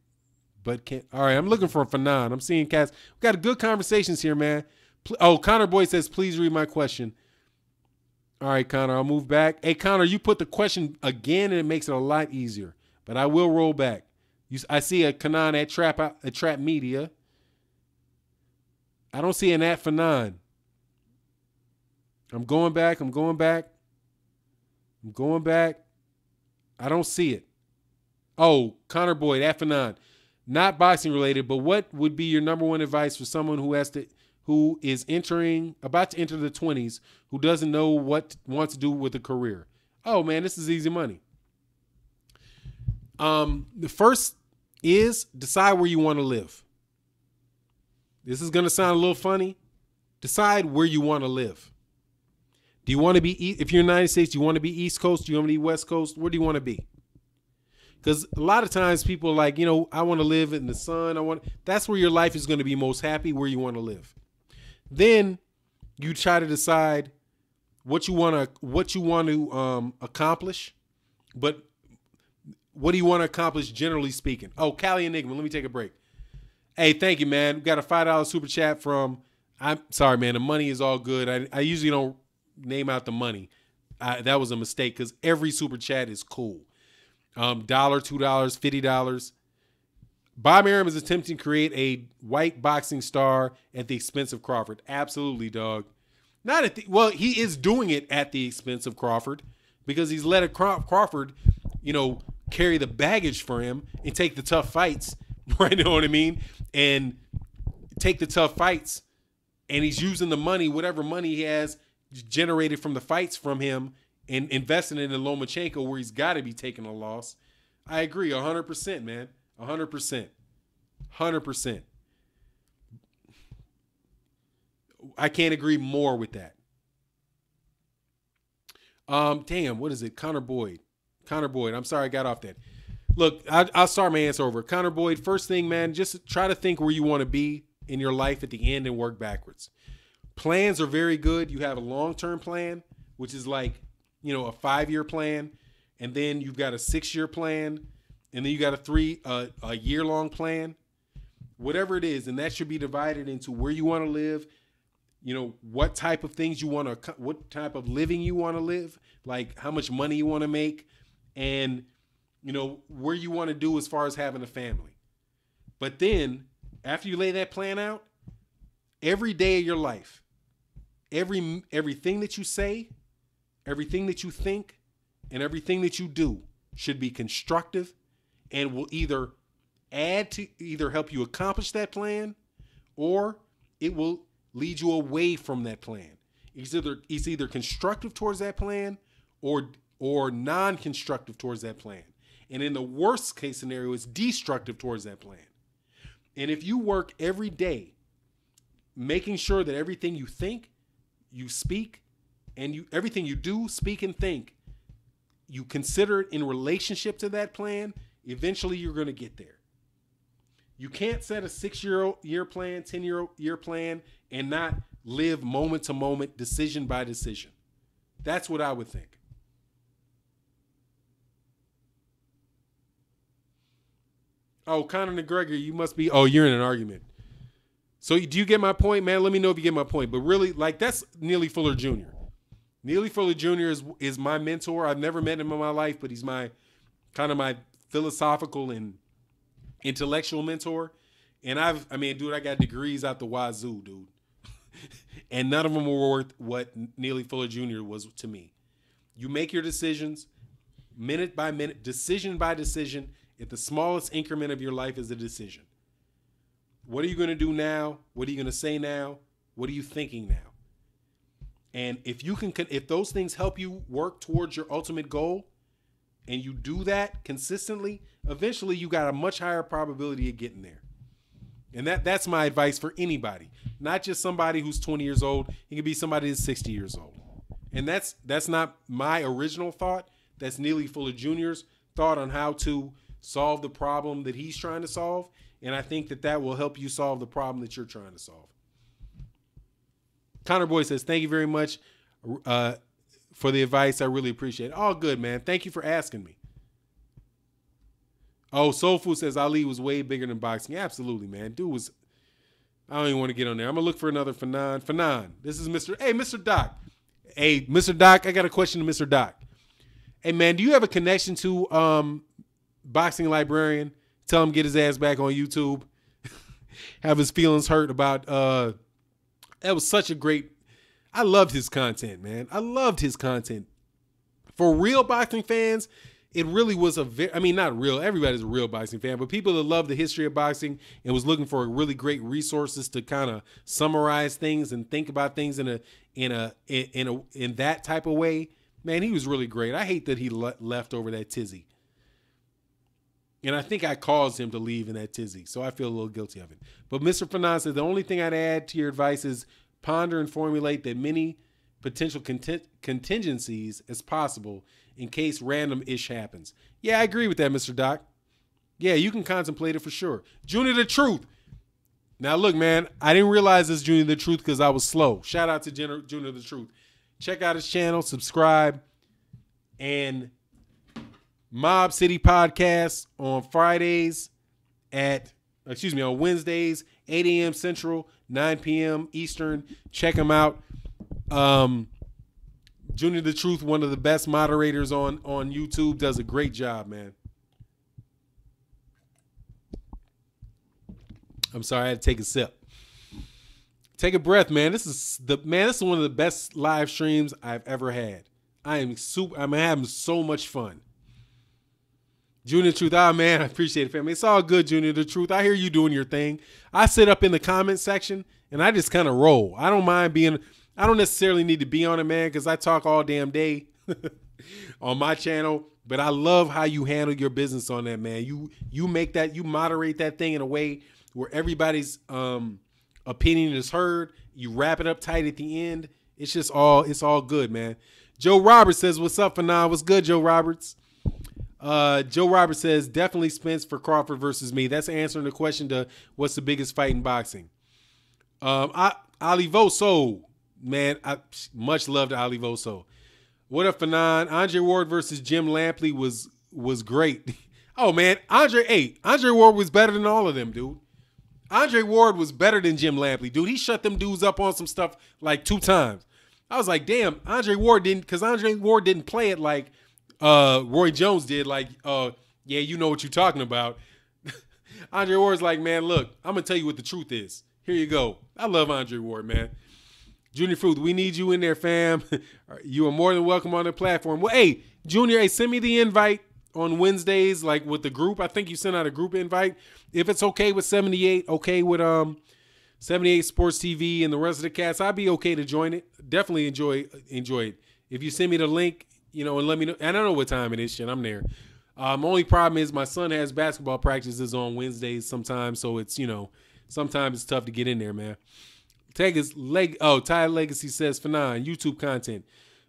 But can't. All right, I'm looking for a Fanon. I'm seeing cats. We got good conversations here, man. Oh, Connor Boyd says, please read my question. All right, Connor, I'll move back. Hey, Connor, you put the question again, and it makes it a lot easier. But I will roll back. I see a Kanan at Trap Media. I don't see an at Fanon. I'm going back. I don't see it. Oh, Connor Boyd, at Fanon. Not boxing related, but what would be your number one advice for someone who is about to enter the 20s, who doesn't know what wants to do with a career? Oh man, this is easy money. The first is decide where you want to live. This is going to sound a little funny. Decide where you want to live. Do you want to be, if you're in the United States, do you want to be East Coast? Do you want to be West Coast? Where do you want to be? Because a lot of times people are like, I want to live in the sun. That's where your life is going to be most happy, where you want to live. Then you try to decide what you want to accomplish, but what do you want to accomplish generally speaking? Oh, Cali Enigma, let me take a break. Hey, thank you, man. We got a $5 super chat from, I'm sorry, man, the money is all good. I usually don't name out the money. That was a mistake because every super chat is cool. $1, $2, $50. Bob Arum is attempting to create a white boxing star at the expense of Crawford. Absolutely, dog. He is doing it at the expense of Crawford because he's let Crawford, carry the baggage for him and take the tough fights. Right? You know what I mean? And take the tough fights, and he's using the money, whatever money he has generated from the fights from him, and investing it in Lomachenko where he's got to be taking a loss. I agree 100%, man. 100%. 100%. I can't agree more with that. Damn, what is it? Connor Boyd. I'm sorry I got off that. Look, I'll start my answer over. Connor Boyd, first thing, man, just try to think where you want to be in your life at the end and work backwards. Plans are very good. You have a long-term plan, which is like, a 5-year plan, and then you've got a 6-year plan, and then you got a year-long plan. Whatever it is, and that should be divided into where you want to live, what type of things you want to, what type of living you want to live, like how much money you want to make, and where you want to do as far as having a family. But then after you lay that plan out, every day of your life, everything that you say, everything that you think, and everything that you do should be constructive and will either help you accomplish that plan, or it will lead you away from that plan. It's either constructive towards that plan or non-constructive towards that plan. And in the worst case scenario, it's destructive towards that plan. And if you work every day making sure that everything you think, you speak, and everything you do, speak, and think, you consider it in relationship to that plan, eventually you're going to get there. You can't set a 6-year plan, 10-year plan, and not live moment to moment, decision by decision. That's what I would think. Oh, Conor McGregor, you must be. Oh, you're in an argument. So do you get my point, man? Let me know if you get my point. But really, like, that's Neely Fuller Jr. Neely Fuller Jr. is my mentor. I've never met him in my life, but he's my kind of my philosophical and intellectual mentor. And I got degrees out the wazoo, dude. And none of them were worth what Neely Fuller Jr. was to me. You make your decisions minute by minute, decision by decision. If the smallest increment of your life is a decision. What are you going to do now? What are you going to say now? What are you thinking now? And if those things help you work towards your ultimate goal, and you do that consistently, eventually you got a much higher probability of getting there. And that's my advice for anybody, not just somebody who's 20 years old. It could be somebody that's 60 years old. And that's not my original thought. That's Neely Fuller Jr.'s thought on how to solve the problem that he's trying to solve. And I think that will help you solve the problem that you're trying to solve. Connor Boy says, thank you very much for the advice. I really appreciate it. All good, man. Thank you for asking me. Oh, Soul Food says Ali was way bigger than boxing. Yeah, absolutely, man. Dude was, I don't even want to get on there. I'm going to look for another Fanon. Fanon, this is Mr. Doc. Hey, Mr. Doc, I got a question to Mr. Doc. Hey, man, do you have a connection to Boxing Librarian? Tell him get his ass back on YouTube. Have his feelings hurt about that was such a great, I loved his content, man. I loved his content. For real boxing fans, it really was not real, everybody's a real boxing fan, but people that love the history of boxing and was looking for really great resources to kind of summarize things and think about things in that type of way, man, he was really great. I hate that he left over that tizzy. And I think I caused him to leave in that tizzy, so I feel a little guilty of it. But Mr. Fanon said, the only thing I'd add to your advice is ponder and formulate that many potential contingencies as possible in case random-ish happens. Yeah, I agree with that, Mr. Doc. Yeah, you can contemplate it for sure. Junior the Truth. Now, look, man, I didn't realize this Junior the Truth because I was slow. Shout out to Junior the Truth. Check out his channel, subscribe, and Mob City Podcast on Wednesdays, 8 a.m. Central, 9 p.m. Eastern. Check him out. Junior the Truth, one of the best moderators on YouTube, does a great job, man. I'm sorry, I had to take a sip. Take a breath, man. This is one of the best live streams I've ever had. I'm having so much fun. Junior the Truth, man, I appreciate it, family. It's all good, Junior the Truth. I hear you doing your thing. I sit up in the comment section and I just kind of roll. I don't necessarily need to be on it, man, because I talk all damn day on my channel. But I love how you handle your business on that, man. You moderate that thing in a way where everybody's opinion is heard. You wrap it up tight at the end. It's all good, man. Joe Roberts says, what's up, Fanon? What's good, Joe Roberts? Joe Roberts says, definitely Spence for Crawford versus me. That's answering the question to what's the biggest fight in boxing. Ali Voso, man, much love to Ali Voso. What up, Fanon? Andre Ward versus Jim Lampley was great. Oh, man, Andre Ward was better than all of them, dude. Andre Ward was better than Jim Lampley, dude. He shut them dudes up on some stuff like 2 times. I was like, damn, Andre Ward didn't play it like Roy Jones did, like, yeah, you know what you're talking about. Andre Ward's like, man, look, I'm going to tell you what the truth is. Here you go. I love Andre Ward, man. Junior Fruit, we need you in there, fam. You are more than welcome on the platform. Well, hey, Junior, send me the invite on Wednesdays, like with the group. I think you sent out a group invite. If it's okay with 78, okay with 78 Sports TV and the rest of the cats, I'd be okay to join it. Definitely enjoy it. If you send me the link, and let me know. And I don't know what time it is, shit. I'm there. Only problem is my son has basketball practices on Wednesdays sometimes, so it's, sometimes it's tough to get in there, man. Ty Legacy says, Fanon, YouTube content.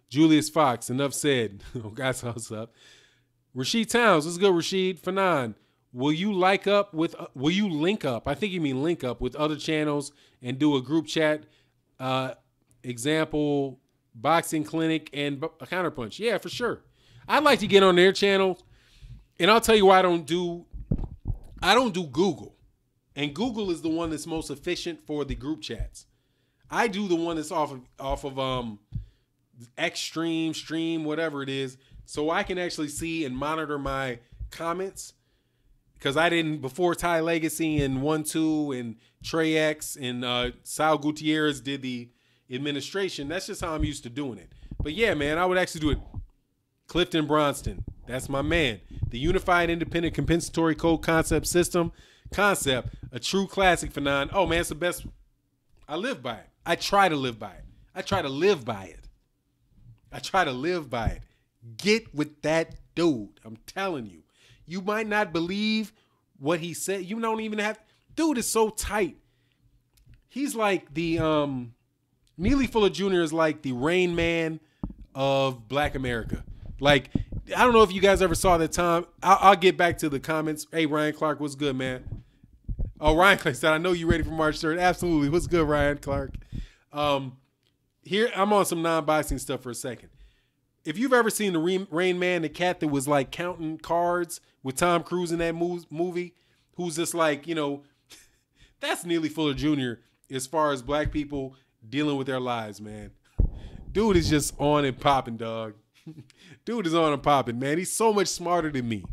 Julius Fox, enough said. Oh, guys, what's up? Rashid Towns, let's go, Rashid. Fanon, will you link up? I think you mean link up with other channels and do a group chat. Example, Boxing Clinic and a Counterpunch. Yeah, for sure. I'd like to get on their channel, and I'll tell you why I don't do I don't do Google. And Google is the one that's most efficient for the group chats. I do the one that's off of Xstream, Stream, whatever it is, so I can actually see and monitor my comments. Because I didn't, before Ty Legacy and 1-2 and Trey X and Sal Gutierrez did the administration, that's just how I'm used to doing it. But yeah, man, I would actually do it. Clifton Bronston, that's my man. The Unified Independent Compensatory Code Concept System. A true classic for nine. Oh, man, it's the best. I live by it. I try to live by it. I try to live by it. Get with that dude. I'm telling you. You might not believe what he said. You don't even have. Dude is so tight. He's like the Neely Fuller Jr. is like the Rain Man of Black America. Like, I don't know if you guys ever saw that time. I'll get back to the comments. Hey, Ryan Clark, what's good, man? Oh, Ryan Clark said, I know you're ready for March 3rd. Absolutely. What's good, Ryan Clark? Here, I'm on some non-boxing stuff for a second. If you've ever seen the Rain Man, the cat that was like counting cards with Tom Cruise in that movie, who's just like, that's Neely Fuller Jr. as far as black people dealing with their lives, man. Dude is just on and popping, dog. Dude is on and popping, man. He's so much smarter than me.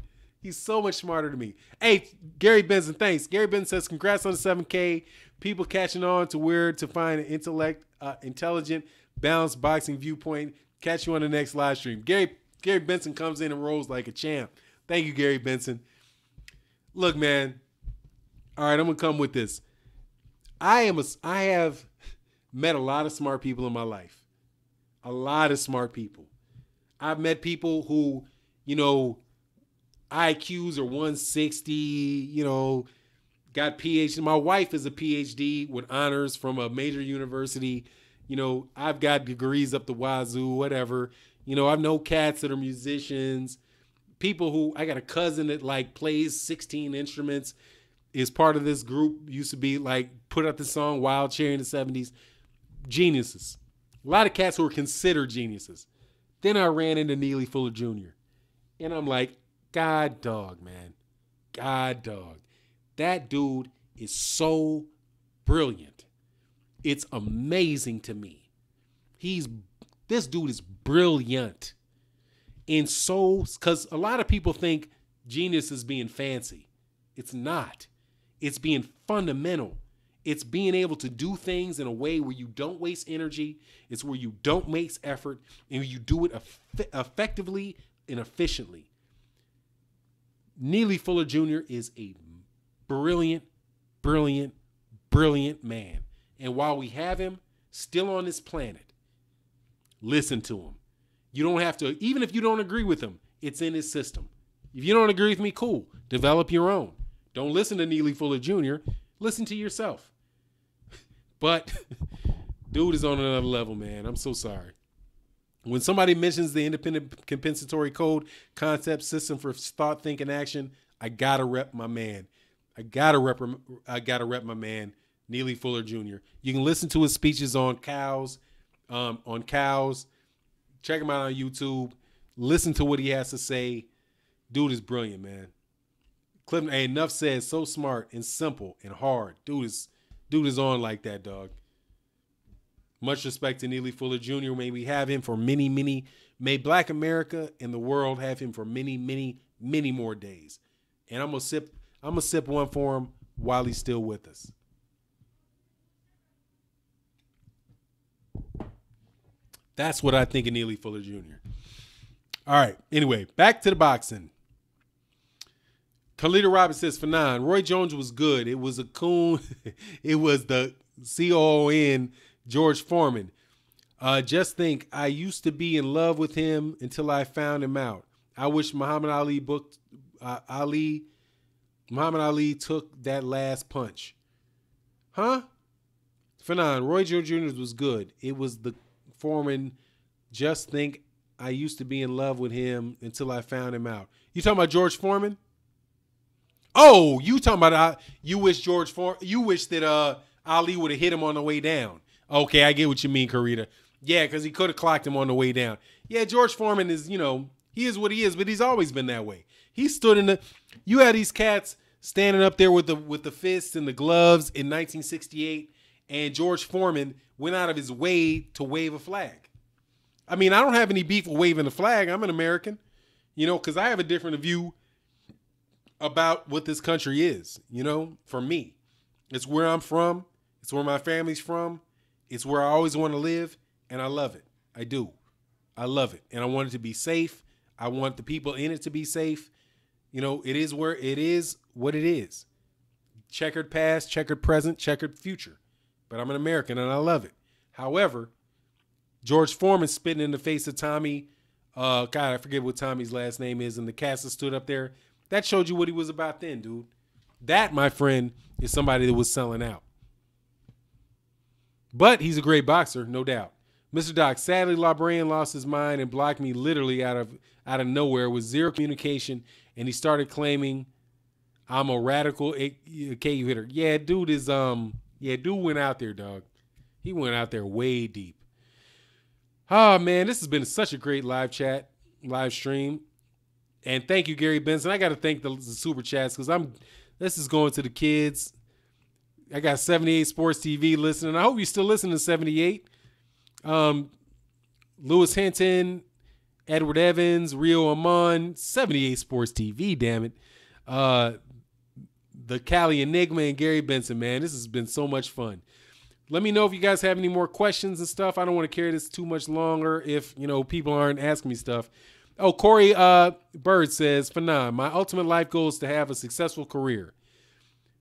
Hey, Gary Benson, thanks. Gary Benson says, congrats on the 7K. People catching on to where to find an intelligent, balanced boxing viewpoint. Catch you on the next live stream. Gary Benson comes in and rolls like a champ. Thank you, Gary Benson. Look, man. All right, I'm going to come with this. I have met a lot of smart people in my life. A lot of smart people. I've met people who, IQs are 160, got PhD. My wife is a PhD with honors from a major university. I've got degrees up the wazoo, whatever. I've known cats that are musicians. People who, I got a cousin that like plays 16 instruments, is part of this group, used to be like, put out the song Wild Cherry in the 70s. Geniuses. A lot of cats who are considered geniuses. Then I ran into Neely Fuller Jr. And I'm like, God dog, man. God dog. That dude is so brilliant. It's amazing to me. This dude is brilliant. And so, because a lot of people think genius is being fancy. It's not. It's being fundamental. It's being able to do things in a way where you don't waste energy. It's where you don't waste effort, and you do it effectively and efficiently. Neely Fuller Jr. is a brilliant, brilliant, brilliant man. And while we have him still on this planet, listen to him. You don't have to, even if you don't agree with him, it's in his system. If you don't agree with me, cool. Develop your own. Don't listen to Neely Fuller Jr. Listen to yourself. But dude is on another level, man. I'm so sorry. When somebody mentions the independent compensatory code concept system for thought, thinking, action, I gotta rep my man. I gotta rep my man, Neely Fuller Jr. You can listen to his speeches on Cows. Check him out on YouTube. Listen to what he has to say. Dude is brilliant, man. Clifton, hey, enough said, so smart and simple and hard. Dude is on like that, dog. Much respect to Neely Fuller Jr. May we have him for many, many, may Black America and the world have him for many, many, many more days. And I'm gonna sip one for him while he's still with us. That's what I think of Neely Fuller Jr. All right. Anyway, back to the boxing. Khalida Roberts says, for 9, Roy Jones was good. It was a coon. It was the CON George Foreman. Just think, I used to be in love with him until I found him out. I wish Muhammad Ali took that last punch. Huh? For 9, Roy Jones Jr. was good. It was the Foreman. Just think, I used to be in love with him until I found him out. You talking about George Foreman? Oh, you talking about you wish that Ali would have hit him on the way down. Okay, I get what you mean, Karita. Yeah, because he could have clocked him on the way down. Yeah, George Foreman is, he is what he is, but he's always been that way. He stood in the, you had these cats standing up there with the fists and the gloves in 1968, and George Foreman went out of his way to wave a flag. I mean, I don't have any beef with waving a flag. I'm an American, you know, because I have a different view about what this country is, you know, for me. It's where I'm from. It's where my family's from. It's where I always want to live, and I love it. I do. I love it, and I want it to be safe. I want the people in it to be safe. You know, it is what it is. Checkered past, checkered present, checkered future. But I'm an American, and I love it. However, George Foreman spitting in the face of Tommy, God, I forget what Tommy's last name is, and the cast that stood up there, that showed you what he was about then, dude. That, my friend, is somebody that was selling out. But he's a great boxer, no doubt. Mr. Doc, sadly, LaBrain lost his mind and blocked me literally out of nowhere with zero communication, and he started claiming I'm a radical KU hitter. Yeah, dude went out there, dog. He went out there way deep. Oh, man, this has been such a great live stream. And thank you, Gary Benson. I got to thank the super chats because this is going to the kids. I got 78 Sports TV listening. I hope you still listen to 78. Lewis Hinton, Edward Evans, Rio Amon, 78 Sports TV, damn it. The Cali Enigma and Gary Benson, man. This has been so much fun. Let me know if you guys have any more questions and stuff. I don't want to carry this too much longer if, you know, people aren't asking me stuff. Oh, Corey Bird says, Fanon, my ultimate life goal is to have a successful career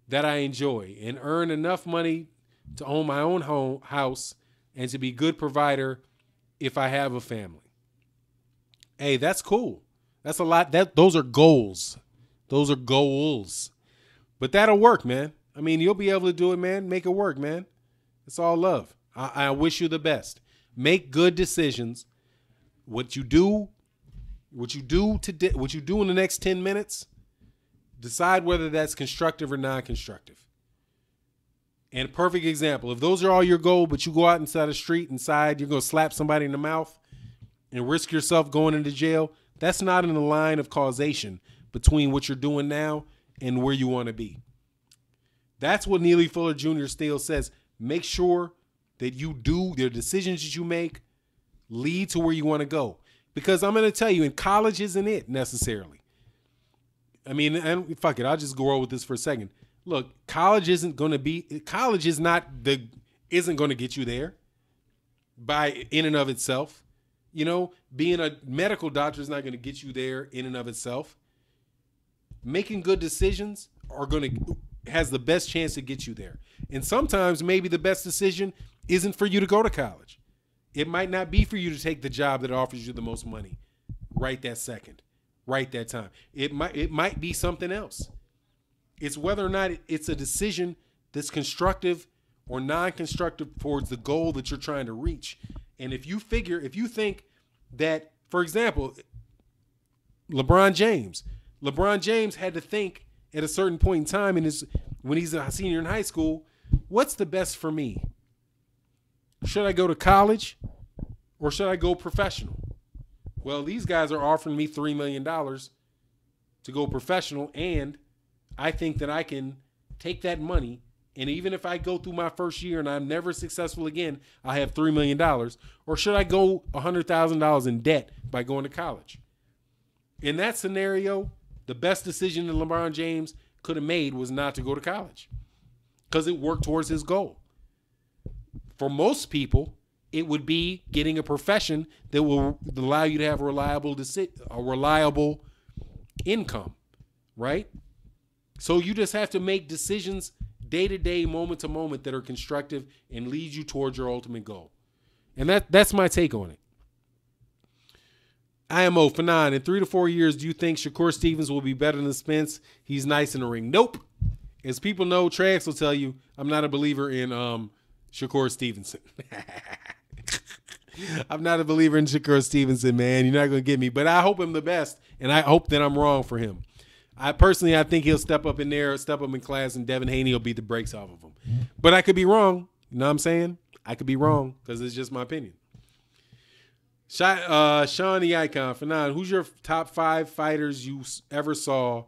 that I enjoy and earn enough money to own my own house and to be a good provider if I have a family. Hey, that's cool. That's a lot. Those are goals. Those are goals. But that'll work, man. I mean, you'll be able to do it, man. Make it work, man. It's all love. I wish you the best. Make good decisions. What you do in the next 10 minutes, decide whether that's constructive or non-constructive. And a perfect example, if those are all your goals, but you go out inside the street, you're going to slap somebody in the mouth and risk yourself going into jail, that's not in the line of causation between what you're doing now and where you want to be. That's what Neely Fuller Jr. still says. Make sure that the decisions that you make lead to where you want to go. Because I'm going to tell you, in college isn't it necessarily. I mean, and fuck it, I'll just go over with this for a second. Look, college isn't going to get you there in and of itself. You know, being a medical doctor is not going to get you there in and of itself. Making good decisions has the best chance to get you there. And sometimes maybe the best decision isn't for you to go to college. It might not be for you to take the job that offers you the most money right that second, right that time. It might be something else. It's whether or not it's a decision that's constructive or non-constructive towards the goal that you're trying to reach. And if you think that, for example, LeBron James had to think at a certain point in time when he's a senior in high school, what's the best for me? Should I go to college or should I go professional? Well, these guys are offering me $3 million to go professional, and I think that I can take that money, and even if I go through my first year and I'm never successful again, I have $3 million. Or should I go $100,000 in debt by going to college? In that scenario, the best decision that LeBron James could have made was not to go to college because it worked towards his goal. For most people, it would be getting a profession that will allow you to have a reliable income, right? So you just have to make decisions day to day, moment to moment that are constructive and lead you towards your ultimate goal. And that's my take on it. IMO Fanon, in 3 to 4 years, do you think Shakur Stevens will be better than Spence? He's nice in the ring. Nope. As people know, Trax will tell you, I'm not a believer in Shakur Stevenson. I'm not a believer in Shakur Stevenson, man. You're not going to get me. But I hope him the best, and I hope that I'm wrong for him. I think he'll step up in class, and Devin Haney will beat the brakes off of him. But I could be wrong. You know what I'm saying? I could be wrong because it's just my opinion. Sean the Icon, Fanon, who's your top 5 fighters you ever saw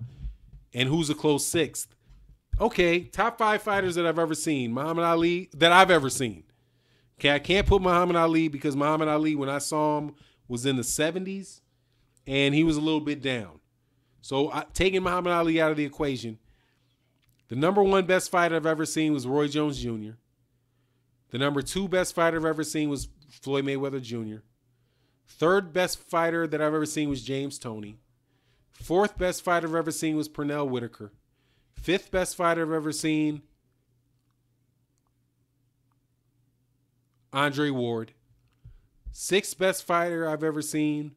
And who's a close sixth? Okay, top 5 fighters that I've ever seen. Muhammad Ali, that I've ever seen. Okay, I can't put Muhammad Ali because Muhammad Ali, when I saw him, was in the 70s, and he was a little bit down. So taking Muhammad Ali out of the equation, the number 1 best fighter I've ever seen was Roy Jones Jr. The number 2 best fighter I've ever seen was Floyd Mayweather Jr. 3rd best fighter that I've ever seen was James Toney. 4th best fighter I've ever seen was Pernell Whitaker. 5th best fighter I've ever seen, Andre Ward. 6th best fighter I've ever seen,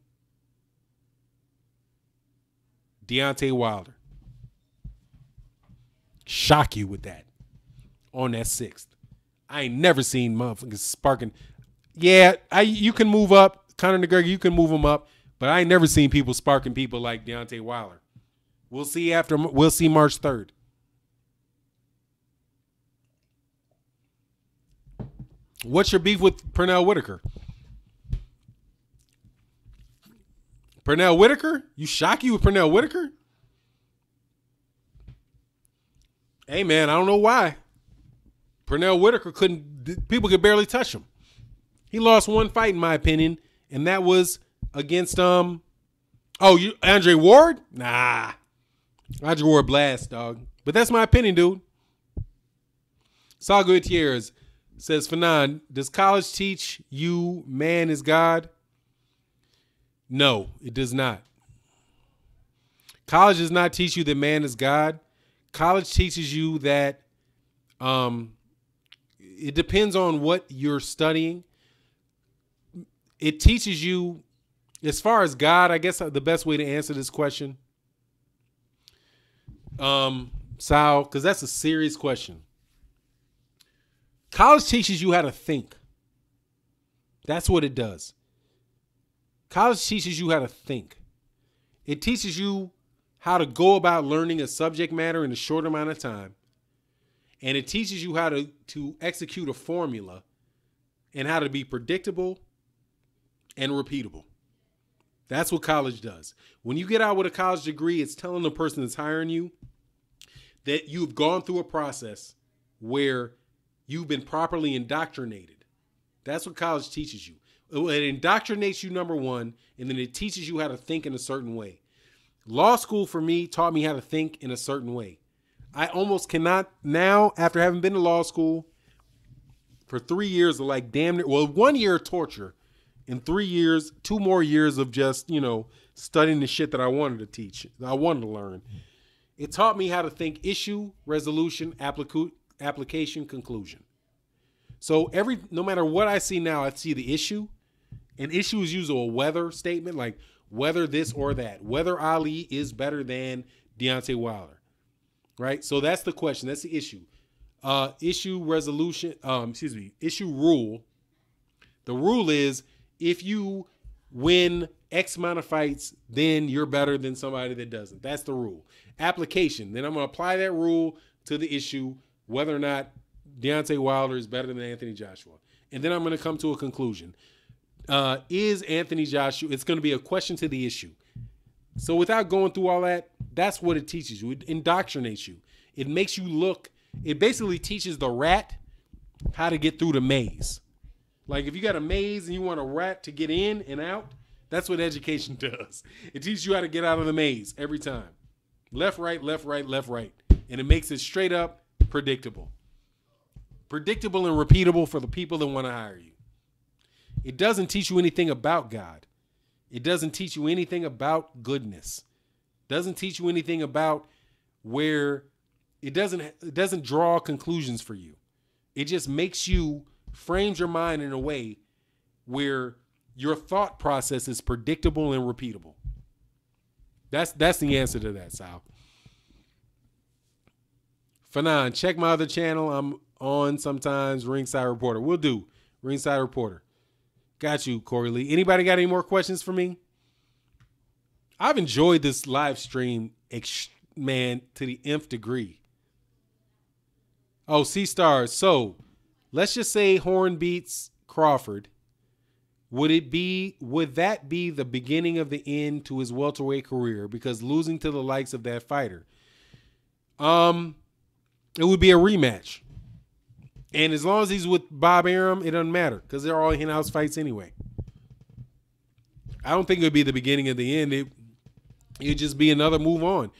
Deontay Wilder. Shock you with that. On that 6th. I ain't never seen motherfuckers sparking. Yeah, you can move up. Conor McGregor, you can move him up. But I ain't never seen people sparking people like Deontay Wilder. We'll see March 3rd. What's your beef with Pernell Whitaker? Pernell Whitaker? You with Pernell Whitaker? Hey, man, I don't know why. Pernell Whitaker people could barely touch him. He lost 1 fight, in my opinion, and that was against, Andre Ward? Nah. Andre Ward blast, dog. But that's my opinion, dude. Saul Gutierrez says, Fanon, does college teach you man is God? No, it does not. College does not teach you that man is God. College teaches you that it depends on what you're studying. It teaches you, as far as God, I guess the best way to answer this question, Sal, because that's a serious question. College teaches you how to think. That's what it does. College teaches you how to think. It teaches you how to go about learning a subject matter in a short amount of time. And it teaches you how to execute a formula and how to be predictable and repeatable. That's what college does. When you get out with a college degree, it's telling the person that's hiring you that you've gone through a process where you've been properly indoctrinated. That's what college teaches you. It indoctrinates you, number one, and then it teaches you how to think in a certain way. Law school, for me, taught me how to think in a certain way. I almost cannot now, after having been to law school for 3 years of 1 year of torture and 3 years, 2 more years of just, studying the shit that I wanted to teach, I wanted to learn. It taught me how to think issue, resolution, application, conclusion. So no matter what I see now, I see the issue. An issue is usually a whether statement, like whether this or that, whether Ali is better than Deontay Wilder, right? So that's the question. That's the issue. Issue rule. The rule is if you win X amount of fights, then you're better than somebody that doesn't. That's the rule. Application. Then I'm going to apply that rule to the issue, whether or not Deontay Wilder is better than Anthony Joshua. And then I'm going to come to a conclusion. Is Anthony Joshua, it's going to be a question to the issue. So without going through all that, that's what it teaches you. It indoctrinates you. It makes you look, it basically teaches the rat how to get through the maze. Like if you got a maze and you want a rat to get in and out, that's what education does. It teaches you how to get out of the maze every time. Left, right, left, right, left, right. And it makes it straight up predictable. Predictable and repeatable for the people that want to hire you. It doesn't teach you anything about God. It doesn't teach you anything about goodness. It doesn't teach you anything about where it doesn't draw conclusions for you. It just frames your mind in a way where your thought process is predictable and repeatable. That's the answer to that, Sal. Fanon, check my other channel. I'm on sometimes, Ringside Reporter. Will do. Ringside Reporter. Got you, Corey Lee. Anybody got any more questions for me? I've enjoyed this live stream, man, to the nth degree. Oh, C-Stars. So, let's just say Horn beats Crawford. Would that be the beginning of the end to his welterweight career? Because losing to the likes of that fighter. It would be a rematch. And as long as he's with Bob Arum, it doesn't matter because they're all in-house fights anyway. I don't think it would be the beginning of the end. It'd just be another move on.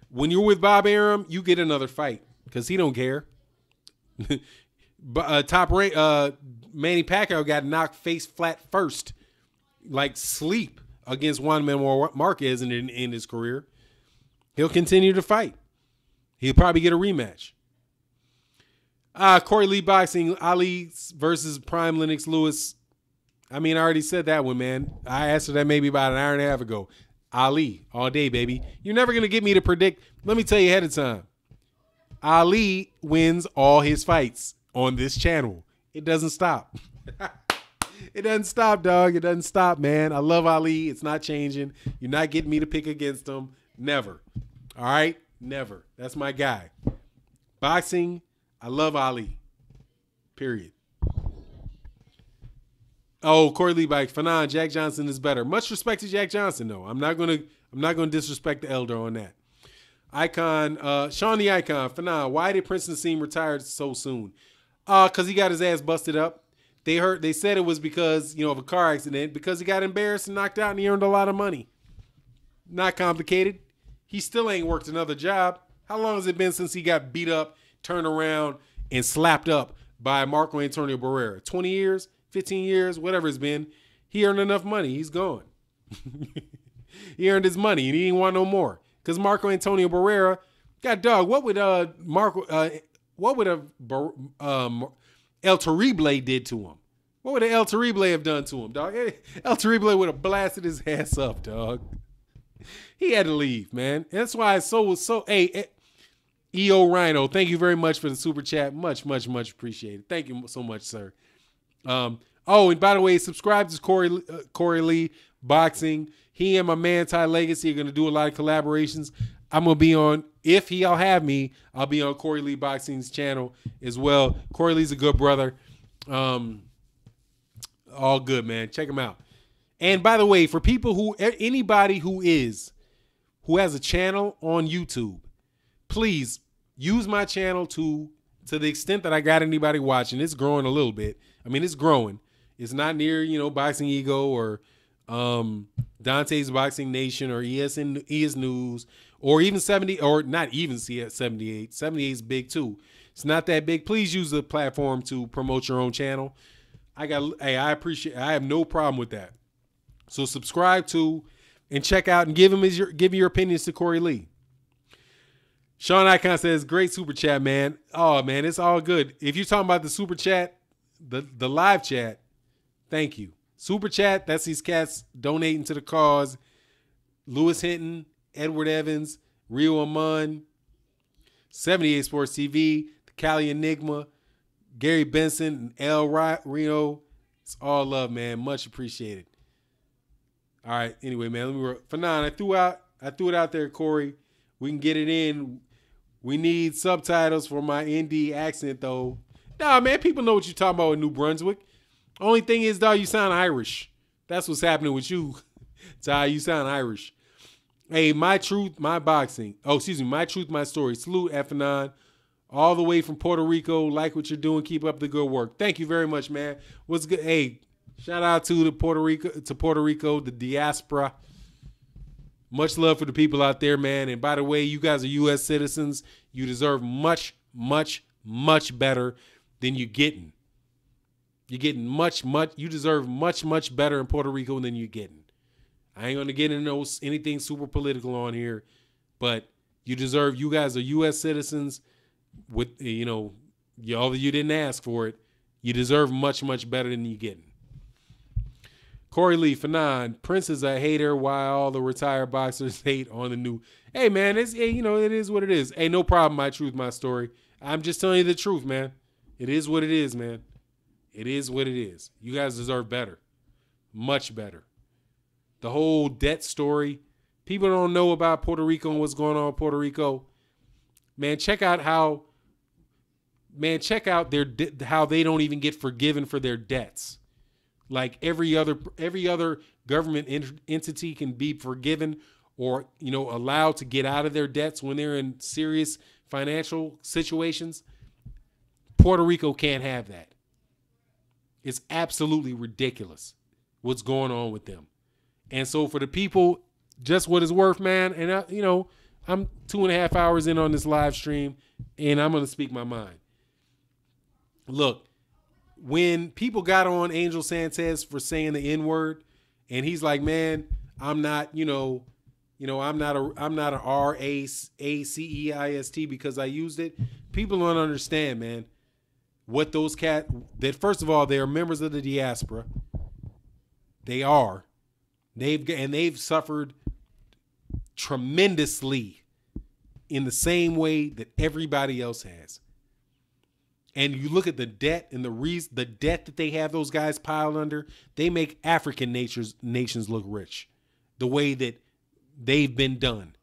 When you're with Bob Arum, you get another fight because he don't care. But Manny Pacquiao got knocked face flat first, like sleep, against Juan Manuel Marquez in his career. He'll continue to fight. He'll probably get a rematch. Corey Lee boxing, Ali versus Prime Lennox Lewis. I mean, I already said that one, man. I answered that maybe about an hour and a half ago. Ali, all day, baby. You're never going to get me to predict. Let me tell you ahead of time. Ali wins all his fights on this channel. It doesn't stop. It doesn't stop, dog. It doesn't stop, man. I love Ali. It's not changing. You're not getting me to pick against him. Never. All right? Never. That's my guy. Boxing, I love Ali. Period. Oh, Corey Lee bike. Fanon, Jack Johnson is better. Much respect to Jack Johnson, though. I'm not gonna disrespect the elder on that. Icon, Sean the Icon. Fanon, why did Princeton seem retired so soon? Because he got his ass busted up. They said it was because, of a car accident, because he got embarrassed and knocked out and he earned a lot of money. Not complicated. He still ain't worked another job. How long has it been since he got beat up, turned around, and slapped up by Marco Antonio Barrera? 20 years? 15 years? Whatever it's been. He earned enough money. He's gone. He earned his money and he didn't want no more. Because Marco Antonio Barrera, God dog, what would El Terrible did to him? What would El Terrible have done to him, dog? El Terrible would have blasted his ass up, dog. He had to leave, man. And that's why it's so. Hey, EO Rhino, thank you very much for the super chat. Much, much, much appreciated. Thank you so much, sir. Oh, and by the way, subscribe to Corey Lee Boxing. He and my man Ty Legacy are going to do a lot of collaborations. I'm going to be on, if he'll have me, I'll be on Corey Lee Boxing's channel as well. Corey Lee's a good brother. All good, man. Check him out. And by the way, for people anybody who has a channel on YouTube, please use my channel to the extent that I got anybody watching. It's growing a little bit. I mean, it's growing. It's not near, Boxing Ego or Dante's Boxing Nation or ES News or even 70, or not even CS 78. 78 is big too. It's not that big. Please use the platform to promote your own channel. I have no problem with that. So subscribe to and check out and give your opinions to Corey Lee. Sean Icon says, great super chat, man. Oh, man, it's all good. If you're talking about the super chat, the live chat, thank you. Super chat, that's these cats donating to the cause. Lewis Hinton, Edward Evans, Rio Amon, 78 Sports TV, the Cali Enigma, Gary Benson, and El Reno. It's all love, man. Much appreciated. All right. Anyway, man, let me work. Fanon, I threw it out there, Corey. We can get it in. We need subtitles for my ND accent, though. Nah, man, people know what you're talking about in New Brunswick. Only thing is, dog, you sound Irish. That's what's happening with you. Ty, you sound Irish. Hey, My Truth, My Boxing. Oh, excuse me. My Truth, My Story. Salute, Fanon. All the way from Puerto Rico. Like what you're doing. Keep up the good work. Thank you very much, man. What's good? Hey, shout out to Puerto Rico, the diaspora. Much love for the people out there, man. And by the way, you guys are U.S. citizens. You deserve much, much, much better than you're getting. You're getting you deserve much, much better in Puerto Rico than you're getting. I ain't going to get into anything super political on here, but you guys are U.S. citizens with, although you didn't ask for it, you deserve much, much better than you're getting. Corey Lee, Fanon, Prince is a hater while all the retired boxers hate on the new. Hey, man, it is what it is. Hey, no problem, My Truth, My Story. I'm just telling you the truth, man. It is what it is, man. It is what it is. You guys deserve better. Much better. The whole debt story. People don't know about Puerto Rico and what's going on in Puerto Rico. Man, check out how they don't even get forgiven for their debts. Like every other government entity can be forgiven or, allowed to get out of their debts when they're in serious financial situations. Puerto Rico can't have that. It's absolutely ridiculous what's going on with them. And so for the people, just what it's worth, man. And I'm 2.5 hours in on this live stream, and I'm going to speak my mind. Look, when people got on Angel Sanchez for saying the N-word, and he's like, man, I'm not, I'm not a RACEIST because I used it. People don't understand, man, what those that first of all, they are members of the diaspora. They are. They've suffered tremendously in the same way that everybody else has. And you look at the debt and the debt that they have those guys piled under, they make African nations look rich. The way that they've been done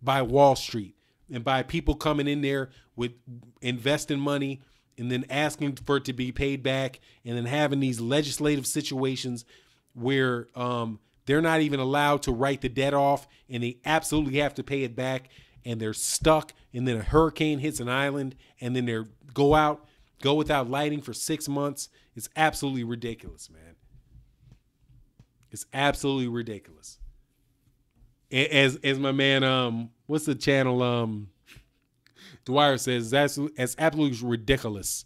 by Wall Street and by people coming in there with investing money and then asking for it to be paid back, and then having these legislative situations where they're not even allowed to write the debt off, and they absolutely have to pay it back, and they're stuck, and then a hurricane hits an island, and then they go without lighting for 6 months. It's absolutely ridiculous, man. It's absolutely ridiculous. As my man, what's the channel? Dwyer says, that's absolutely ridiculous.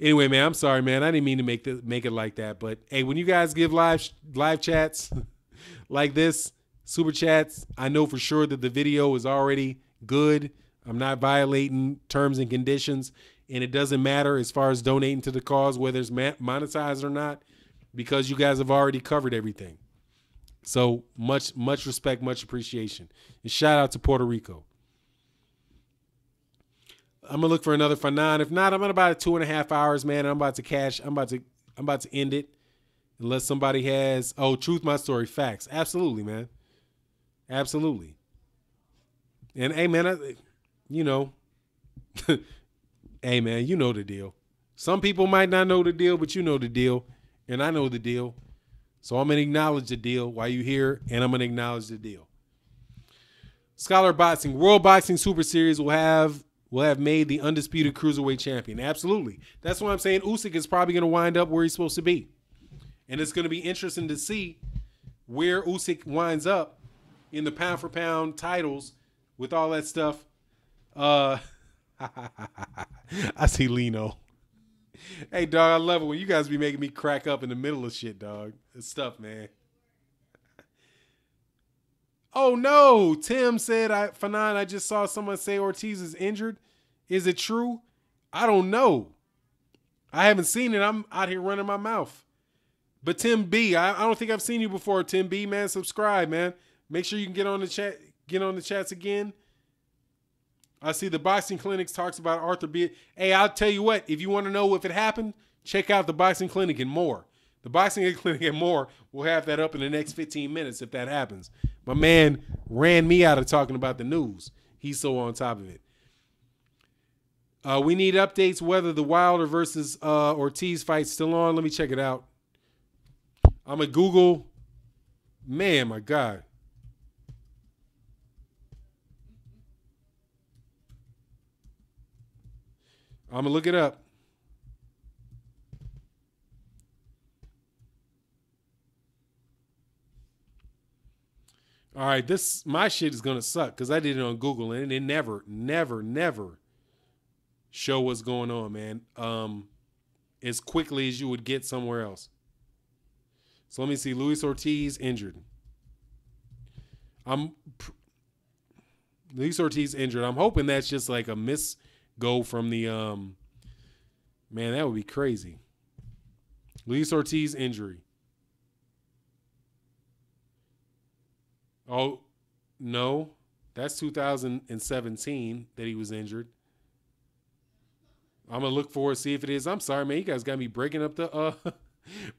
Anyway, man, I'm sorry, man. I didn't mean to make it like that. But hey, when you guys give live chats like this, super chats, I know for sure that the video is already good. I'm not violating terms and conditions, and it doesn't matter as far as donating to the cause, whether it's monetized or not, because you guys have already covered everything. So much respect, much appreciation, and shout out to Puerto Rico. I'm gonna look for another Fanon. If not, I'm at about 2.5 hours, man. I'm about to end it, unless somebody has. Oh, truth, my story, facts. Absolutely, man. Absolutely. And hey, man, hey, man, you know the deal. Some people might not know the deal, but you know the deal, and I know the deal. So I'm gonna acknowledge the deal while you're here, and I'm gonna acknowledge the deal. Scholar Boxing World Boxing Super Series will have made the undisputed cruiserweight champion. Absolutely. That's why I'm saying Usyk is probably going to wind up where he's supposed to be. And it's going to be interesting to see where Usyk winds up in the pound-for-pound titles with all that stuff. I see Lino. Hey, dog, I love it when you guys be making me crack up in the middle of shit, dog. It's stuff, man. Oh, no. Tim said, Fanon, I just saw someone say Ortiz is injured. Is it true? I don't know. I haven't seen it. I'm out here running my mouth. But Tim B, I don't think I've seen you before, Tim B, man. Subscribe, man. Make sure you can get on the chat. Get on the chats again. I see the Boxing Clinics talks about Arthur B. Hey, I'll tell you what. If you want to know if it happened, check out the Boxing Clinic and more. The Boxing Clinic and more will have that up in the next 15 minutes if that happens. My man ran me out of talking about the news. He's so on top of it. We need updates whether the Wilder versus Ortiz fight's still on. Let me check it out. I'm going to Google. Man, my God. I'm going to look it up. All right, my shit is going to suck because I did it on Google and it never show what's going on, man, as quickly as you would get somewhere else. So let me see. Luis Ortiz injured. Luis Ortiz injured. I'm hoping that's just like a go from the man, that would be crazy. Luis Ortiz injury. Oh, no. That's 2017 that he was injured. I'm going to look forward to see if it is. I'm sorry, man. You guys got me breaking up the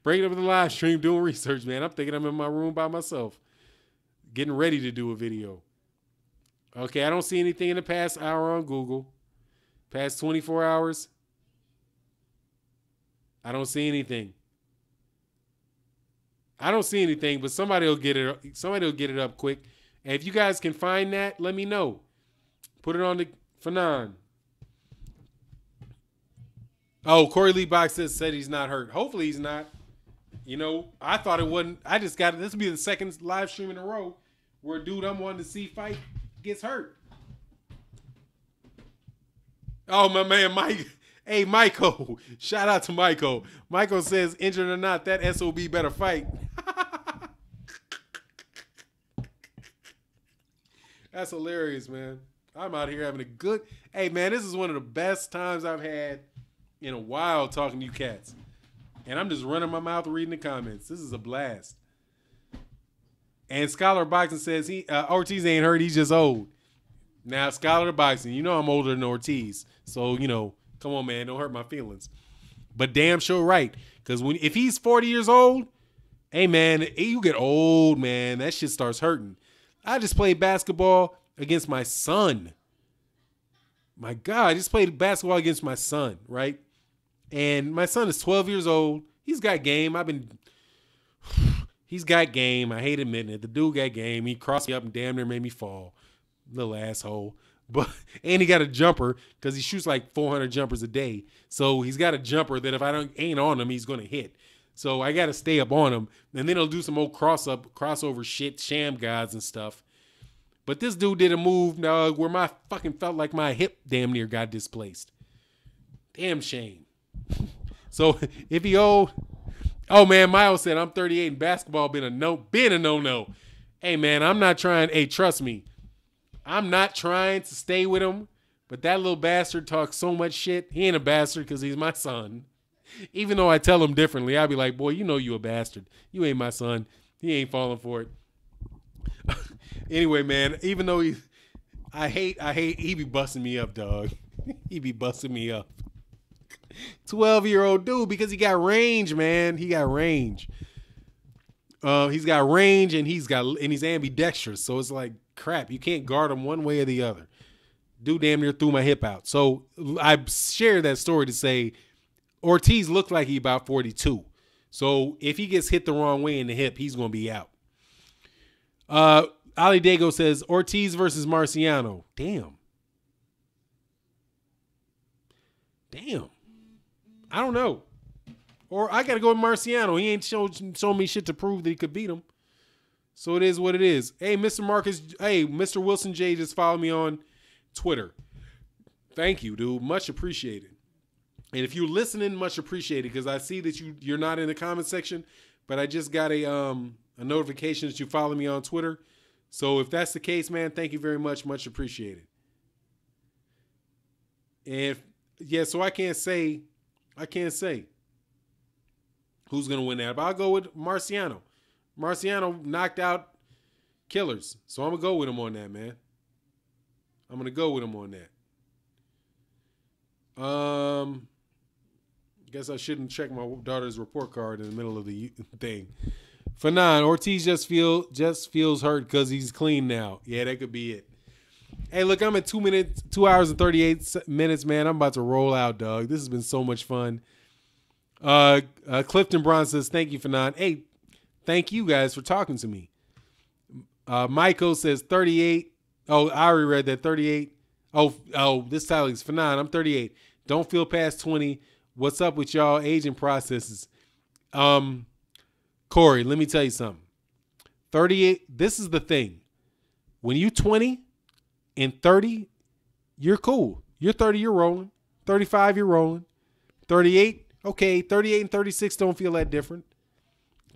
live stream, doing research, man. I'm thinking I'm in my room by myself, getting ready to do a video. Okay, I don't see anything in the past hour on Google. Past 24 hours. I don't see anything. I don't see anything, but somebody will get it. Somebody will get it up quick. And if you guys can find that, let me know. Put it on the Fanon. Oh, Corey Lee Box said he's not hurt. Hopefully he's not. You know, I thought it wasn't. I just got it. This will be the second live stream in a row where a dude I'm wanting to see fight gets hurt. Oh, my man, Mike. Hey, Michael. Shout out to Michael. Michael says, injured or not, that SOB better fight. That's hilarious, man. I'm out here having a good... Hey, man, this is one of the best times I've had in a while talking to you cats. And I'm just running my mouth reading the comments. This is a blast. And Scholar Boxing says Ortiz ain't hurt. He's just old. Now, Scholar Boxing, you know I'm older than Ortiz. So, you know, come on, man. Don't hurt my feelings. But damn sure right. Because if he's 40 years old, hey, man, you get old, man. That shit starts hurting. I just played basketball against my son. My God, I just played basketball against my son, right? And my son is 12 years old. He's got game. He's got game. I hate admitting it. The dude got game. He crossed me up and damn near made me fall. Little asshole. And he got a jumper because he shoots like 400 jumpers a day. So he's got a jumper that if I ain't on him, he's going to hit. So I got to stay up on him. And then he'll do some old crossover shit, sham gods and stuff. But this dude did a move where my fucking felt like my hip damn near got displaced. Damn shame. So if he old, oh man, Miles said I'm 38 and basketball been a no-no. Hey man, I'm not trying. Hey, trust me, I'm not trying to stay with him. But that little bastard talks so much shit. He ain't a bastard because he's my son. Even though I tell him differently, I'll be like, boy, you know you a bastard. You ain't my son. He ain't falling for it. Anyway, man, even though I hate, he be busting me up, dog. He be busting me up. 12-year-old dude because he got range, man. He got range. He's got range and he's ambidextrous. So it's like crap. You can't guard him one way or the other. Dude damn near threw my hip out. So I shared that story to say Ortiz looked like he about 42. So if he gets hit the wrong way in the hip, he's going to be out. Ali Dago says Ortiz versus Marciano. Damn. I don't know. Or I got to go with Marciano. He ain't shown me shit to prove that he could beat him. So it is what it is. Hey, Mr. Marcus. Hey, Mr. Wilson J just followed me on Twitter. Thank you, dude. Much appreciated. And if you're listening, much appreciated because I see that you're not in the comment section, but I just got a notification that you follow me on Twitter. So if that's the case, man, thank you very much. Much appreciated. And so I can't say who's going to win that, but I'll go with Marciano. Marciano knocked out killers. So I'm going to go with him on that, man. Guess I shouldn't check my daughter's report card in the middle of the thing. Fanon, Ortiz just feels hurt because he's clean now. Yeah, that could be it. Hey, look, I'm at 2 hours and 38 minutes, man. I'm about to roll out, dog. This has been so much fun. Clifton Braun says, thank you, Fanon. Hey, thank you guys for talking to me. Michael says 38. Oh, I already read that. 38. Oh, this title is Fanon. I'm 38. Don't feel past 20. What's up with y'all aging processes? Corey, let me tell you something. 38, this is the thing. When you 20 and 30, you're cool. You're 30, you're rolling. 35, you're rolling. 38, okay. 38 and 36 don't feel that different.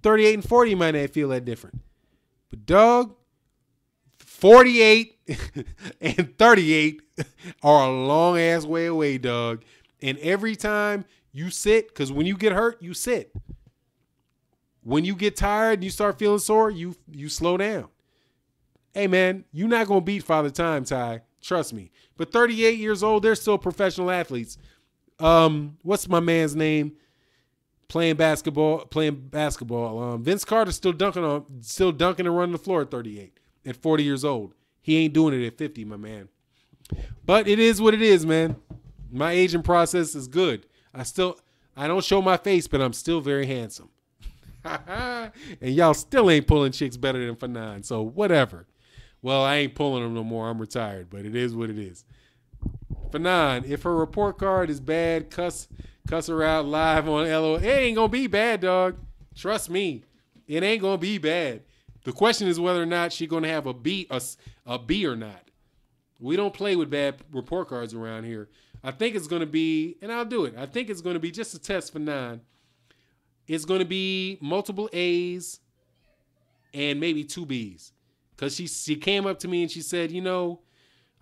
38 and 40 might not feel that different. But dog, 48 and 38 are a long ass way away, dog. And every time you sit, because when you get hurt, you sit. When you get tired and you start feeling sore, you slow down. Hey, man, you're not going to beat Father Time, Ty. Trust me. But 38 years old, they're still professional athletes. What's my man's name? Playing basketball. Vince Carter's still dunking and running the floor at 38. At 40 years old. He ain't doing it at 50, my man. But it is what it is, man. My aging process is good. I don't show my face, but I'm still very handsome. And y'all still ain't pulling chicks better than Fanon. So whatever. Well, I ain't pulling them no more. I'm retired, but it is what it is. Fanon, if her report card is bad, cuss her out live on LOL. It ain't gonna be bad, dog. Trust me, it ain't gonna be bad. The question is whether or not she's gonna have a B or not. We don't play with bad report cards around here. I think it's gonna be, and I'll do it. I think it's gonna be just a test for 9. It's gonna be multiple A's and maybe 2 B's, because she came up to me and she said,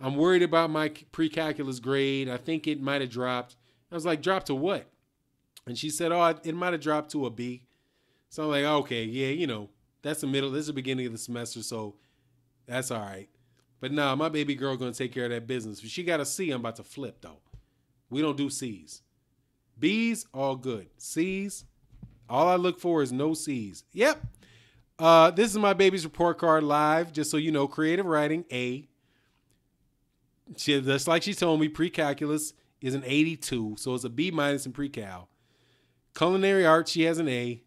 I'm worried about my pre-calculus grade. I think it might have dropped. I was like, dropped to what? And she said, it might have dropped to a B. So I'm like, okay, yeah, that's this is the beginning of the semester, so that's all right. But nah, my baby girl going to take care of that business. If she got a C, I'm about to flip, though. We don't do C's. B's, all good. C's, all I look for is no C's. Yep. This is my baby's report card live, just so you know. Creative writing, A. Just like she told me, pre-calculus is an 82, so it's a B- in pre-cal. Culinary arts, she has an A.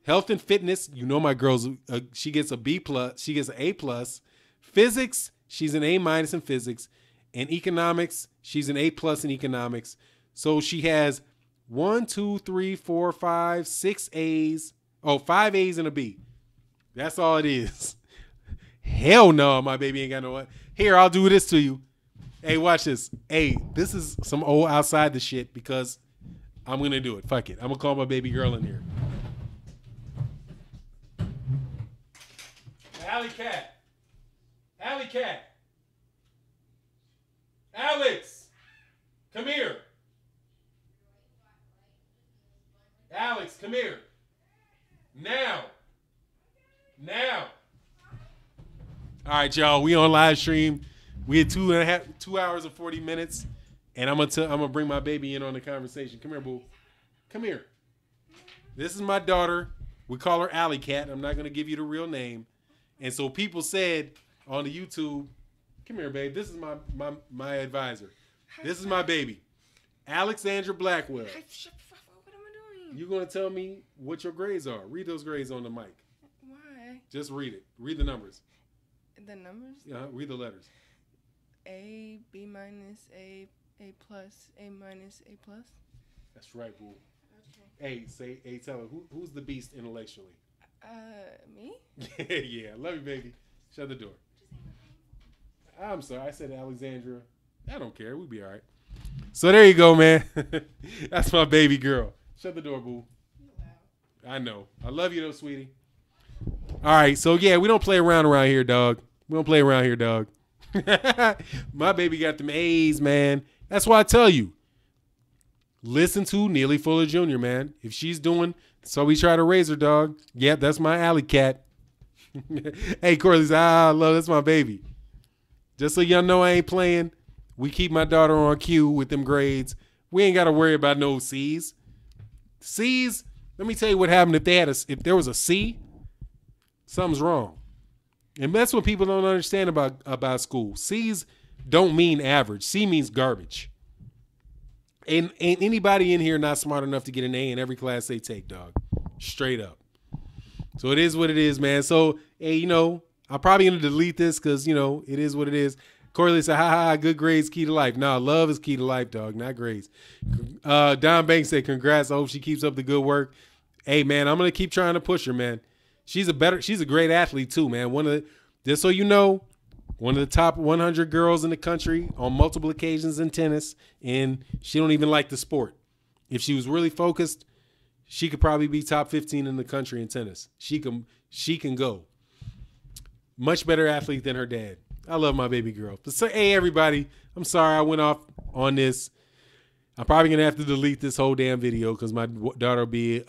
Health and fitness, my girl's, she gets a B+, she gets an A+. Physics, she's an A- in physics. And economics, she's an A+ in economics. So she has 1, 2, 3, 4, 5, 6 A's. 5 A's and a B. That's all it is. Hell no, my baby ain't got no. Here, I'll do this to you. Hey, watch this. Hey, this is some old outside the shit because I'm going to do it. Fuck it. I'm going to call my baby girl in here. Alley Cat. Alley Cat. Alex. Come here. Alex, come here. Now. All right, y'all. We on live stream. We had 2 hours and 40 minutes, and I'm gonna bring my baby in on the conversation. Come here, boo. Come here. This is my daughter. We call her Alley Cat. I'm not gonna give you the real name. And so people said on the YouTube, "Come here, babe. This is my advisor. This is my baby, Alexandra Blackwell." What am I doing? You're gonna tell me what your grades are. Read those grades on the mic. Why? Just read it. Read the numbers. The numbers? Yeah, read the letters. A, B-, A+, A+, A+. That's right, boo. Okay. Hey, tell her who's the beast intellectually. Me? Yeah, love you, baby. Shut the door. I'm sorry, I said Alexandra. I don't care. We'll be all right. So there you go, man. That's my baby girl. Shut the door, boo. I know. I love you though, sweetie. All right, so yeah, we don't play around here, dog. We don't play around here, dog. My baby got them A's, man. That's why I tell you. Listen to Neely Fuller Jr., man. If she's doing, so we try to raise her, dog. Yep, that's my Alley Cat. Hey, Corley's, love, that's my baby. Just so y'all know I ain't playing, we keep my daughter on cue with them grades. We ain't got to worry about no C's. C's, let me tell you what happened if there was a C, something's wrong. And that's what people don't understand about school. C's don't mean average. C means garbage. And ain't anybody in here not smart enough to get an A in every class they take, dog. Straight up. So it is what it is, man. So, hey, I'm probably going to delete this because, it is what it is. Corley said, good grades, key to life. Nah, love is key to life, dog, not grades. Don Banks said, congrats. I hope she keeps up the good work. Hey, man, I'm going to keep trying to push her, man. She's a great athlete, too, man. Just so you know, one of the top 100 girls in the country on multiple occasions in tennis, and she don't even like the sport. If she was really focused, she could probably be top 15 in the country in tennis. She can go. Much better athlete than her dad. I love my baby girl. But hey, everybody, I'm sorry I went off on this. I'm probably going to have to delete this whole damn video because my daughter will be...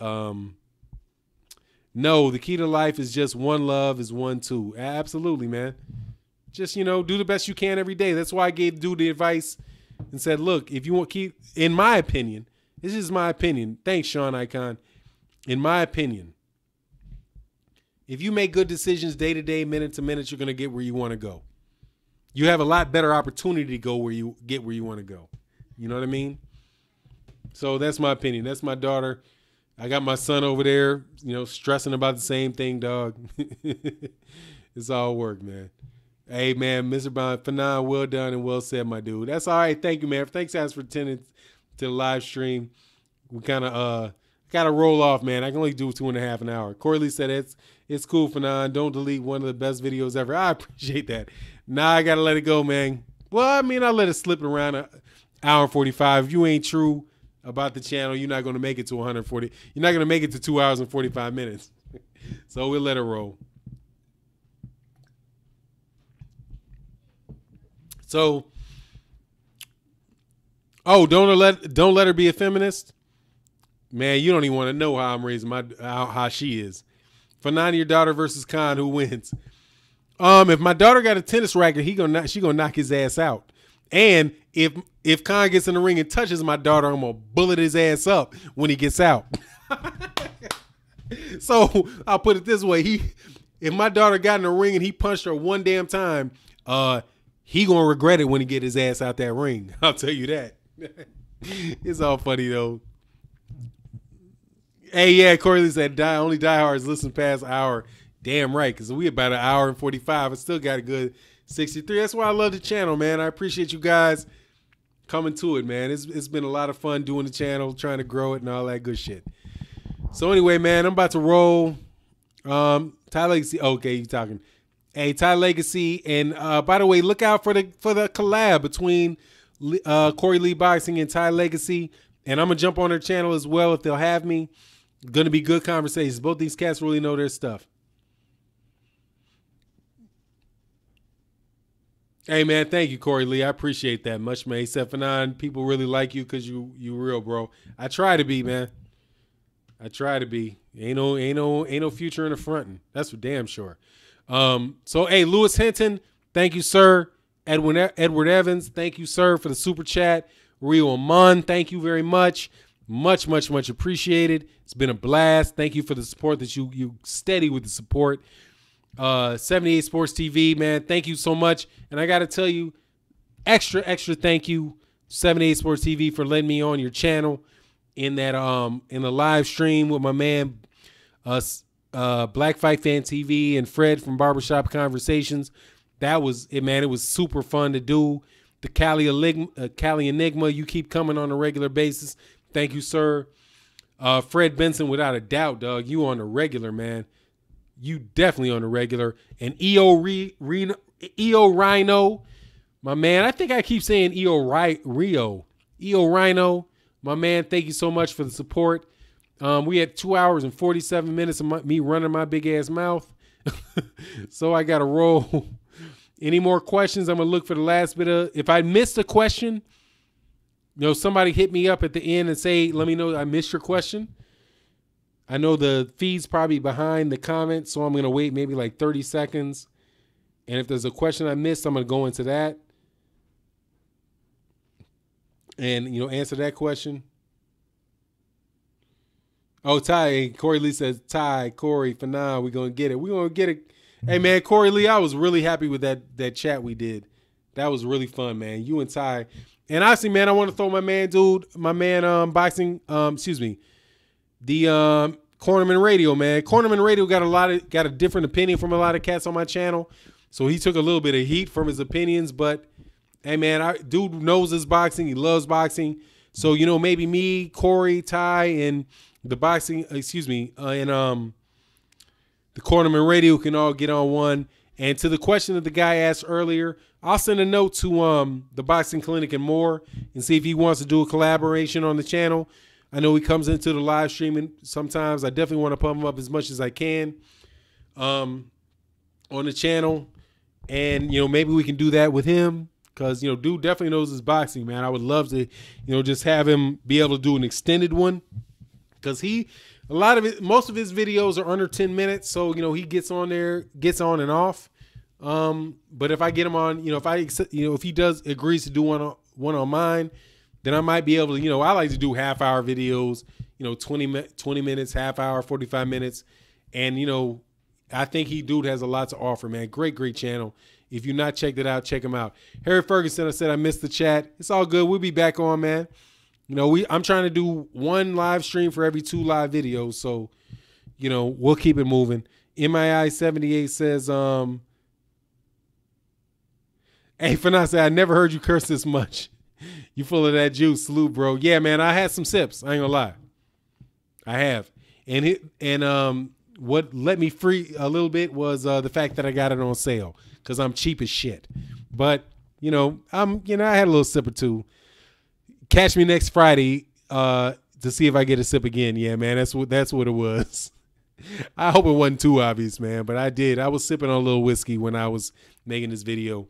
No, the key to life is just one love is one too. Absolutely, man. Just, do the best you can every day. That's why I gave Dude the advice and said, look, if you want in my opinion, this is my opinion. Thanks, Sean Icon. In my opinion, if you make good decisions day to day, minute to minute, you're going to get where you want to go. You have a lot better opportunity to go where you want to go. You know what I mean? So that's my opinion. That's my daughter. I got my son over there, stressing about the same thing, dog. It's all work, man. Hey, man, Mr. Bond, Fanon, well done and well said, my dude. That's all right. Thank you, man. Thanks, guys, for attending to the live stream. We kind of got to roll off, man. I can only do 2.5 an hour. Corey Lee said it's cool, Fanon. Don't delete one of the best videos ever. I appreciate that. Nah, I got to let it go, man. Well, I mean, I let it slip around an hour and 45. If you ain't true about the channel, you're not going to make it to 140. You're not going to make it to 2 hours and 45 minutes. So we'll let it roll. So, don't let her be a feminist. Man, you don't even want to know how I'm raising how she is. Fanon, your daughter versus Khan, who wins? If my daughter got a tennis racket, she gonna knock his ass out. And if Khan gets in the ring and touches my daughter, I'm gonna bullet his ass up when he gets out. So I'll put it this way: if my daughter got in the ring and he punched her one damn time, he gonna regret it when he get his ass out that ring. I'll tell you that. It's all funny though. Hey, yeah, Corey Lee said only diehards listen past an hour. Damn right, because we about an hour and 45. I still got a good 63. That's why I love the channel, man. I appreciate you guys coming to it, man. It's been a lot of fun doing the channel, trying to grow it and all that good shit. So anyway, man, I'm about to roll. Ty Legacy. Okay, you talking. Hey, Ty Legacy. And by the way, look out for the collab between Corey Lee Boxing and Ty Legacy. And I'm going to jump on their channel as well if they'll have me. Going to be good conversations. Both these cats really know their stuff. Hey, man, thank you, Corey Lee. I appreciate that much, man. He said, Fanon, people really like you because you real, bro. I try to be, man. I try to be. Ain't no future in the frontin'. That's for damn sure. So, hey, Lewis Hinton, thank you, sir. Edward Evans, thank you, sir, for the super chat. Rio Amon, thank you very much. Much, much, much appreciated. It's been a blast. Thank you for the support that you steady with the support. 78 Sports TV, man, thank you so much. And I got to tell you, extra thank you, 78 Sports TV, for letting me on your channel in that in the live stream with my man Black Fight Fan TV and Fred from Barbershop Conversations. That was it, man. It was super fun to do. The Cali Enigma, you keep coming on a regular basis. Thank you, sir. Fred Benson, without a doubt, dog, you on the regular, man. You definitely on the regular. And EO Rhino, my man. I think I keep saying EO Rhino, my man. Thank you so much for the support. We had 2 hours and 47 minutes of me running my big ass mouth. So I got to roll. Any more questions? I'm going to look for the last bit of, if I missed a question, somebody hit me up at the end and say, let me know I missed your question. I know the feed's probably behind the comments, so I'm going to wait maybe like 30 seconds. And if there's a question I missed, I'm going to go into that and, answer that question. Oh, Ty, Corey Lee says, Ty, Corey, Fanon, we're going to get it. We're going to get it. Hey, man, Corey Lee, I was really happy with that chat we did. That was really fun, man. You and Ty. And honestly, man, I want to throw my man boxing, the Cornerman Radio, man. Cornerman Radio got a different opinion from a lot of cats on my channel. So he took a little bit of heat from his opinions, but hey, man, dude knows his boxing. He loves boxing. So, maybe me, Corey, Ty, and the boxing, and the Cornerman Radio can all get on one. And to the question that the guy asked earlier, I'll send a note to the Boxing Clinic and more and see if he wants to do a collaboration on the channel. I know he comes into the live streaming sometimes. I definitely want to pump him up as much as I can on the channel. And, maybe we can do that with him because, dude definitely knows his boxing, man. I would love to, just have him be able to do an extended one because most of his videos are under 10 minutes. So, he gets on there, gets on and off. But if I get him on, if he agrees to do one on mine, then I might be able to, I like to do half-hour videos, 20 minutes, half hour, 45 minutes. And, I think dude has a lot to offer, man. Great channel. If you've not checked it out, check him out. Harry Ferguson, I said I missed the chat. It's all good. We'll be back on, man. You know, I'm trying to do one live stream for every 2 live videos. So, you know, we'll keep it moving. MII78 says, hey, Fanasa, I never heard you curse this much. You full of that juice. Salute, bro. Yeah, man, I had some sips. I ain't gonna lie. I have. And what let me free a little bit was the fact that I got it on sale because I'm cheap as shit. But, you know, I had a little sip or two. Catch me next Friday to see if I get a sip again. Yeah, man, that's what it was. I hope it wasn't too obvious, man, but I did. I was sipping on a little whiskey when I was making this video.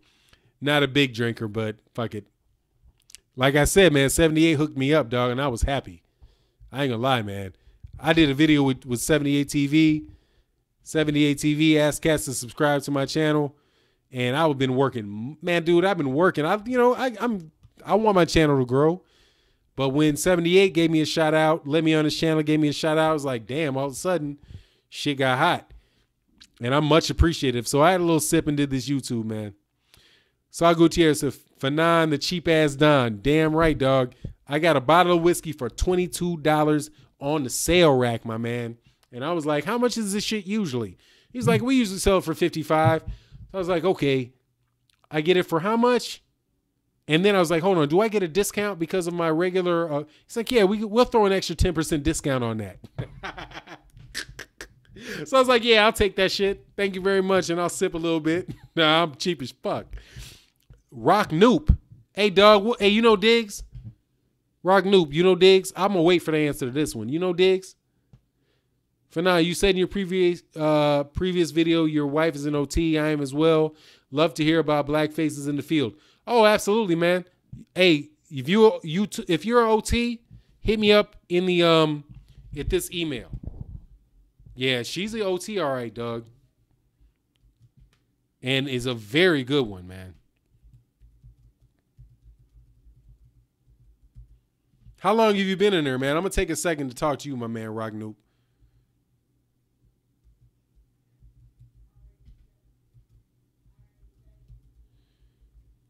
Not a big drinker, but fuck it. Like I said, man, 78 hooked me up, dog, and I was happy. I ain't gonna lie, man. I did a video with 78 TV. 78 TV asked cats to subscribe to my channel, and I've been working. Man, dude, I've been working. I want my channel to grow. But when 78 gave me a shout out, let me on his channel, gave me a shout out, I was like, damn, all of a sudden, shit got hot. And I'm much appreciative. So I had a little sip and did this YouTube, man. Saul Gutierrez said, Fanon, the cheap ass Don. Damn right, dog. I got a bottle of whiskey for $22 on the sale rack, my man. And I was like, how much is this shit usually? He's like, we usually sell it for $55. I was like, okay. I get it for how much? And then I was like, hold on, do I get a discount because of my regular? He's like, yeah, we'll throw an extra 10% discount on that. So I was like, yeah, I'll take that shit. Thank you very much. And I'll sip a little bit. Nah, I'm cheap as fuck. Rock Noop. Hey, dog. Hey, you know Diggs? Rock Noop, you know Diggs? I'm going to wait for the answer to this one. You know Diggs? For now, you said in your previous video, your wife is an OT. I am as well. Love to hear about black faces in the field. Oh, absolutely, man. Hey, if you're an OT, hit me up in the at this email. Yeah, she's the OT, all right, Doug. And is a very good one, man. How long have you been in there, man? I'm gonna take a second to talk to you, my man, Rock Noop.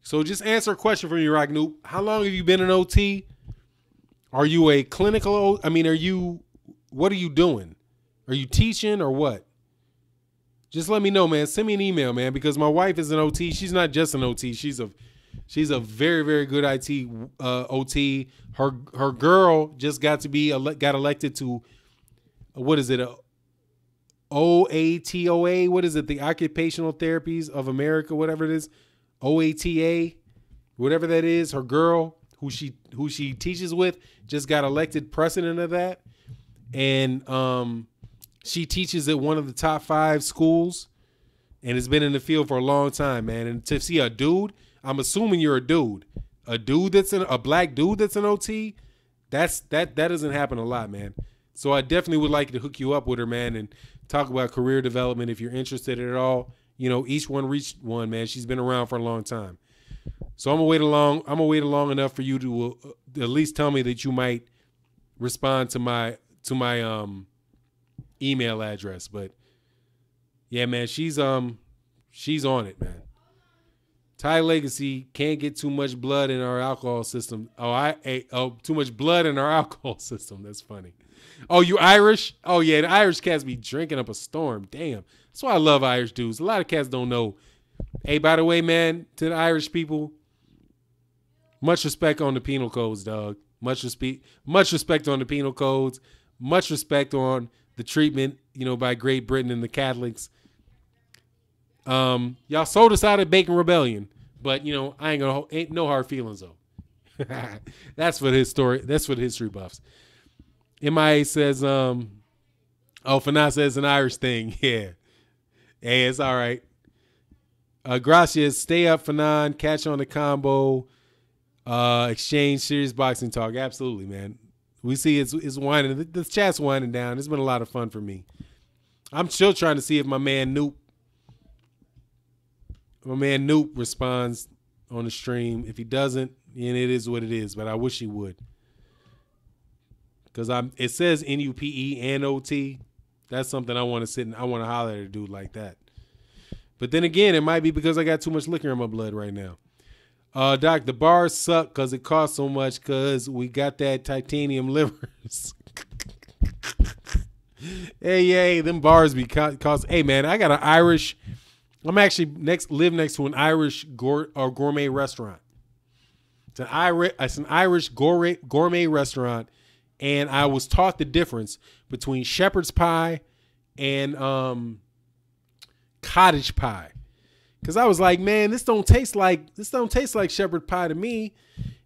So just answer a question for me, Rock Noop. How long have you been in OT? Are you a clinical? What are you doing? Are you teaching or what? Just let me know, man. Send me an email, man, because my wife is an OT. She's not just an OT. She's a very, very good IT OT. Her girl just got elected to, what is it? OATOA? What is it? The Occupational Therapies of America, whatever it is. OATA, whatever that is, her girl who she teaches with just got elected president of that. And she teaches at one of the top 5 schools and has been in the field for a long time, man. And to see a dude, I'm assuming you're a dude that's a black dude that's an OT. That doesn't happen a lot, man. So I definitely would like to hook you up with her, man, and talk about career development if you're interested at all. You know, each one reached one, man. She's been around for a long time. So I'm gonna wait long enough for you to at least tell me that you might respond to my email address. But yeah, man, she's on it, man. Thai Legacy can't get too much blood in our alcohol system. Too much blood in our alcohol system. That's funny. Oh, you Irish? Oh yeah, the Irish cats be drinking up a storm. Damn. That's why I love Irish dudes. A lot of cats don't know. Hey, by the way, man, to the Irish people, much respect on the penal codes, dog. Much respect on the penal codes. Much respect on the treatment, by Great Britain and the Catholics. Y'all sold us out at Bacon Rebellion, but ain't no hard feelings though. That's for the history buffs. MIA says, Fanas says an Irish thing. Yeah. Hey, it's all right. Gracias. Stay up, Fanon. Catch on the combo. Exchange serious boxing talk. Absolutely, man. We see it's winding. The chat's winding down. It's been a lot of fun for me. I'm still trying to see if my man Noop responds on the stream. If he doesn't, then it is what it is. But I wish he would. Because it says NUPE and OT. That's something I want to sit and I want to holler at a dude like that. But then again, it might be because I got too much liquor in my blood right now. Doc, the bars suck because it costs so much because we got that titanium livers. Hey, them bars be cost. Hey, man, I got an Irish. I'm actually live next to an Irish gourmet restaurant. It's an Irish gourmet restaurant, and I was taught the difference between shepherd's pie and cottage pie. Cause I was like, man, this don't taste like shepherd pie to me.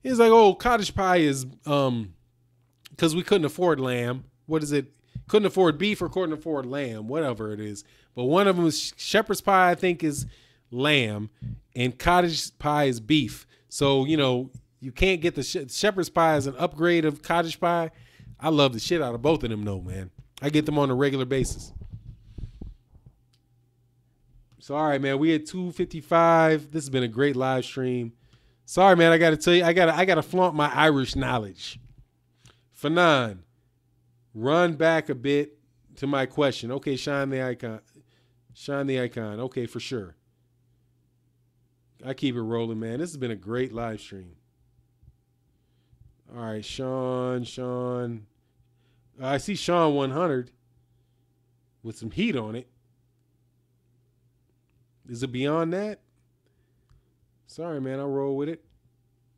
It's like, oh, cottage pie is because we couldn't afford lamb. What is it? Couldn't afford beef or couldn't afford lamb, whatever it is. But one of them is shepherd's pie, I think, is lamb, and cottage pie is beef. So you can't get the shepherd's pie as an upgrade of cottage pie. I love the shit out of both of them, though, man. I get them on a regular basis. So, all right, man, we at 2:55. This has been a great live stream. Sorry, man, I got to tell you, I got to flaunt my Irish knowledge. Fanon, run back a bit to my question. Okay, shine the icon. Shine the icon. Okay, for sure. I keep it rolling, man. This has been a great live stream. All right, Sean. I see Sean 100 with some heat on it. Is it beyond that? Sorry, man. I'll roll with it.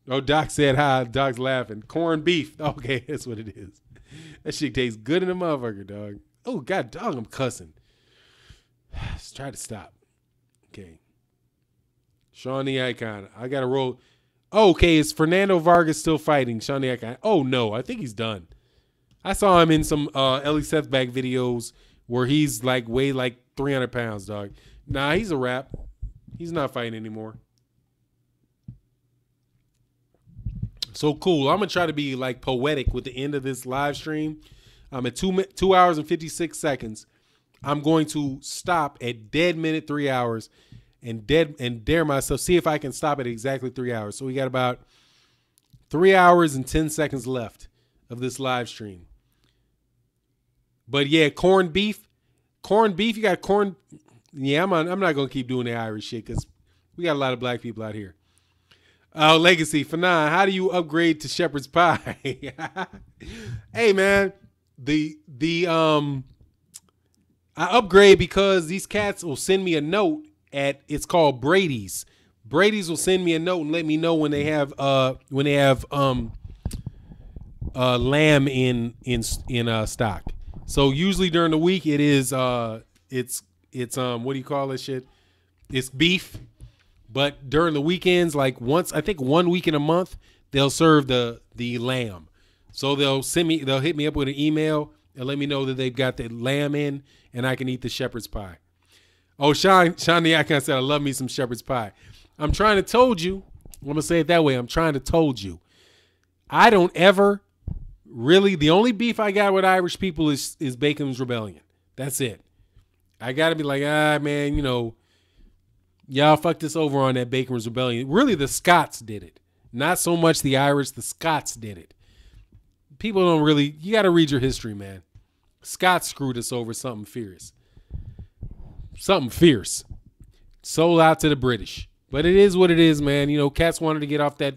Oh, Doc said hi. Doc's laughing. Corned beef. Okay, that's what it is. That shit tastes good in the motherfucker, dog. Oh, God, dog, I'm cussing. Let's try to stop. Okay. Sean the Icon. I got to roll. Oh, okay, is Fernando Vargas still fighting? Sean the Icon. Oh, no. I think he's done. I saw him in some Ellie Sethback videos where he's weighed 300 pounds, dog. Nah, he's a wrap. He's not fighting anymore. So cool. I'm going to try to be poetic with the end of this live stream. I'm at 2 hours and 56 seconds. I'm going to stop at dead minute 3 hours and dare myself. See if I can stop at exactly 3 hours. So we got about 3 hours and 10 seconds left of this live stream. But yeah, corned beef. You got corn. Yeah, I'm not going to keep doing the Irish shit because we got a lot of black people out here. Legacy, Fanon, how do you upgrade to shepherd's pie? Hey, man, I upgrade because these cats will send me a note it's called Brady's. Brady's will send me a note and let me know when they have lamb in stock. So usually during the week it is it's what do you call this shit? It's beef. But during the weekends, I think 1 week in a month, they'll serve the lamb. So they'll hit me up with an email and let me know that they've got the lamb in and I can eat the shepherd's pie. Oh, Sean the Icon said, I love me some shepherd's pie. I'm trying to told you. I'm going to say it that way. I'm trying to told you. I don't ever really, the only beef I got with Irish people is Bacon's Rebellion. That's it. I got to be man, y'all fucked us over on that Bacon's Rebellion. Really, the Scots did it. Not so much the Irish, the Scots did it. People don't really, you got to read your history, man. Scots screwed us over something fierce. Something fierce. Sold out to the British. But it is what it is, man. Cats wanted to get off that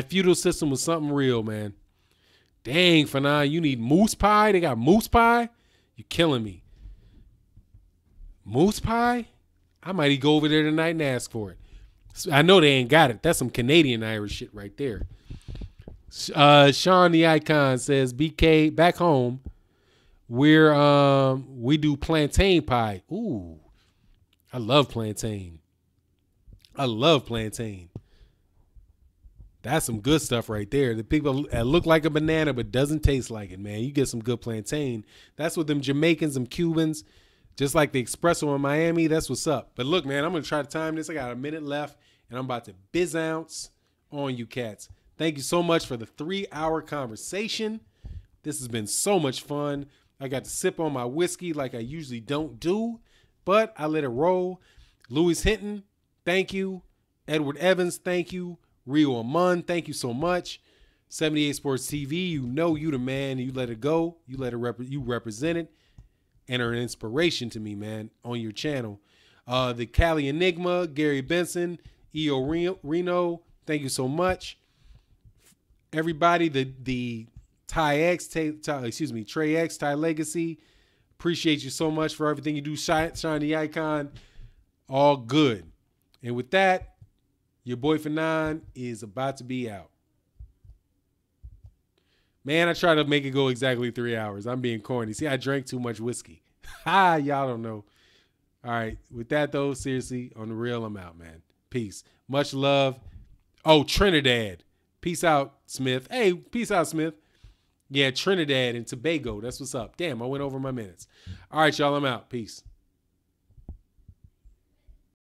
feudal system with something real, man. Dang, Fanon, you need moose pie? They got moose pie? You're killing me. Moose pie? I might go over there tonight and ask for it. I know they ain't got it. That's some Canadian Irish shit right there. Sean the Icon says, BK, back home, we do plantain pie. Ooh, I love plantain. That's some good stuff right there. The people that look like a banana but doesn't taste like it, man. You get some good plantain. That's what them Jamaicans, them Cubans, just like the espresso in Miami, that's what's up. But look, man, I'm going to try to time this. I got a minute left, and I'm about to biz ounce on you cats. Thank you so much for the 3-hour conversation. This has been so much fun. I got to sip on my whiskey like I usually don't do, but I let it roll. Louis Hinton, thank you. Edward Evans, thank you. Rio Amon, thank you so much. 78 Sports TV, you the man. You let it go. You let it you represent it. And are an inspiration to me, man, on your channel. The Cali Enigma, Gary Benson, E.O. Reno, Thank you so much. Everybody, the Trey X, Ty Legacy. Appreciate you so much for everything you do. Shine the icon. All good. And with that, your boy Fanon is about to be out. Man, I try to make it go exactly 3 hours. I'm being corny. See, I drank too much whiskey. Ha, y'all don't know. All right. With that, though, seriously, on the real, I'm out, man. Peace. Much love. Oh, Trinidad. Peace out, Smith. Hey, peace out, Smith. Yeah, Trinidad and Tobago. That's what's up. Damn, I went over my minutes. All right, y'all, I'm out. Peace.